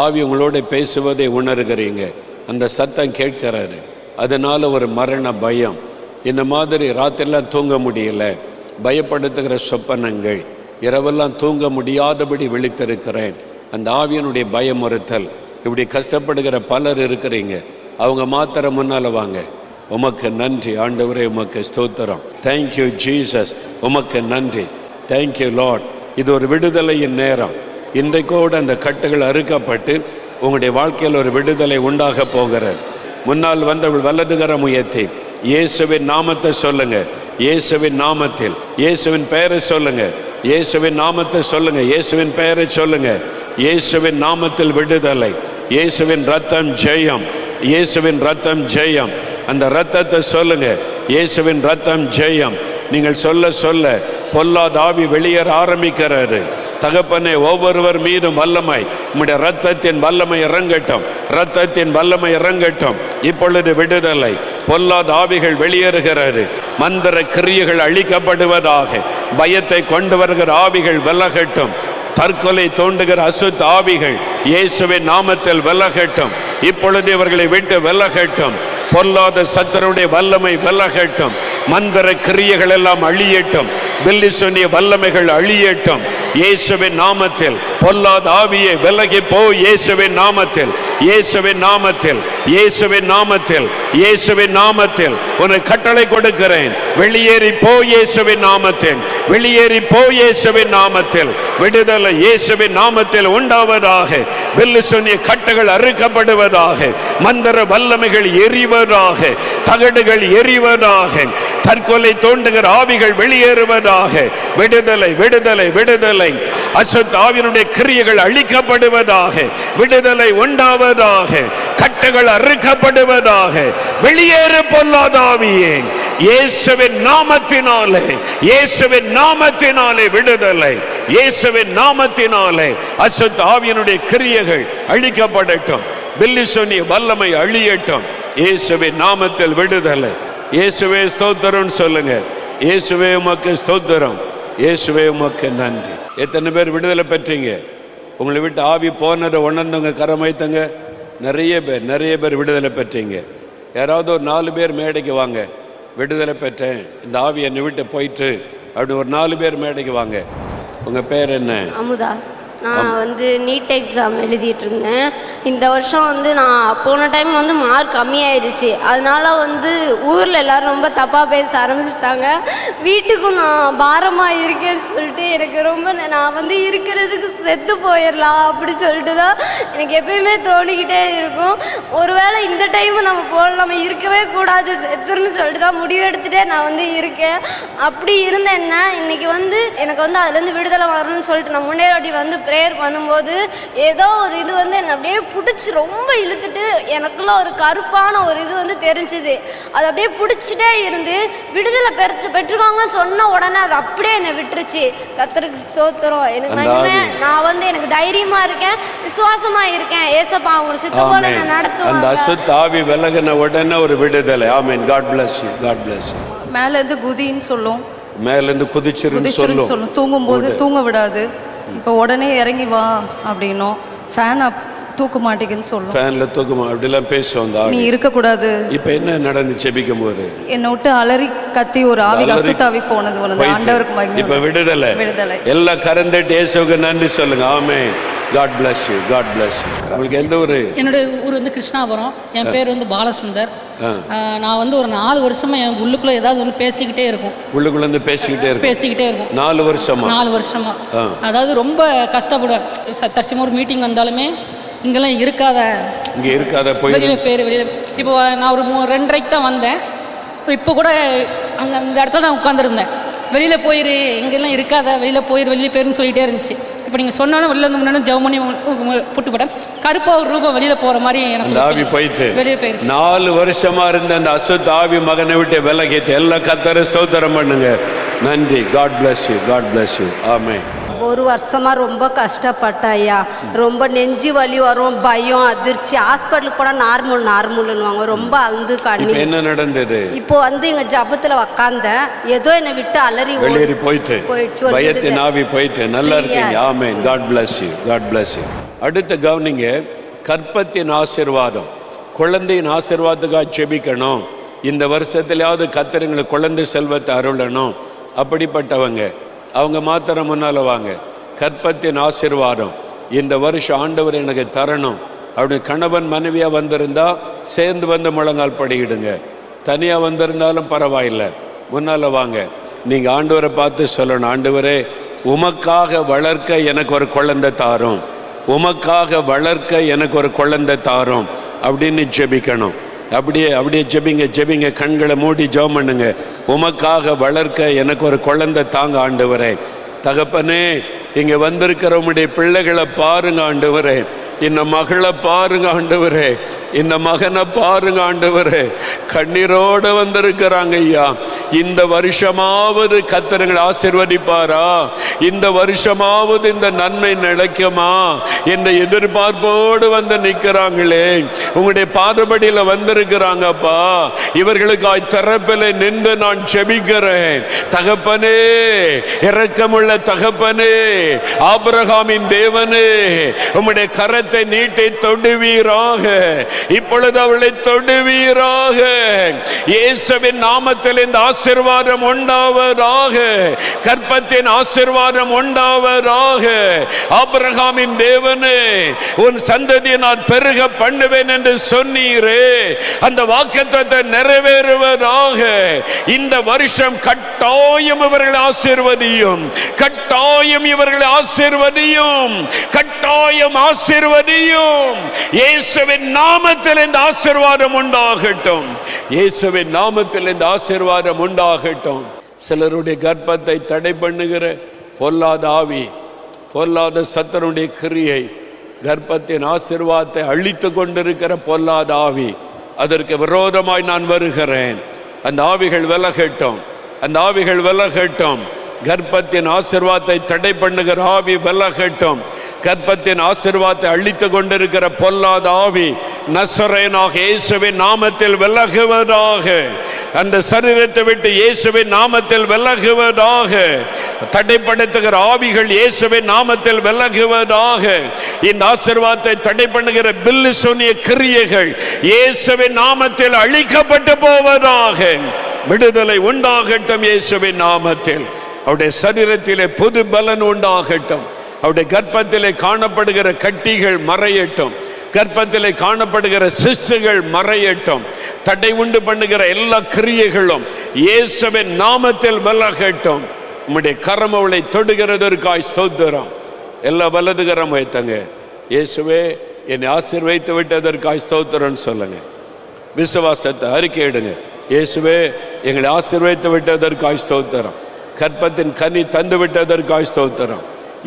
ஆவி உங்களோட பேசுவதை உணர்கிறீங்க. அந்த சத்தம் கேட்கிறாரு. அதனால ஒரு மரண பயம். இந்த மாதிரி ராத்திரிலாம் தூங்க முடியல, பயப்படுத்துகிற சொப்பனங்கள், இரவெல்லாம் தூங்க முடியாதபடி விழித்திருக்கிறேன். அந்த ஆவியனுடைய பயமுறுத்தல். இப்படி கஷ்டப்படுகிற பலர் இருக்கிறீங்க. அவங்க மாத்திர முன்னால வாங்க. உமக்கு நன்றி ஆண்டவரே, உமக்கு ஸ்தோத்திரம். தேங்க்யூ ஜீசஸ், உமக்கு நன்றி. Thank you Lord. இது ஒரு விடுதலையின் நேரம். இன்றைக்கோடு அந்த கட்டுகள் அறுக்கப்பட்டு உங்களுடைய வாழ்க்கையில் ஒரு விடுதலை உண்டாக போகிறது. முன்னால் வந்தவள் வலதுகரம் உயர்த்தி இயேசுவின் நாமத்தை சொல்லுங்க. இயேசுவின் நாமத்தில், இயேசுவின் பெயரை சொல்லுங்க. இயேசுவின் நாமத்தை சொல்லுங்க. இயேசுவின் பெயரை சொல்லுங்க. இயேசுவின் நாமத்தில் விடுதலை. இயேசுவின் ரத்தம் ஜெயம், இயேசுவின் ரத்தம் ஜெயம். அந்த ரத்தத்தை சொல்லுங்க. இயேசுவின் ரத்தம் ஜெயம். நீங்கள் சொல்ல சொல்ல பொல்லாத ஆவி வெளியேற ஆரம்பிக்கிறாரு. தகப்பனே, ஒவ்வொருவர் மீதும் வல்லமை, உம்முடைய ரத்தத்தின் வல்லமை இறங்கட்டும், ரத்தத்தின் வல்லமை இறங்கட்டும். இப்பொழுது விடுதலை. பொல்லாத ஆவிகள் வெளியேறுகிறது. மந்திர கிரியைகள் அழிக்கப்படுவதாக. பயத்தை கொண்டு வருகிற ஆவிகள் விலகட்டும். தற்கொலை தோண்டுகிற அசுத்த ஆவிகள் இயேசுவின் நாமத்தில் விலகட்டும். இப்பொழுது இவர்களை விட்டு விலகட்டும். பொல்லாத சத்தருடைய வல்லமை விலகட்டும். மந்திர கிரியைகள் எல்லாம் அழியட்டும். பில்லி சொன்னிய வல்லமைகள் அழியட்டும் இயேசுவின் நாமத்தில். பொல்லாத ஆவியை விலகி போ இயேசுவின் நாமத்தில், இயேசுவின் நாமத்தில், இயேசுவின் நாமத்தில், இயேசுவின் நாமத்தில் உனக்கு கட்டளை கொடுக்கிறேன். வெளியேறி போ இயேசுவின் நாமத்தில், வெளியேறி போ இயேசுவின் நாமத்தில். விடுதலை இயேசுவின் நாமத்தில் உண்டாவதாக. பில்லி சொன்னிய கட்டுகள் அறுக்கப்படுவதாக. மந்திர வல்லமைகள் எரிவதாக. தகடுகள் எரிவதாக. தற்கொலை தோண்டுகிற ஆவிகள் வெளியேறுவதாக. விடுதலை, விடுதலை, விடுதலை. அசுத்த ஆவியினுடைய கிரியைகள் அழிக்கப்படுவதாக. விடுதலை உண்டாவதாக. கட்டுகள் அறுக்கப்படுவதாக. வெளியேறு பொல்லாத ஆவியே இயேசுவின் நாமத்தினாலே, இயேசுவின் நாமத்தினாலே விடுதலை. இயேசுவின் நாமத்தினாலே அசுத்த ஆவியினுடைய கிரியைகள் அழிக்கப்படட்டும். பில்லி சொன்னிய வல்லமை அழியட்டும். இயேசுவின் நாமத்தில் விடுதலை. இயேசுவே ஸ்தோத்திரம் சொல்லுங்க. இயேசுவே உமக்கு ஸ்தோத்திரம், இயேசுவே உமக்கு நன்றி. எத்தனை பேர் விடுதலை பெற்றீங்க? உங்களை விட்டு ஆவி போனதை உணர்ந்தவங்க கரம் வைத்தங்க. நிறைய பேர் விடுதலை பெற்றீங்க. யாராவது ஒரு 4 பேர் மேடைக்கு வாங்க. விடுதலை பெற்றேன், இந்த ஆவி என்னை விட்டு போயிட்டு அப்படி ஒரு 4 பேர் மேடைக்கு வாங்க. உங்கள் பேர் என்ன? அமுதா. நான் நீட் எக்ஸாம் எழுதிட்டு இருந்தேன். இந்த வருஷம் நான் போன டைம் மார்க் கம்மியாயிருச்சு. அதனால ஊரில் எல்லோரும் ரொம்ப தப்பாக பேச ஆரம்பிச்சிட்டாங்க. வீட்டுக்கும் நான் பாரமாக இருக்கேன்னு சொல்லிட்டு எனக்கு ரொம்ப நான் இருக்கிறதுக்கு செத்து போயிடலாம் அப்படி சொல்லிட்டு தான் எனக்கு எப்பயுமே தோணிக்கிட்டே இருக்கும். ஒருவேளை இந்த டைம் நம்ம இருக்கவே கூடாது, செத்துருன்னு சொல்லிட்டு தான் முடிவெடுத்துட்டே நான் இருக்கேன். அப்படி இருந்தேன்னா இன்னைக்கு எனக்கு அதுலேருந்து விடுதலை வரணும்னு சொல்லிட்டு நான் முன்னேறி ப்ரேயர் பண்ணும்போது ஏதோ ஒரு இது என்னை அப்படியே பிடிச்சி ரொம்ப இழுத்துட்டு எனக்குள்ள ஒரு கருப்பான ஒரு இது தெரிஞ்சுது. அது அப்படியே பிடிச்சிட்டே இருந்து விடுதலை பெற்றுக்கோங்கன்னு சொன்ன உடனே அது அப்படியே என்னை விட்டுருச்சு. கர்த்தருக்கு ஸ்தோத்திரம். எனக்கு நான் எனக்கு தைரியமா இருக்கேன், விசுவாசமா இருக்கேன். ஏசப்பா அவங்க சித்த போல நான் நடத்துவாங்க. அந்த அசுத்த ஆவி விலகின உடனே ஒரு விடுதலை. ஆமென். God bless you. God bless you. மேல இருந்து குதின்னு சொல்லும், மேல இருந்து குதிச்சிருன்னு சொல்லும். தூங்கும்போது தூங்க விடாது. இப்போ உடனே இறங்கி வா அப்படின்னும். ஃபேன் தூக்க மாட்டேங்குன்னு சொல்லும். ஃபேன்ல தூக்குமா அப்படிலாம் பேசுவோம். நீ இருக்கக்கூடாது. இப்போ என்ன நடந்து செபிக்கும் போது என்னை விட்டு அலறி கத்தி ஒரு ஆவி அசுத்தாவி போனது ஆண்டவருக்கு மகிமை. இப்போ விடுதலை. விடுதலை. எல்லாம் கரந்தட்டு இயேசுவுக்கு நன்றி சொல்லுங்க. ஆமென். God bless you. God bless you. உங்களுக்கு எந்த ஊரு? என்னோட ஊர் கிருஷ்ணாபுரம். என் பேர் பாலசுந்தர். நான் ஒரு 4 வருஷமா என் உள்ளுக்குள்ள ஏதாவது ஒன்று பேசிக்கிட்டே இருக்கும். உள்ளுக்குள்ள இருந்து பேசிக்கிட்டே இருக்கும். 4 வருஷமா அதாவது ரொம்ப கஷ்டப்படுவேன். தற்சமயம் ஒரு மீட்டிங் வந்தாலுமே இங்கெல்லாம் இருக்காத, இங்கே இருக்காத, போய் வெளியில இப்போ நான் ஒரு 2:30க்கு தான் வந்தேன். இப்போ கூட அங்கே அந்த இடத்துல தான் உட்காந்துருந்தேன். வெளியில் போயிரு, எங்கெல்லாம் இருக்காத, வெளியில் போயிருன்னு சொல்லிகிட்டே இருந்துச்சு. இப்போ நீங்கள் சொன்னாலும் வெளியில் வந்து முன்னாடி ஜெபம் பண்ணி புட்டு போட்டேன். கருப்பாக ஒரு ரூபம் வெளியில் போகிற மாதிரி எனக்கு ஆவி போயிட்டு வெளியே போயிருச்சு. 4 வருஷமா இருந்த அந்த அசுத்த ஆவி மகனை விட்டு விலகிட்டு எல்லாம் கர்த்தரை ஸ்தோத்திரம் பண்ணுங்க. நன்றி. God bless you, God bless you. Amen. ஒரு வருஷமா ரொம்ப கஷ்டப்பட்டேன் ஐயா. ரொம்ப நெஞ்சு வலி வரும், பயம், அதிர்ச்சி. ஹாஸ்பிட்டலுக்கு போனால் நார்மல்னுவாங்க. ரொம்ப அழுது கண்ணி. என்ன நடந்தது? இப்போ வந்து எங்க ஜபத்துல உக்காந்தேன், ஏதோ என்னை விட்டு அலறி வெளியேறி போயிட்டு பயத்தின் ஆவி போயிட்டு நல்லா இருக்கீங்க. Amen. God bless you, God bless you. அடுத்த கவனிங்க, கற்பத்தின் ஆசீர்வாதம், குழந்தையின் ஆசீர்வாதத்துக்காக ஜெபிக்கணும். இந்த வருஷத்துலயாவது கர்த்தருக்கு குழந்தை செல்வத்தை அருளணும். அப்படிப்பட்டவங்க அவங்க மாத்திரம் முன்னால வாங்க. கற்பத்தின் ஆசீர்வாதம் இந்த வருஷம் ஆண்டவர் எனக்கு தரணும். அப்படி கணவன் மனைவியா வந்திருந்தா சேர்ந்து வந்து முழங்கால் படியிடுங்க. தனியா வந்திருந்தாலும் பரவாயில்லை, முன்னால வாங்க. நீங்க ஆண்டவரை பார்த்து சொல்லணும், ஆண்டவரே உமக்காக வளர்க்க எனக்கு ஒரு குழந்தை தாரும், உமக்காக வளர்க்க எனக்கு ஒரு குழந்தை தாரும் அப்படின்னு ஜெபிக்கணும். அப்படியே ஜெபிங்க. கண்களை மூடி ஜெபம் பண்ணுங்க. உமக்காக வளர்க்க எனக்கு ஒரு குழந்தை தாங்க ஆண்டவரே. தகப்பனே, இங்க வந்திருக்கிற உம்முடைய பிள்ளைகளை பாருங்க ஆண்டவரே. இந்த மகளை பாருங்க ஆண்டவரே, இந்த மகனை பாருங்க ஆண்டவரே. கண்ணீரோடு வந்திருக்கிறாங்க ஐயா. இந்த வருஷமாவது கர்த்தர் ஆசீர்வதிப்பாரா? இந்த வருஷமாவது இந்த நன்மை நிலைக்குமா என்ற எதிர்பார்ப்போடு வந்து நிற்கிறாங்களே. உங்களுடைய பாதபடியில வந்திருக்கிறாங்கப்பா. இவர்களுக்கு திறப்பில் நின்று நான் ஜெபிக்கிறேன். தகப்பனே, இரக்கமுள்ள தகப்பனே, ஆபிரகாமின் தேவனே, உம்முடைய கரத்தை நீட்டி தொடுவீராக. இப்பொழுது அவளை தொடுவீராக. இயேசுவின் நாமத்தில் இந்த ஆசீர்வாதம் உண்டாவதாக. கற்பத்தின் ஆசீர்வாதம் உண்டாவதாக. ஆபிரகாமின் தேவனே, உன் சந்ததியை நான் பெருக பண்ணுவேன் என்று சொன்னீரே, அந்த வாக்குத்தத்தத்தை நிறைவேறுவதாக. இந்த வருஷம் கட்டாயம் இவர்களை ஆசீர்வதியும், கட்டாயம் இவர்களை ஆசீர்வதியும், கட்டாயம் ஆசீர்வதியும். இயேசுவின் நாமத்தில் இந்த ஆசீர்வாதம் உண்டாகட்டும். இயேசுவின் நாமத்தில் இந்த ஆசீர்வாதம் உண்டாகட்டும். சிலருடைய கர்ப்பத்தை தடை பண்ணுகிற பொல்லாத ஆவி, பொல்லாத சத்தனுடைய கிரியை, கர்ப்பத்தின் ஆசீர்வாதத்தை அழித்து கொண்டிருக்கிற பொல்லாத ஆவி, அதற்கு விரோதமாய் நான் வருகிறேன். அந்த ஆவிகள் விலகட்டும், அந்த ஆவிகள் விலகட்டும். கர்ப்பத்தின் ஆசீர்வாதத்தை தடை பண்ணுகிற ஆவி விலகட்டும். கர்ப்பத்தின் ஆசீர்வாதத்தை அழித்து கொண்டிருக்கிற பொல்லாத ஆவி நசரேயனாக இயேசுவின் நாமத்தில் விலகுவதாக. அந்த சரீரத்தை விட்டு இயேசுவின் நாமத்தில் விலகுவதாக. தடைப்படுத்துகிற ஆவிகள் இயேசுவின் நாமத்தில் விலகுவதாக. இந்த ஆசீர்வாதத்தை தடை பண்ணுகிற பில்லு சொன்னிய கிரியைகள் இயேசுவின் நாமத்தில் அழிக்கப்பட்டு போவதாக. விடுதலை உண்டாகட்டும் இயேசுவின் நாமத்தில். அவருடைய சரீரத்திலே புது பலன் உண்டாகட்டும். அவருடைய கர்ப்பத்திலே காணப்படுகிற கட்டிகள் மறையட்டும். கர்ப்பத்திலே காணப்படுகிற சிஸ்டுகள் மறையட்டும். தடை உண்டு பண்ணுகிற எல்லா கிரியைகளும் இயேசுவின் நாமத்தில் விலகட்டும். உம்முடைய கரம் அவளை தொடுகிறதற்காய் ஸ்தோத்திரம். எல்லா வலதுகரம் வைத்தங்க. இயேசுவே, என்னை ஆசீர்வதித்து விட்டதற்காய் ஸ்தோத்திரம் சொல்லுங்க. விசுவாசத்தை அறிக்கையிடுங்க. இயேசுவே, எங்களை ஆசீர்வதித்து விட்டதற்காய் ஸ்தோத்திரம். கர்ப்பத்தின் கனி தந்து விட்டதற்காய் ஸ்தோத்திரம்.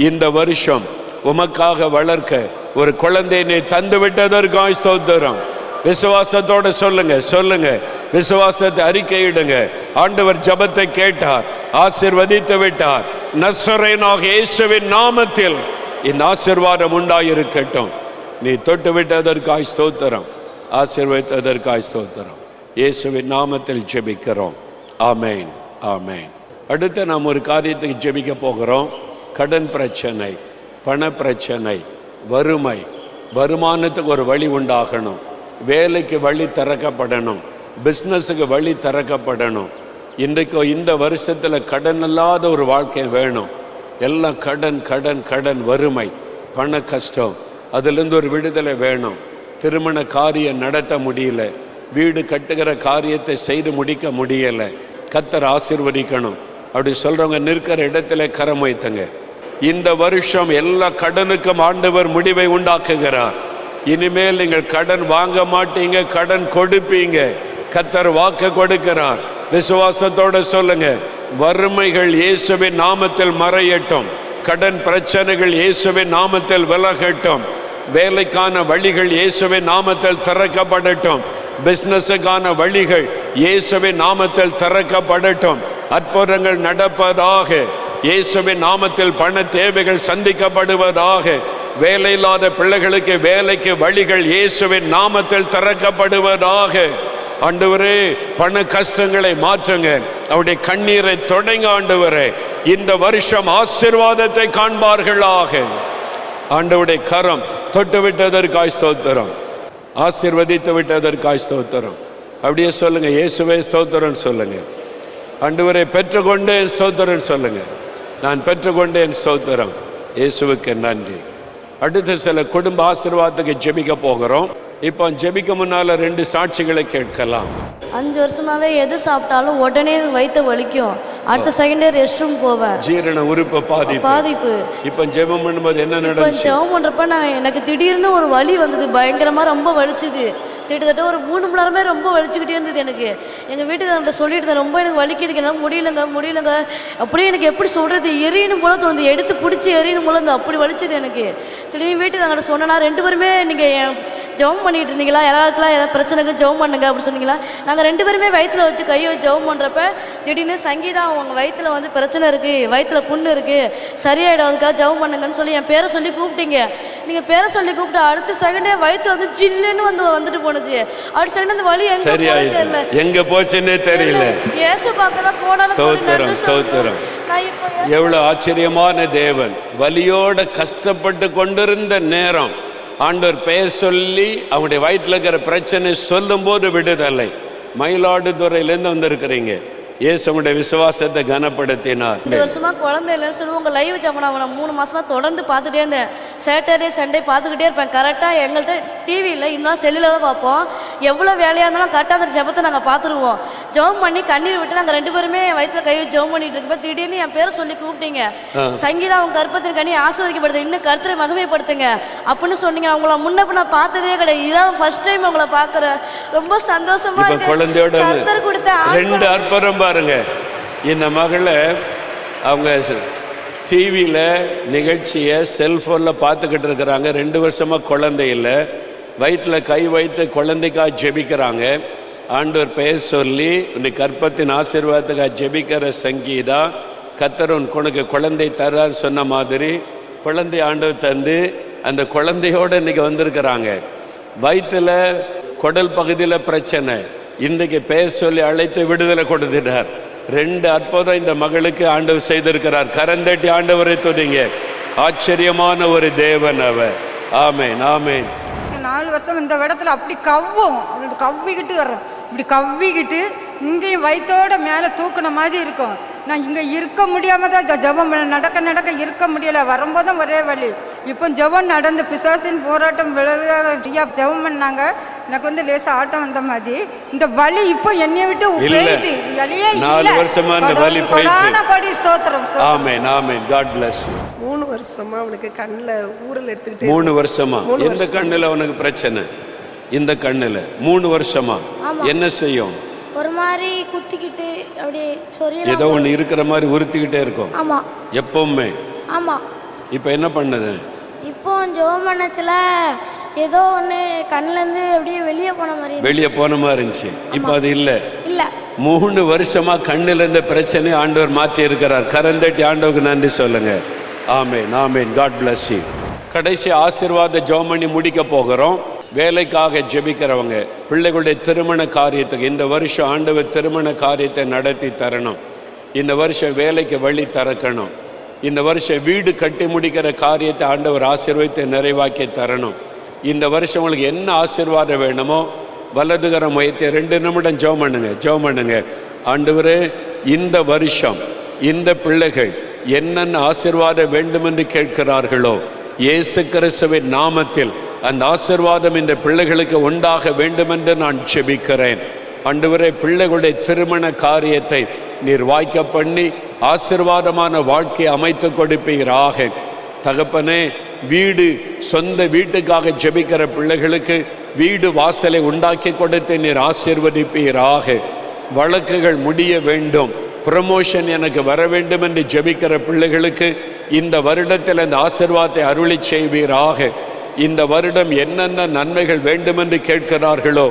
இந்த வருஷம் உமக்காக வளர்க்க ஒரு குழந்தையை தந்து விட்டதற்காய் ஸ்தோத்திரம். விசுவாசத்தோட சொல்லுங்க. விசுவாசத்தை அறிக்கையிடுங்க. ஆண்டவர் ஜெபத்தை கேட்டார், ஆசீர்வதித்து விட்டார். நசரேயனாக இயேசுவின் நாமத்தில் இந்த ஆசீர்வாதம் உண்டாயிருக்கட்டும். நீ தொட்டு விட்டதற்காய் ஸ்தோத்திரம், ஆசீர்வதித்ததற்காய் ஸ்தோத்திரம். இயேசுவின் நாமத்தில் ஜெபிக்கிறோம். ஆமென், ஆமென். அடுத்து நாம் ஒரு காரியத்துக்கு ஜெபிக்க போகிறோம். கடன் பிரச்சனை, பண பிரச்சனை, வறுமை, வருமானத்துக்கு ஒரு வழி உண்டாகணும். வேலைக்கு வழி திறக்கப்படணும். பிஸ்னஸுக்கு வழி திறக்கப்படணும். இன்றைக்கு இந்த வருஷத்தில் கடன் இல்லாத ஒரு வாழ்க்கை வேணும். எல்லாம் கடன் கடன் கடன், வறுமை, பண கஷ்டம், அதிலிருந்து ஒரு விடுதலை வேணும். திருமண காரியம் நடத்த முடியல, வீடு கட்டுகிற காரியத்தை செய்து முடிக்க முடியலை. கர்த்தர் ஆசீர்வதிக்கணும். அப்படி சொல்றவங்க நிற்கிற இடத்துல கரம் வைத்தங்க. இந்த வருஷம் எல்லா கடனுக்கும் ஆண்டவர் முடிவை உண்டாக்குகிறார். இனிமேல் நீங்கள் கடன் வாங்க மாட்டீங்க, கடன் கொடுப்பீங்க. கர்த்தர் வாக்கு கொடுக்கிறார். விசுவாசத்தோட சொல்லுங்க, வறுமைகள் இயேசுவின் நாமத்தில் மறையட்டும், கடன் பிரச்சனைகள் இயேசுவின் நாமத்தில் விலகட்டும், வேலைக்கான வழிகள் இயேசுவின் நாமத்தில் திறக்கப்படட்டும், பிசினஸுக்கான வழிகள் இயேசுவின் நாமத்தில் திறக்கப்படட்டும், அற்புதங்கள் நடப்பதாக, இயேசுவின் நாமத்தில் பண தேவைகள் சந்திக்கப்படுவதாக, வேலை இல்லாத பிள்ளைகளுக்கு வேலைக்கு வழிகள் இயேசுவின் நாமத்தில் திறக்கப்படுவதாக. ஆண்டவரே, பண கஷ்டங்களை மாற்றுங்க, அவருடைய கண்ணீரை தொடங்க. ஆண்டவரே, இந்த வருஷம் ஆசீர்வாதத்தை காண்பார்களாக. ஆண்டவருடைய கரம் தொட்டு விட்டதற்காய் ஸ்தோத்திரம், ஆசீர்வதித்து விட்டதற்காய் ஸ்தோத்திரம். அப்படியே சொல்லுங்க, இயேசுவே ஸ்தோத்திரம் சொல்லுங்க. ஆண்டவரை பெற்றுக்கொண்டேன் ஸ்தோத்திரம் சொல்லுங்க. நான் பெற்றுக்கொண்டேன் ஸ்தோத்திரம், இயேசுவுக்கு நன்றி. அடுத்த சில குடும்ப ஆசீர்வாதத்துக்கு ஜெபிக்க போகிறோம். இப்போ ஜெபிக்க முன்னால 2 சாட்சிகளை கேட்கலாம். 5 வருஷமாவே எது சாப்பிட்டாலும் உடனே வயிற்று வலிக்கும், அடுத்த செகண்டே ரெஸ்ட் ரூம் போவேன், ஜீரண உறுப்பு பாதிப்பு. இப்போ ஜெபம் பண்ணும்போது என்ன நடந்துச்சு? ஜெபம் பண்றப்ப எனக்கு திடீர்னு ஒரு வலி வந்தது, பயங்கரமா ரொம்ப வலிச்சுது. கிட்டத்தட்ட ஒரு 3 மணி நேரமே ரொம்ப வலிச்சுக்கிட்டே இருந்தது. எனக்கு எங்கள் வீட்டுக்காரர்கிட்ட சொல்லிட்டு இருந்தேன், ரொம்ப எனக்கு வலிக்குதுக்கு, என்னால் முடியலங்க. அப்படியே எனக்கு எப்படி சொல்கிறது, எரியணும் போல தோணுது, எடுத்து பிடிச்சி எரியணும் போல இருந்து, அப்படி வலிச்சது எனக்கு. திடீர்னு வீட்டுக்காரர்கிட்ட சொன்னேன்னா, 2 பேருமே நீங்கள் ஜெபம் பண்ணிட்டு இருந்தீங்களா, யாராருக்கெல்லாம் ஏதாவது பிரச்சனைக்கு ஜெபம் பண்ணுங்க அப்படி சொன்னீங்களா? நாங்கள் 2 பேருமே வயிற்றில் வச்சு கையை வச்சு ஜெபம் பண்ணுறப்ப திடீர்னு சங்கீதா அவங்க வயிற்றில் வந்து பிரச்சனை இருக்குது, வயிற்றில் புண்ணு இருக்குது, சரியாயிடாதுக்காக ஜெபம் பண்ணுங்கன்னு சொல்லி என் பேரை சொல்லி கூப்பிட்டீங்க. நீங்கள் பேரை சொல்லி கூப்பிட்டு அடுத்த செகண்டே வயிற்றில் வந்து ஜில்லுன்னு வந்துட்டு போனுச்சு. அடுத்த செகண்ட் அந்த வலி எங்க போச்சுன்னே தெரியல. ஏசு பார்க்கலாம் போனாலும் எவ்வளவு ஆச்சரியமான தேவன். வலியோட கஷ்டப்பட்டு கொண்டிருந்த நேரம் ஆண்டவர் பெயர் சொல்லி அவங்களுடைய வயிற்றில் இருக்கிற பிரச்சனை சொல்லும் போது விடுதலை. மயிலாடுதுறையிலேருந்து வந்திருக்கிறீங்க. இயேசுடைய விசுவாசத்தை கனப்படுத்தினார். 2 வருஷமா குழந்தை இல்லைன்னு சொல்லி உங்கள் லைவ் ஜாமன் அவனை 3 மாசமா தொடர்ந்து பார்த்துட்டே இருந்தேன். சாட்டர்டே சண்டே பார்த்துக்கிட்டே இருப்பேன். கரெக்டாக எங்கள்கிட்ட டிவி இல்லை, இருந்தாலும் செல்லில் தான் பார்ப்போம். எவ்வளோ வேலையாக இருந்தாலும் கரெக்டாக அந்த ஜெபத்தை நாங்கள் பார்த்துருவோம். ஜெபம் பண்ணி கண்ணீர் விட்டு நாங்கள் 2 பேருமே வயிற்றுல கை வச்சு ஜெபம் பண்ணிட்டு இருக்கப்போ திடீர்னு என் பேரை சொல்லி கூப்பிட்டீங்க. சங்கீதா அவங்க கற்பத்தின் கண்ணி ஆசீர்வதிக்கப்படுது, இன்னும் கருத்தரை மகிமைப்படுத்துங்க அப்படின்னு சொன்னீங்க. அவங்கள முன்ன நான் பார்த்ததே கிடையாது, இதான் ஃபர்ஸ்ட் டைம் அவங்கள பார்க்குறேன். ரொம்ப சந்தோஷமா இருக்கு. குழந்தையோட கர்த்தர் கொடுத்த 2 அற்புதம் பாருங்க. இந்த மகளை அவங்க டிவியில் நிகழ்ச்சியை செல்ஃபோனில் பார்த்துக்கிட்டு இருக்கிறாங்க. 2 வருஷமாக குழந்தை இல்லை, வயிற்றில் கை வைத்து குழந்தைக்காக ஜெபிக்கிறாங்க. ஆண்டவர் பெயர் சொல்லி இன்னைக்கு கற்பத்தின் ஆசீர்வாதத்துக்காக ஜெபிக்கிற சங்கீதா, கர்த்தர் உனக்கு குழந்தை தர்றார் சொன்ன மாதிரி குழந்தை ஆண்டவர் தந்து அந்த குழந்தையோடு இன்னைக்கு வந்திருக்கிறாங்க. வயிற்றில் குடல் பகுதியில் பிரச்சனை, இன்றைக்கு பெயர் சொல்லி அழைத்து விடுதலை கொடுத்துட்டார். 2 அற்புதம் இந்த மகளுக்கு ஆண்டவர் செய்திருக்கிறார். கரந்தட்டி ஆண்டவரை துதிங்க. ஆச்சரியமான ஒரு தேவன் அவர். ஆமேன், ஆமேன். 4 வருஷம் இந்த இடத்துல அப்படி கவ்விக்கிட்டு வர்றோம், இப்படி கவ்விக்கிட்டு இங்கேயும் வயிற்றோட மேலே தூக்குன மாதிரி இருக்கும். நான் இங்கே இருக்க முடியாமல் தான் ஜெபம் நடக்க இருக்க முடியலை. வரும்போதும் ஒரே வலி. இப்போ ஜெபம் நடந்து பிசாசின் போராட்டம் விலக ஜெபம் பண்ணாங்க. எனக்கு வந்து லேசாக ஆட்டம் வந்த மாதிரி இந்த வலி இப்போ என்னைய விட்டு போயிட்டு வலியே 4 வருஷமா இந்த வலி போயிட்டு. கோடி ஸ்தோத்திரம். ஆமென், ஆமென். God bless you. 3 வருஷமா அவனுக்கு கண்ணில் ஊரல் எடுத்துக்கிட்டு. 3 வருஷமா எந்த கண்ணில் அவனுக்கு பிரச்சனை? இந்த கண்ணில் 3 வருஷமா என்ன செய்யும்? ஒரு மாதிரி குத்திக்கிட்டு அப்படியே சொறி ஏதோ ஒன்று இருக்கிற மாதிரி உறுத்திக்கிட்டே இருக்கும். ஆமா, எப்பவுமே. ஆமா. இப்போ என்ன பண்ணுது? இப்போ ஜெபம் பண்ணச்சுல ஏதோ ஒன்று கண்ணிலேருந்து அப்படியே வெளியே போன மாதிரி இருந்துச்சு. இப்போ அது இல்லை. 3 வருஷமா கண்ணில் இருந்த பிரச்சனை ஆண்டவர் மாற்றி இருக்கிறார். கரந்தட்டி ஆண்டவருக்கு நன்றி சொல்லுங்க. ஆமென், ஆமென். God bless you. கடைசி ஆசீர்வாத ஜெபம் பண்ணி முடிக்க போகிறோம். வேலைக்காக ஜெபிக்கிறவங்க, பிள்ளைகளுடைய திருமண காரியத்துக்கு இந்த வருஷம் ஆண்டவர் திருமண காரியத்தை நடத்தி தரணும். இந்த வருஷம் வேலைக்கு வழி திறக்கணும். இந்த வருஷம் வீடு கட்டி முடிக்கிற காரியத்தை ஆண்டவர் ஆசீர்வதித்து நிறைவாக்கி தரணும். இந்த வருஷம் உங்களுக்கு என்ன ஆசீர்வாதம் வேணுமோ வலதுகரம் வைத்து 2 நிமிடம் ஜெபம் பண்ணுங்க. ஆண்டவரே, இந்த வருஷம் இந்த பிள்ளைகள் என்னென்ன ஆசீர்வாதம் வேண்டும் என்று கேட்கிறார்களோ இயேசு கிறிஸ்துவின் நாமத்தில் அந்த ஆசீர்வாதம் இந்த பிள்ளைகளுக்கு உண்டாக வேண்டும் என்று நான் ஜெபிக்கிறேன். ஆண்டவரே, பிள்ளைகளுடைய திருமண காரியத்தை நீர் வாய்க்க பண்ணி ஆசீர்வாதமான வாழ்க்கையை அமைத்து கொடுப்பீராக. தகப்பனே, வீடு, சொந்த வீட்டுக்காக ஜெபிக்கிற பிள்ளைகளுக்கு வீடு வாசலை உண்டாக்கி கொடுத்து நீர் ஆசீர்வதிப்பீராக. வழக்குகள் முடிய வேண்டும், ப்ரமோஷன் எனக்கு வர வேண்டும் என்று ஜெபிக்கிற பிள்ளைகளுக்கு இந்த வருடத்தில் அந்த ஆசீர்வாதத்தை அருளி செய்வீராக. இந்த வருடம் என்னென்ன நன்மைகள் வேண்டும் என்று கேட்கிறார்களோ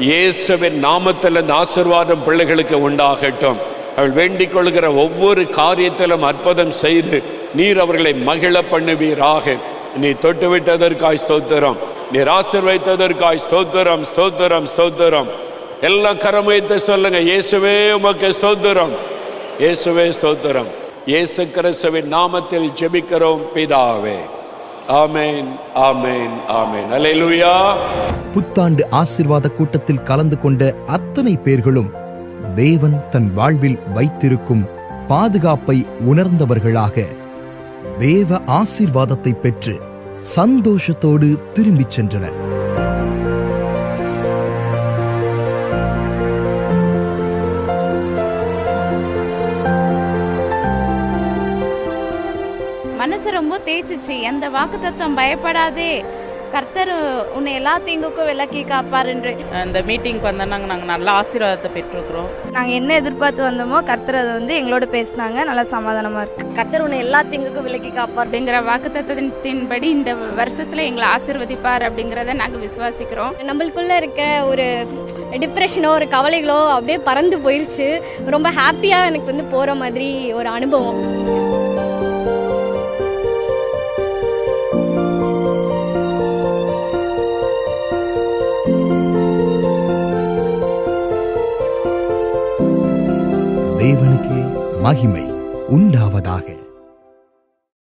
இயேசுவின் நாமத்தில் அந்த ஆசீர்வாதம் பிள்ளைகளுக்கு உண்டாகட்டும். அவள் வேண்டிக் கொள்கிற ஒவ்வொரு காரியத்திலும் அற்புதம் செய்து நீர் அவர்களை மகிழ பண்ணுவீராக. நீ தொட்டுவிட்டதற்காய் ஸ்தோத்திரம், நீர் ஆசீர்வதித்ததற்காய் ஸ்தோத்திரம், ஸ்தோத்திரம், ஸ்தோத்திரம். எல்லாம் கரம் வைத்து சொல்லுங்க, இயேசுவே உமக்கு ஸ்தோத்திரம், இயேசுவே ஸ்தோத்திரம். இயேசு கிறிஸ்துவின் நாமத்தில் ஜெபிக்கிறோம் பிதாவே. ஆமென், ஆமென், ஆமென். அல்லேலூயா. புத்தாண்டு ஆசீர்வாத கூட்டத்தில் கலந்து கொண்ட அத்தனை பேர்களும் தேவன் தன் வாழ்வில் வைத்திருக்கும் பாதுகாப்பை உணர்ந்தவர்களாக தேவ ஆசீர்வாதத்தை பெற்று சந்தோஷத்தோடு திரும்பிச் சென்றனர். மனசு ரொம்ப தேய்ச்சிச்சு. அந்த வாக்குத்தத்தம் பயப்படாதே, கர்த்தர் உன்னை எல்லா தீங்குக்கும் விலக்கி காப்பார் என்று. அந்த மீட்டிங்க்கு வந்தால் நாங்கள் நல்ல ஆசீர்வாதத்தை பெற்றிருக்கிறோம். நாங்கள் என்ன எதிர்பார்த்து வந்தோமோ கர்த்தர் அதை எங்களோட பேசினாங்க. நல்லா சமாதானமாக இருக்குது. கர்த்தர் உன்னை எல்லா தீங்குக்கும் விலக்கி காப்பார் அப்படிங்கிற வாக்குத்தத்தத்தின்படி இந்த வருஷத்தில் எங்களை ஆசீர்வதிப்பார் அப்படிங்கிறத நாங்கள் விசுவாசிக்கிறோம். நம்மளுக்குள்ளே இருக்க ஒரு டிப்ரெஷனோ ஒரு கவலைகளோ அப்படியே பறந்து போயிடுச்சு. ரொம்ப ஹாப்பியாக எனக்கு போகிற மாதிரி ஒரு அனுபவம். தேவனுக்கே மகிமை உண்டாவதாக.